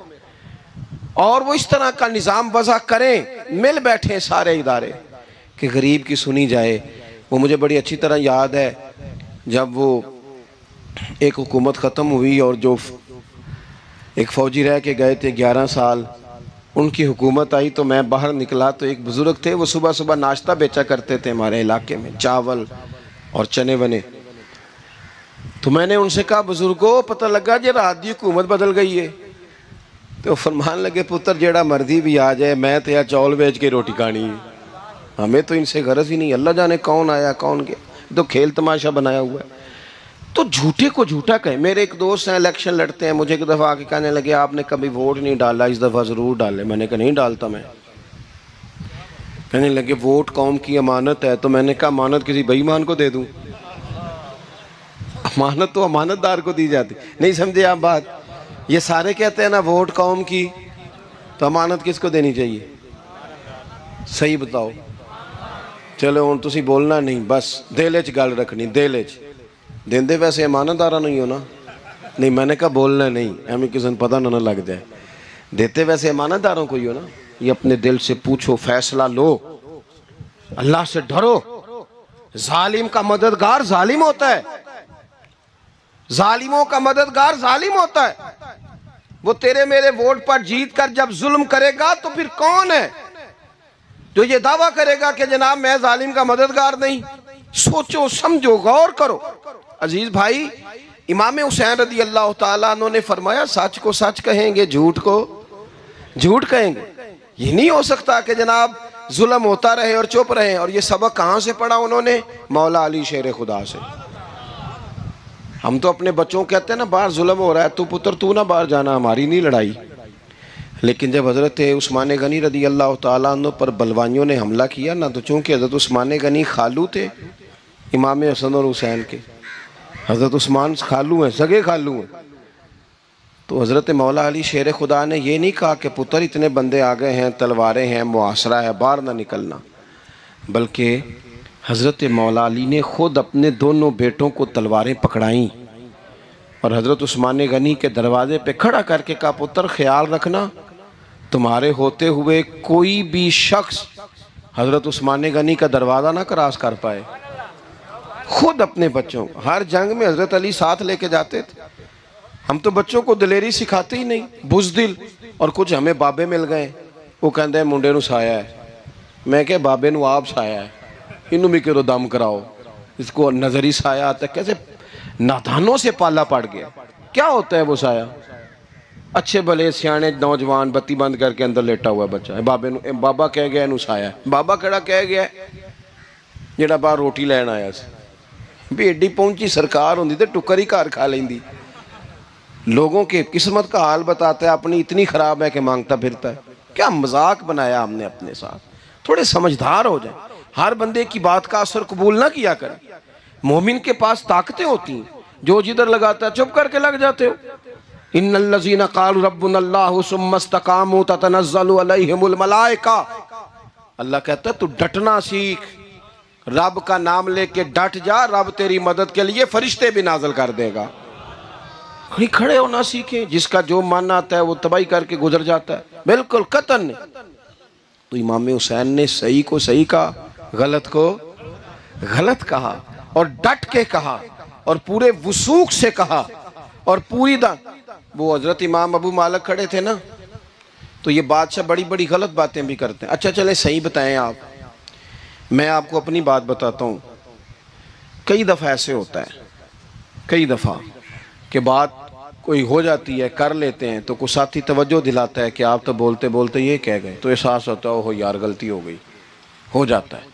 اور وہ اس طرح کا نظام وضع کریں، مل بیٹھیں سارے ادارے کہ غریب کی سنی جائے۔ وہ مجھے بڑی اچھی طرح یاد ہے جب وہ ایک حکومت ختم ہوئی اور جو ایک فوجی رہ کے گئے تھے 11 سال، ان کی حکومت آئی تو میں باہر نکلا تو ایک بزرگ تھے، وہ صبح صبح ناشتہ بیچا کرتے تھے ہمارے علاقے میں، چاول اور چنے ونے۔ تو میں نے ان سے کہا بزرگوں پتہ لگا جی رات دی حکومت بدل گئی ہے۔ تو فرمان لگے پتر جیڑا مرضی بھی آ جائے، میں تو یا چاول بیچ کے روٹی کھانی ہے، ہمیں تو ان سے غرض ہی نہیں۔ اللہ جانے کون آیا کون گیا، تو کھیل تماشا بنایا ہوا ہے۔ تو جھوٹے کو جھوٹا کہیں۔ میرے ایک دوست ہیں الیکشن لڑتے ہیں، مجھے ایک دفعہ آ کے کہنے لگے آپ نے کبھی ووٹ نہیں ڈالا، اس دفعہ ضرور ڈالے۔ میں نے کہا نہیں ڈالتا میں۔ کہنے لگے ووٹ قوم کی امانت ہے، تو میں نے کہا امانت کسی بے ایمان کو دے دوں؟ امانت تو امانت دار کو دی جاتی۔ نہیں سمجھے آپ بات؟ یہ سارے کہتے ہیں نا ووٹ قوم کی تو امانت کس کو دینی چاہیے؟ صحیح بتاؤ. چلو ہوں تسی بولنا نہیں، بس دل وچ گل رکھنی. دل وچ دیندے ویسے امانتداراں نہیں ہو نا؟ نہیں، میں نے کہا بولنا نہیں، ایویں کسی نے پتہ نہ لگ جائے. دیتے ویسے امانتداروں کو ہی ہو نا. یہ اپنے دل سے پوچھو، فیصلہ لو، اللہ سے ڈرو. ظالم کا مددگار ظالم ہوتا ہے، ظالموں کا مددگار ظالم ہوتا ہے. وہ تیرے میرے ووٹ پر جیت کر جب ظلم کرے گا تو پھر کون ہے جو یہ دعویٰ کرے گا کہ جناب میں ظالم کا مددگار نہیں؟ سوچو سمجھو، غور کرو. عزیز بھائی، امام حسین رضی اللہ تعالیٰ عنہ نے فرمایا سچ کو سچ کہیں گے، جھوٹ کو جھوٹ کہیں گے. یہ نہیں ہو سکتا کہ جناب ظلم ہوتا رہے اور چپ رہے. اور یہ سبق کہاں سے پڑھا انہوں نے؟ مولا علی شیر خدا سے. ہم تو اپنے بچوں کو کہتے ہیں نا باہر ظلم ہو رہا ہے، تو پتر تو نہ باہر جانا، ہماری نہیں لڑائی. لیکن جب حضرت عثمان غنی رضی اللہ تعالیٰ عنہ پر بلوائیوں نے حملہ کیا نا، تو چونکہ حضرت عثمان غنی خالو تھے امام حسن اور حسین کے، حضرت عثمان خالو ہیں، سگے خالو ہیں، تو حضرت مولا علی شیر خدا نے یہ نہیں کہا کہ پتر اتنے بندے آ گئے ہیں، تلواریں ہیں، محاصرہ ہے، باہر نہ نکلنا. بلکہ حضرت مولا علی نے خود اپنے دونوں بیٹوں کو تلواریں پکڑائیں اور حضرت عثمان غنی کے دروازے پہ کھڑا کر کے کہا پتر خیال رکھنا تمہارے ہوتے ہوئے کوئی بھی شخص حضرت عثمان غنی کا دروازہ نہ کراس کر پائے. خود اپنے بچوں، ہر جنگ میں حضرت علی ساتھ لے کے جاتے تھے. ہم تو بچوں کو دلیری سکھاتے ہی نہیں، بزدل. اور کچھ ہمیں بابے مل گئے، وہ کہندے ہیں منڈے نو سایا ہے. میں کہ بابے نو آپ سایا ہے، انہوں بھی کرو دم کراؤ. اس کو نظری سایہ آتا ہے. کیسے نادانوں سے پالا پڑ گیا. کیا ہوتا ہے وہ سایہ؟ اچھے بھلے سیانے نوجوان بتی بند کر کے اندر لیٹا ہوا بچہ ہے، بابا کہہ گیا انہوں سایا ہے. بابا کہڑا کہہ گیا جڑا باہر روٹی لین آیا سی. بھی ایڈی پہنچی سرکار ہوندی تے ٹکر ہی گھر کھا لیندی. لوگوں کے قسمت کا حال بتاتا ہے، اپنی اتنی خراب ہے کہ مانگتا پھرتا ہے. کیا مذاق بنایا ہم نے اپنے ساتھ. تھوڑے سمجھدار ہو جائیں. ہر بندے کی بات کا اثر قبول نہ کیا کریں. مومن کے پاس طاقتیں ہوتی ہیں، جو جدھر لگاتا ہے چپ کر کے لگ جاتے ہو. ان الذین قالوا ربنا اللہ ثم استقاموا تتنزل علیہم الملائکہ. اللہ کہتا ہے تو ڈٹنا سیکھ، رب کا نام لے کے ڈٹ جا، رب تیری مدد کے لیے فرشتے بھی نازل کر دے گا. کھڑے ہونا سیکھیں. جس کا جو ماننا آتا ہے وہ تباہی کر کے گزر جاتا ہے. بالکل قطعاً نہیں. تو امام حسین نے صحیح کو صحیح کہا، غلط کو غلط کہا، اور ڈٹ کے کہا، اور پورے وثوق سے کہا، اور پوری وہ حضرت امام ابو مالک کھڑے تھے نا، تو یہ بادشاہ بڑی بڑی غلط باتیں بھی کرتے ہیں. اچھا چلیں صحیح بتائیں آپ. میں آپ کو اپنی بات بتاتا ہوں. کئی دفعہ ایسے ہوتا ہے، کئی دفعہ کہ بات کوئی ہو جاتی ہے، کر لیتے ہیں، تو کوئی ساتھی توجہ دلاتا ہے کہ آپ تو بولتے بولتے یہ کہہ گئے، تو احساس ہوتا ہے اوہ یار غلطی ہو گئی. ہو جاتا ہے.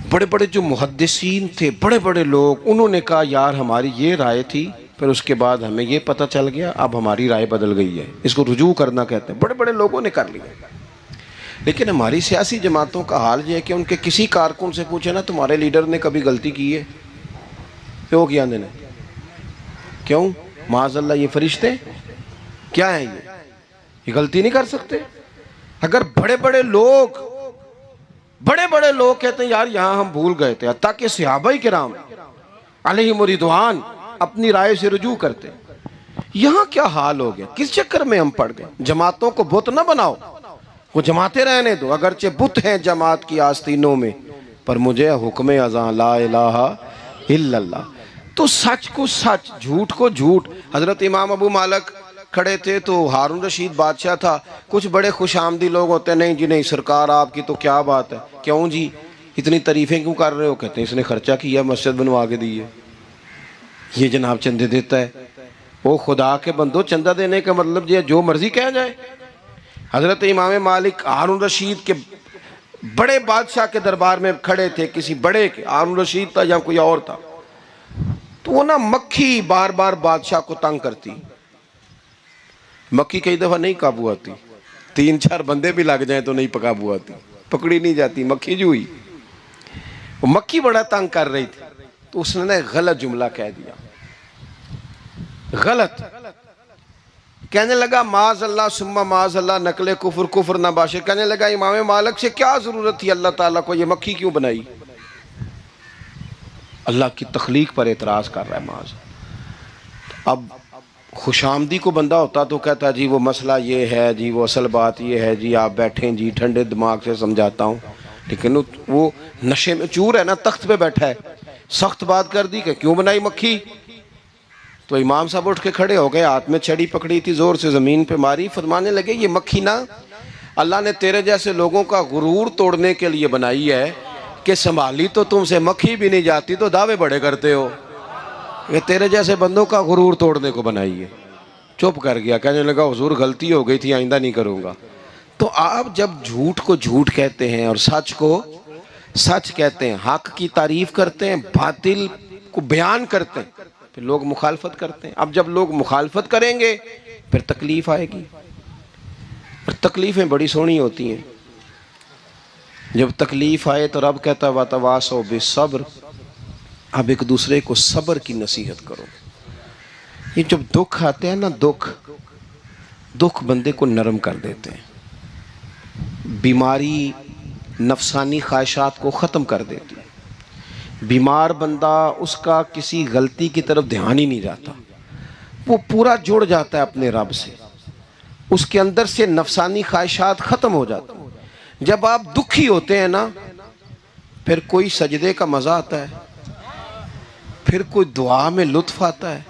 بڑے بڑے جو محدثین تھے، بڑے بڑے لوگ، انہوں نے کہا یار ہماری یہ رائے تھی، پھر اس کے بعد ہمیں یہ پتہ چل گیا، اب ہماری رائے بدل گئی ہے. اس کو رجوع کرنا کہتے ہیں. بڑے بڑے لوگوں نے کر لیا. لیکن ہماری سیاسی جماعتوں کا حال یہ ہے کہ ان کے کسی کارکن سے پوچھے نا تمہارے لیڈر نے کبھی غلطی کی ہے؟ کیوں کیا نے؟ کیوں؟ معاذ اللہ یہ فرشتے کیا ہیں؟ یہ غلطی نہیں کر سکتے. اگر بڑے بڑے لوگ کہتے ہیں یار یہاں ہم بھول گئے تھے، حتیٰ کہ صحابہ کرام علیہم رضوان اپنی رائے سے رجوع کرتے. یہاں کیا حال ہو گیا؟ کس چکر میں ہم پڑ گئے؟ جماعتوں کو بت نہ بناؤ، وہ جماعتیں رہنے دو. اگرچہ بت ہیں جماعت کی آستینوں میں، پر مجھے حکم اذاں لا الہ الا اللہ. تو سچ کو سچ، جھوٹ کو جھوٹ. حضرت امام ابو مالک کھڑے تھے تو ہارون رشید بادشاہ تھا. کچھ بڑے خوش آمدی لوگ ہوتے ہیں، نہیں جی نہیں سرکار آپ کی تو کیا بات ہے. کیوں جی اتنی تعریفیں کیوں کر رہے ہو؟ کہتے ہیں اس نے خرچہ کیا، مسجد بنوا کے دی ہے. یہ جناب چندے دیتا ہے. وہ خدا کے بندو، چندہ دینے کا مطلب یہ جو مرضی کہہ جائے. حضرت امام مالک ہارون رشید کے بڑے بادشاہ کے دربار میں کھڑے تھے، کسی بڑے کے، ہارون رشید تھا یا کوئی اور تھا. تو وہ نا مکھی بار بار بادشاہ کو تنگ کرتی. مکھی کئی دفعہ نہیں قابو آتی، 3-4 بندے بھی لگ جائیں تو نہیں قابو آتی، پکڑی نہیں جاتی. مکھی جو ہوئی، وہ مکھی بڑا تنگ کر رہی تھی. تو اس نے غلط جملہ کہہ دیا. غلط کہنے لگا معاذ اللہ ثم معاذ اللہ، نقل کفر کفر نہ باشے. کہنے لگا امام مالک سے کیا ضرورت تھی اللہ تعالیٰ کو یہ مکھی کیوں بنائی؟ اللہ کی تخلیق پر اعتراض کر رہا ہے معاذ. اب خوش آمدی کو بندہ ہوتا تو کہتا جی وہ مسئلہ یہ ہے جی، وہ اصل بات یہ ہے جی، آپ بیٹھیں جی، ٹھنڈے دماغ سے سمجھاتا ہوں. لیکن وہ نشے میں چور ہے نا، تخت پہ بیٹھا ہے، سخت بات کر دی کہ کیوں بنائی مکھی. تو امام صاحب اٹھ کے کھڑے ہو گئے، ہاتھ میں چھڑی پکڑی تھی، زور سے زمین پہ ماری، فرمانے لگے یہ مکھی نا اللہ نے تیرے جیسے لوگوں کا غرور توڑنے کے لیے بنائی ہے کہ سنبھالی تو تم سے مکھی بھی نہیں جاتی تو دعوے بڑے کرتے ہو. یہ تیرے جیسے بندوں کا غرور توڑنے کو بنائی ہے. چپ کر گیا، کہنے لگا حضور غلطی ہو گئی تھی، آئندہ نہیں کروں گا. تو آپ جب جھوٹ کو جھوٹ کہتے ہیں اور سچ کو سچ کہتے ہیں، حق کی تعریف کرتے ہیں، باطل کو بیان کرتے ہیں، پھر لوگ مخالفت کرتے ہیں. اب جب لوگ مخالفت کریں گے پھر تکلیف آئے گی، اور تکلیفیں بڑی سونی ہوتی ہیں. جب تکلیف آئے تو رب کہتا ہے وَتَوَاصَوْا بِالصَّبْرِ، اب ایک دوسرے کو صبر کی نصیحت کرو. یہ جب دکھ آتے ہیں نا، دکھ بندے کو نرم کر دیتے ہیں، بیماری نفسانی خواہشات کو ختم کر دیتی ہے. بیمار بندہ اس کا کسی غلطی کی طرف دھیان ہی نہیں جاتا، وہ پورا جڑ جاتا ہے اپنے رب سے، اس کے اندر سے نفسانی خواہشات ختم ہو جاتی ہیں. جب آپ دکھی ہوتے ہیں نا، پھر کوئی سجدے کا مزہ آتا ہے، پھر کوئی دعا میں لطف آتا ہے،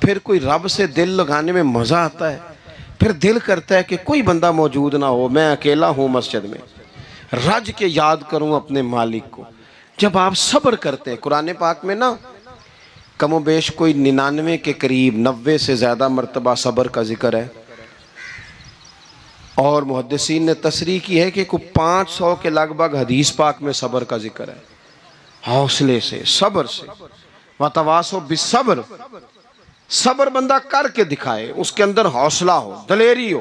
پھر کوئی رب سے دل لگانے میں مزہ آتا ہے، پھر دل کرتا ہے کہ کوئی بندہ موجود نہ ہو، میں اکیلا ہوں مسجد میں، رج کے یاد کروں اپنے مالک کو. جب آپ صبر کرتے ہیں، قرآن پاک میں نا کم و بیش کوئی 99 کے قریب 90 سے زیادہ مرتبہ صبر کا ذکر ہے، اور محدثین نے تصریح کی ہے کہ کوئی 500 کے لگ بھگ حدیث پاک میں صبر کا ذکر ہے. حوصلے سے، صبر سے. وَتَوَاصَوْا بِالصَّبْرِ، صبر بندہ کر کے دکھائے، اس کے اندر حوصلہ ہو، دلیری ہو.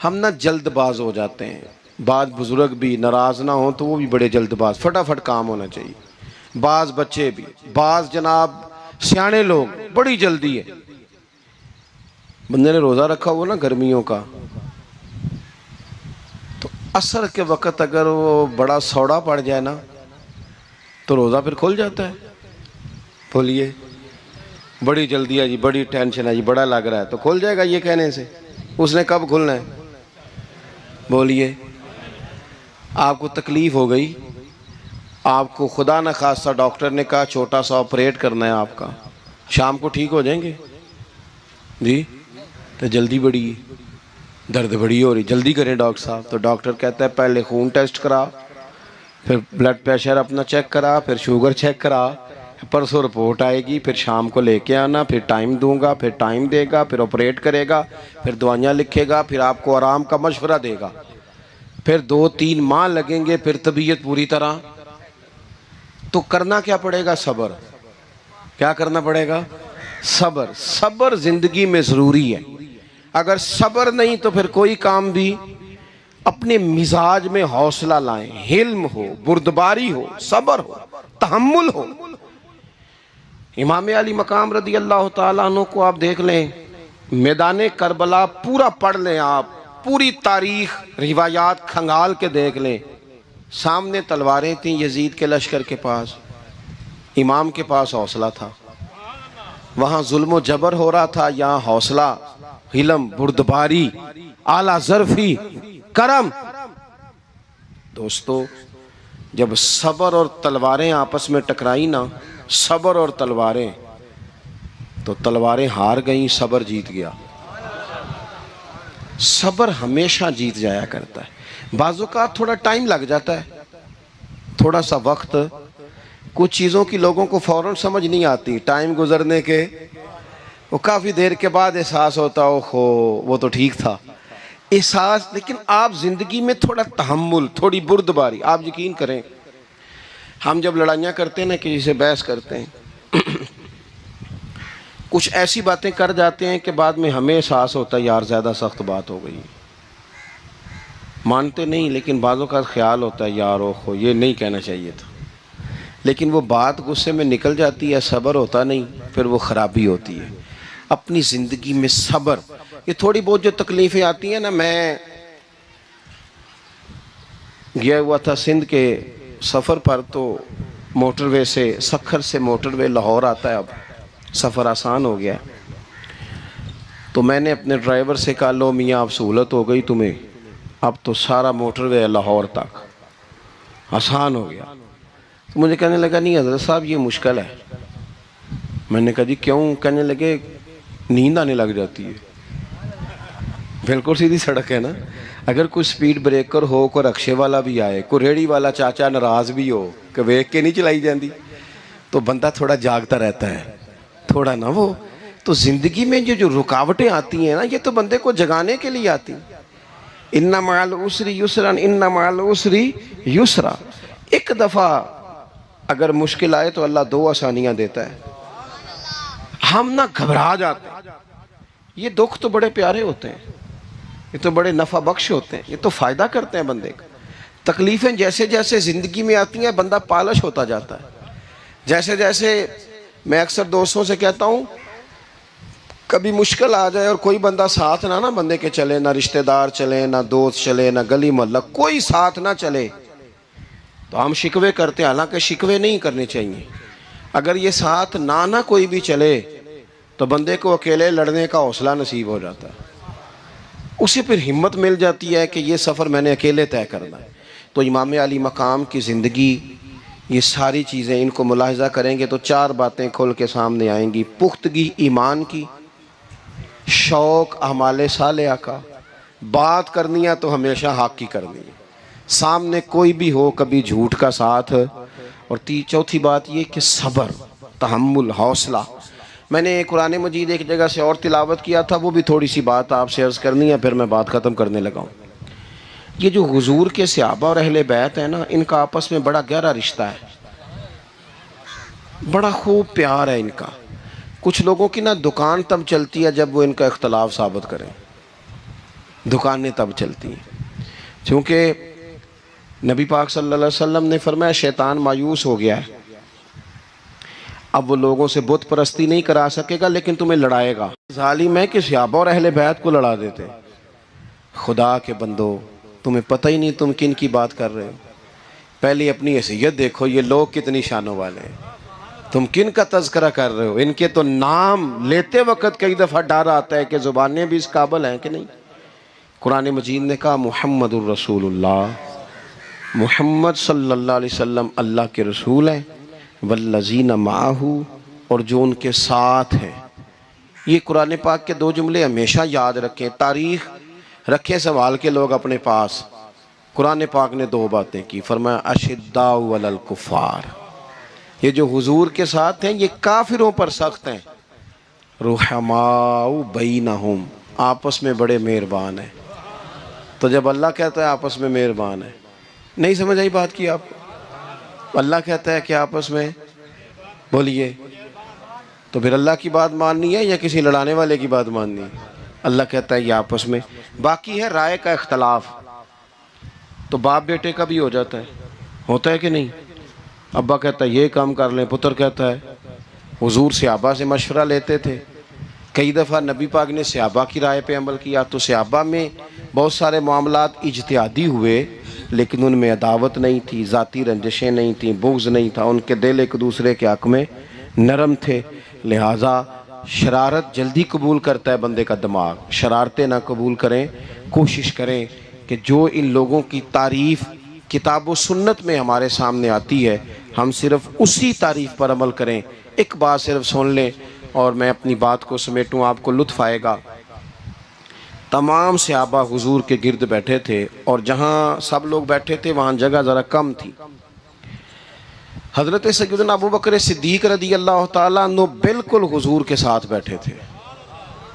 ہم نہ جلد باز ہو جاتے ہیں. بعض بزرگ بھی ناراض نہ ہوں تو وہ بھی بڑے جلد باز، فٹافٹ کام ہونا چاہیے. بعض بچے بھی، بعض جناب سیانے لوگ، بڑی جلدی ہے. بندے نے روزہ رکھا ہوا نا گرمیوں کا، تو عصر کے وقت اگر وہ بڑا سوڑا پڑ جائے نا تو روزہ پھر کھل جاتا ہے. بولیے بڑی جلدی ہے جی، بڑی ٹینشن ہے جی، بڑا لگ رہا ہے، تو کھل جائے گا یہ کہنے سے. اس نے کب کھلنا ہے؟ بولیے. آپ کو تکلیف ہو گئی، آپ کو خدا نہ خواستہ ڈاکٹر نے کہا چھوٹا سا آپریٹ کرنا ہے آپ کا، شام کو ٹھیک ہو جائیں گے جی؟ تو جلدی بڑی، درد بڑی ہو رہی، جلدی کریں ڈاکٹر صاحب. تو ڈاکٹر کہتا ہے پہلے خون ٹیسٹ کرا، پھر بلڈ پریشر اپنا چیک کرا، پھر شوگر چیک کرا، پرسوں رپورٹ آئے گی، پھر شام کو لے کے آنا، پھر ٹائم دوں گا، پھر ٹائم دے گا، پھر آپریٹ کرے گا، پھر دوائیاں لکھے گا، پھر آپ کو آرام کا مشورہ دے گا، پھر 2-3 ماہ لگیں گے، پھر طبیعت پوری طرح. تو کرنا کیا پڑے گا؟ صبر. کیا کرنا پڑے گا؟ صبر. صبر زندگی میں ضروری ہے. اگر صبر نہیں تو پھر کوئی کام بھی. اپنے مزاج میں حوصلہ لائیں، حلم ہو، بردباری ہو، صبر ہو، تحمل ہو. امام علی مقام رضی اللہ تعالیٰ عنہ کو آپ دیکھ لیں، میدان کربلا پورا پڑھ لیں، آپ پوری تاریخ روایات کھنگال کے دیکھ لیں. سامنے تلواریں تھیں یزید کے لشکر کے پاس، امام کے پاس حوصلہ تھا. وہاں ظلم و جبر ہو رہا تھا، یہاں حوصلہ، حلم، بردباری، اعلیٰ ظرفی، کرم. دوستو جب صبر اور تلواریں آپس میں ٹکرائی نا، صبر اور تلواریں، تو تلواریں ہار گئیں، صبر جیت گیا. صبر ہمیشہ جیت جایا کرتا ہے. بعض اوقات تھوڑا ٹائم لگ جاتا ہے، تھوڑا سا وقت. کچھ چیزوں کی لوگوں کو فوراً سمجھ نہیں آتی، ٹائم گزرنے کے وہ کافی دیر کے بعد احساس ہوتا ہے اوہو وہ تو ٹھیک تھا احساس. لیکن آپ زندگی میں تھوڑا تحمل، تھوڑی بردباری. آپ یقین کریں ہم جب لڑائیاں کرتے ہیں نا، کسی سے بحث کرتے ہیں، کچھ ایسی باتیں کر جاتے ہیں کہ بعد میں ہمیں احساس ہوتا ہے یار زیادہ سخت بات ہو گئی. مانتے نہیں، لیکن بعضوں کا خیال ہوتا ہے یار اوہو یہ نہیں کہنا چاہیے تھا. لیکن وہ بات غصے میں نکل جاتی ہے، صبر ہوتا نہیں، پھر وہ خرابی ہوتی ہے. اپنی زندگی میں صبر، یہ تھوڑی بہت جو تکلیفیں آتی ہیں نا، میں گیا ہوا تھا سندھ کے سفر پر، تو موٹر وے سے، سکھر سے موٹر وے لاہور آتا ہے، اب سفر آسان ہو گیا. تو میں نے اپنے ڈرائیور سے کہا لو میاں اب سہولت ہو گئی تمہیں، اب تو سارا موٹر وے لاہور تک آسان ہو گیا. تو مجھے کہنے لگا نہیں حضرت صاحب یہ مشکل ہے. میں نے کہا جی کیوں؟ کہنے لگے نیند آنے لگ جاتی ہے. بالکل سیدھی سڑک ہے نا، اگر کوئی سپیڈ بریکر ہو، کوئی رکشے والا بھی آئے، کوئی ریڑھی والا چاچا ناراض بھی ہو کہ ویک کے نہیں چلائی جاندی، تو بندہ تھوڑا جاگتا رہتا ہے تھوڑا نا. وہ تو زندگی میں جو رکاوٹیں آتی ہیں نا، یہ تو بندے کو جگانے کے لیے آتی ہیں. ان مع العسر یسرا، ان مع العسر یسرا. ایک دفعہ اگر مشکل آئے تو اللہ 2 آسانیاں دیتا ہے. ہم نہ گھبرا جاتے ہیں. یہ دکھ تو بڑے پیارے ہوتے ہیں، یہ تو بڑے نفع بخش ہوتے ہیں، یہ تو فائدہ کرتے ہیں بندے کا. تکلیفیں جیسے جیسے زندگی میں آتی ہیں بندہ پالش ہوتا جاتا ہے. جیسے جیسے میں اکثر دوستوں سے کہتا ہوں، کبھی مشکل آ جائے اور کوئی بندہ ساتھ نہ بندے کے چلے، نہ رشتہ دار چلے، نہ دوست چلے، نہ گلی محلہ، کوئی ساتھ نہ چلے، تو ہم شکوے کرتے ہیں. حالانکہ شکوے نہیں کرنے چاہیے. اگر یہ ساتھ نہ کوئی بھی چلے تو بندے کو اکیلے لڑنے کا حوصلہ نصیب ہو جاتا ہے. اسے پھر ہمت مل جاتی ہے کہ یہ سفر میں نے اکیلے طے کرنا ہے. تو امام علی مقام کی زندگی، یہ ساری چیزیں ان کو ملاحظہ کریں گے تو 4 باتیں کھل کے سامنے آئیں گی. پختگی ایمان کی، شوق اعمال صالحہ کا، بات کرنی ہے تو ہمیشہ حق کی کرنی ہے، سامنے کوئی بھی ہو کبھی جھوٹ کا ساتھ. اور چوتھی بات یہ کہ صبر، تحمل، حوصلہ. میں نے قرآن مجید ایک جگہ سے اور تلاوت کیا تھا، وہ بھی تھوڑی سی بات آپ سے عرض کرنی ہے، پھر میں بات ختم کرنے لگا ہوں. یہ جو حضور کے صحابہ اور اہل بیت ہیں نا، ان کا آپس میں بڑا گہرا رشتہ ہے، بڑا خوب پیار ہے ان کا. کچھ لوگوں کی نا دکان تب چلتی ہے جب وہ ان کا اختلاف ثابت کریں، دکانیں تب چلتی ہیں. چونکہ نبی پاک صلی اللہ علیہ وسلم نے فرمایا شیطان مایوس ہو گیا ہے، اب وہ لوگوں سے بت پرستی نہیں کرا سکے گا لیکن تمہیں لڑائے گا. ظالم ہے کہ صحابہ اور اہل بیت کو لڑا دیتے. خدا کے بندو، تمہیں پتہ ہی نہیں تم کن کی بات کر رہے ہو. پہلے اپنی حیثیت دیکھو، یہ لوگ کتنی شانوں والے ہیں، تم کن کا تذکرہ کر رہے ہو. ان کے تو نام لیتے وقت کئی دفعہ ڈر آتا ہے کہ زبانیں بھی اس قابل ہیں کہ نہیں. قرآن مجید نے کہا محمد الرسول اللہ، محمد صلی اللہ علیہ وسلم اللہ کے رسول ہیں، والذین معہ، اور جو ان کے ساتھ ہیں. یہ قرآن پاک کے 2 جملے ہمیشہ یاد رکھیں. تاریخ رکھیں سنبھال کے لوگ اپنے پاس. قرآن پاک نے 2 باتیں کی، فرمایا اشداء علی الکفار، یہ جو حضور کے ساتھ ہیں یہ کافروں پر سخت ہیں. رحماء بینہم، آپس میں بڑے مہربان ہیں. تو جب اللہ کہتا ہے آپس میں مہربان ہے، نہیں سمجھ آئی بات کی آپ کو؟ اللہ کہتا ہے کہ آپس میں بولیے، تو پھر اللہ کی بات ماننی ہے یا کسی لڑانے والے کی بات ماننی ہے؟ اللہ کہتا ہے یہ آپس میں. باقی ہے رائے کا اختلاف، تو باپ بیٹے کا بھی ہو جاتا ہے، ہوتا ہے کہ نہیں؟ ابا کہتا ہے یہ کام کر لیں، پتر کہتا ہے. حضور صحابہ سے مشورہ لیتے تھے. کئی دفعہ نبی پاک نے صحابہ کی رائے پہ عمل کیا. تو صحابہ میں بہت سارے معاملات اجتہادی ہوئے، لیکن ان میں عداوت نہیں تھی، ذاتی رنجشیں نہیں تھیں، بغض نہیں تھا. ان کے دل ایک دوسرے کے حق میں نرم تھے. لہٰذا شرارت جلدی قبول کرتا ہے بندے کا دماغ، شرارتیں نہ قبول کریں. کوشش کریں کہ جو ان لوگوں کی تعریف کتاب و سنت میں ہمارے سامنے آتی ہے، ہم صرف اسی تعریف پر عمل کریں. ایک بات صرف سن لیں اور میں اپنی بات کو سمیٹوں، آپ کو لطف آئے گا. تمام صحابہ حضور کے گرد بیٹھے تھے، اور جہاں سب لوگ بیٹھے تھے وہاں جگہ ذرا کم تھی. حضرت سیدنا ابو بکر صدیق رضی اللہ تعالیٰ عنہ بالکل حضور کے ساتھ بیٹھے تھے.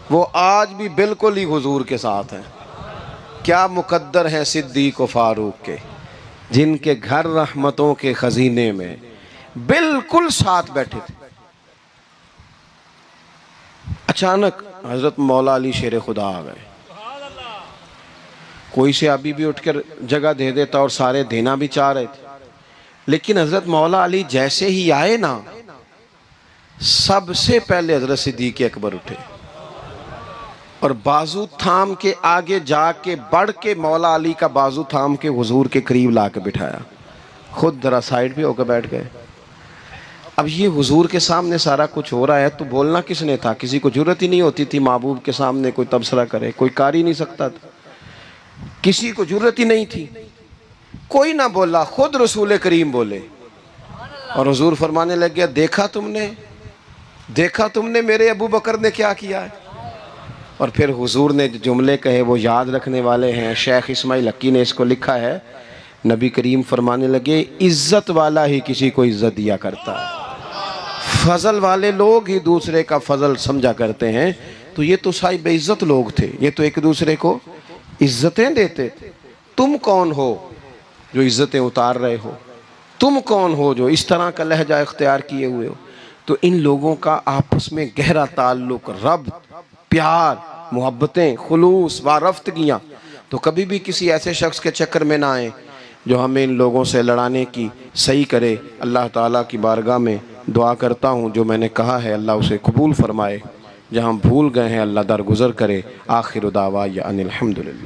وہ آج بھی بالکل ہی حضور کے ساتھ ہیں. کیا مقدر ہیں صدیق و فاروق کے، جن کے گھر رحمتوں کے خزینے میں بالکل ساتھ بیٹھے تھے. اچانک حضرت مولا علی شیر خدا آ گئے. کوئی صحابی بھی اٹھ کر جگہ دے دیتا اور سارے دینا بھی چاہ رہے تھے، لیکن حضرت مولا علی جیسے ہی آئے نا، سب سے پہلے حضرت صدیق اکبر اٹھے اور بازو تھام کے آگے جا کے بڑھ کے مولا علی کا بازو تھام کے حضور کے قریب لا کے بٹھایا، خود ذرا سائڈ پہ ہو کے بیٹھ گئے۔ اب یہ حضور کے سامنے سارا کچھ ہو رہا ہے تو بولنا کس نے تھا؟ کسی کو ضرورت ہی نہیں ہوتی تھی محبوب کے سامنے کوئی تبصرہ کرے، کوئی کر ہی نہیں سکتا تھا، کسی کو ضرورت ہی نہیں تھی، کوئی نہ بولا، خود رسول کریم بولے۔ اور حضور فرمانے لگ گیا، دیکھا تم نے میرے ابو بکر نے کیا کیا ہے؟ اور پھر حضور نے جو جملے کہے وہ یاد رکھنے والے ہیں، شیخ اسماعیل حقی نے اس کو لکھا ہے، نبی کریم فرمانے لگے عزت والا ہی کسی کو عزت دیا کرتا ہے، فضل والے لوگ ہی دوسرے کا فضل سمجھا کرتے ہیں۔ تو یہ تو صاحب عزت لوگ تھے، یہ تو ایک دوسرے کو عزتیں دیتے تھے۔ تم کون ہو جو عزتیں اتار رہے ہو؟ تم کون ہو جو اس طرح کا لہجہ اختیار کیے ہوئے ہو؟ تو ان لوگوں کا آپس میں گہرا تعلق، رب، پیار، محبتیں، خلوص، وارفتگیاں، تو کبھی بھی کسی ایسے شخص کے چکر میں نہ آئیں جو ہمیں ان لوگوں سے لڑانے کی صحیح کرے۔ اللہ تعالیٰ کی بارگاہ میں دعا کرتا ہوں جو میں نے کہا ہے اللہ اسے قبول فرمائے، جہاں بھول گئے ہیں اللہ درگزر کرے۔ آخر دعوانا ان الحمدللہ۔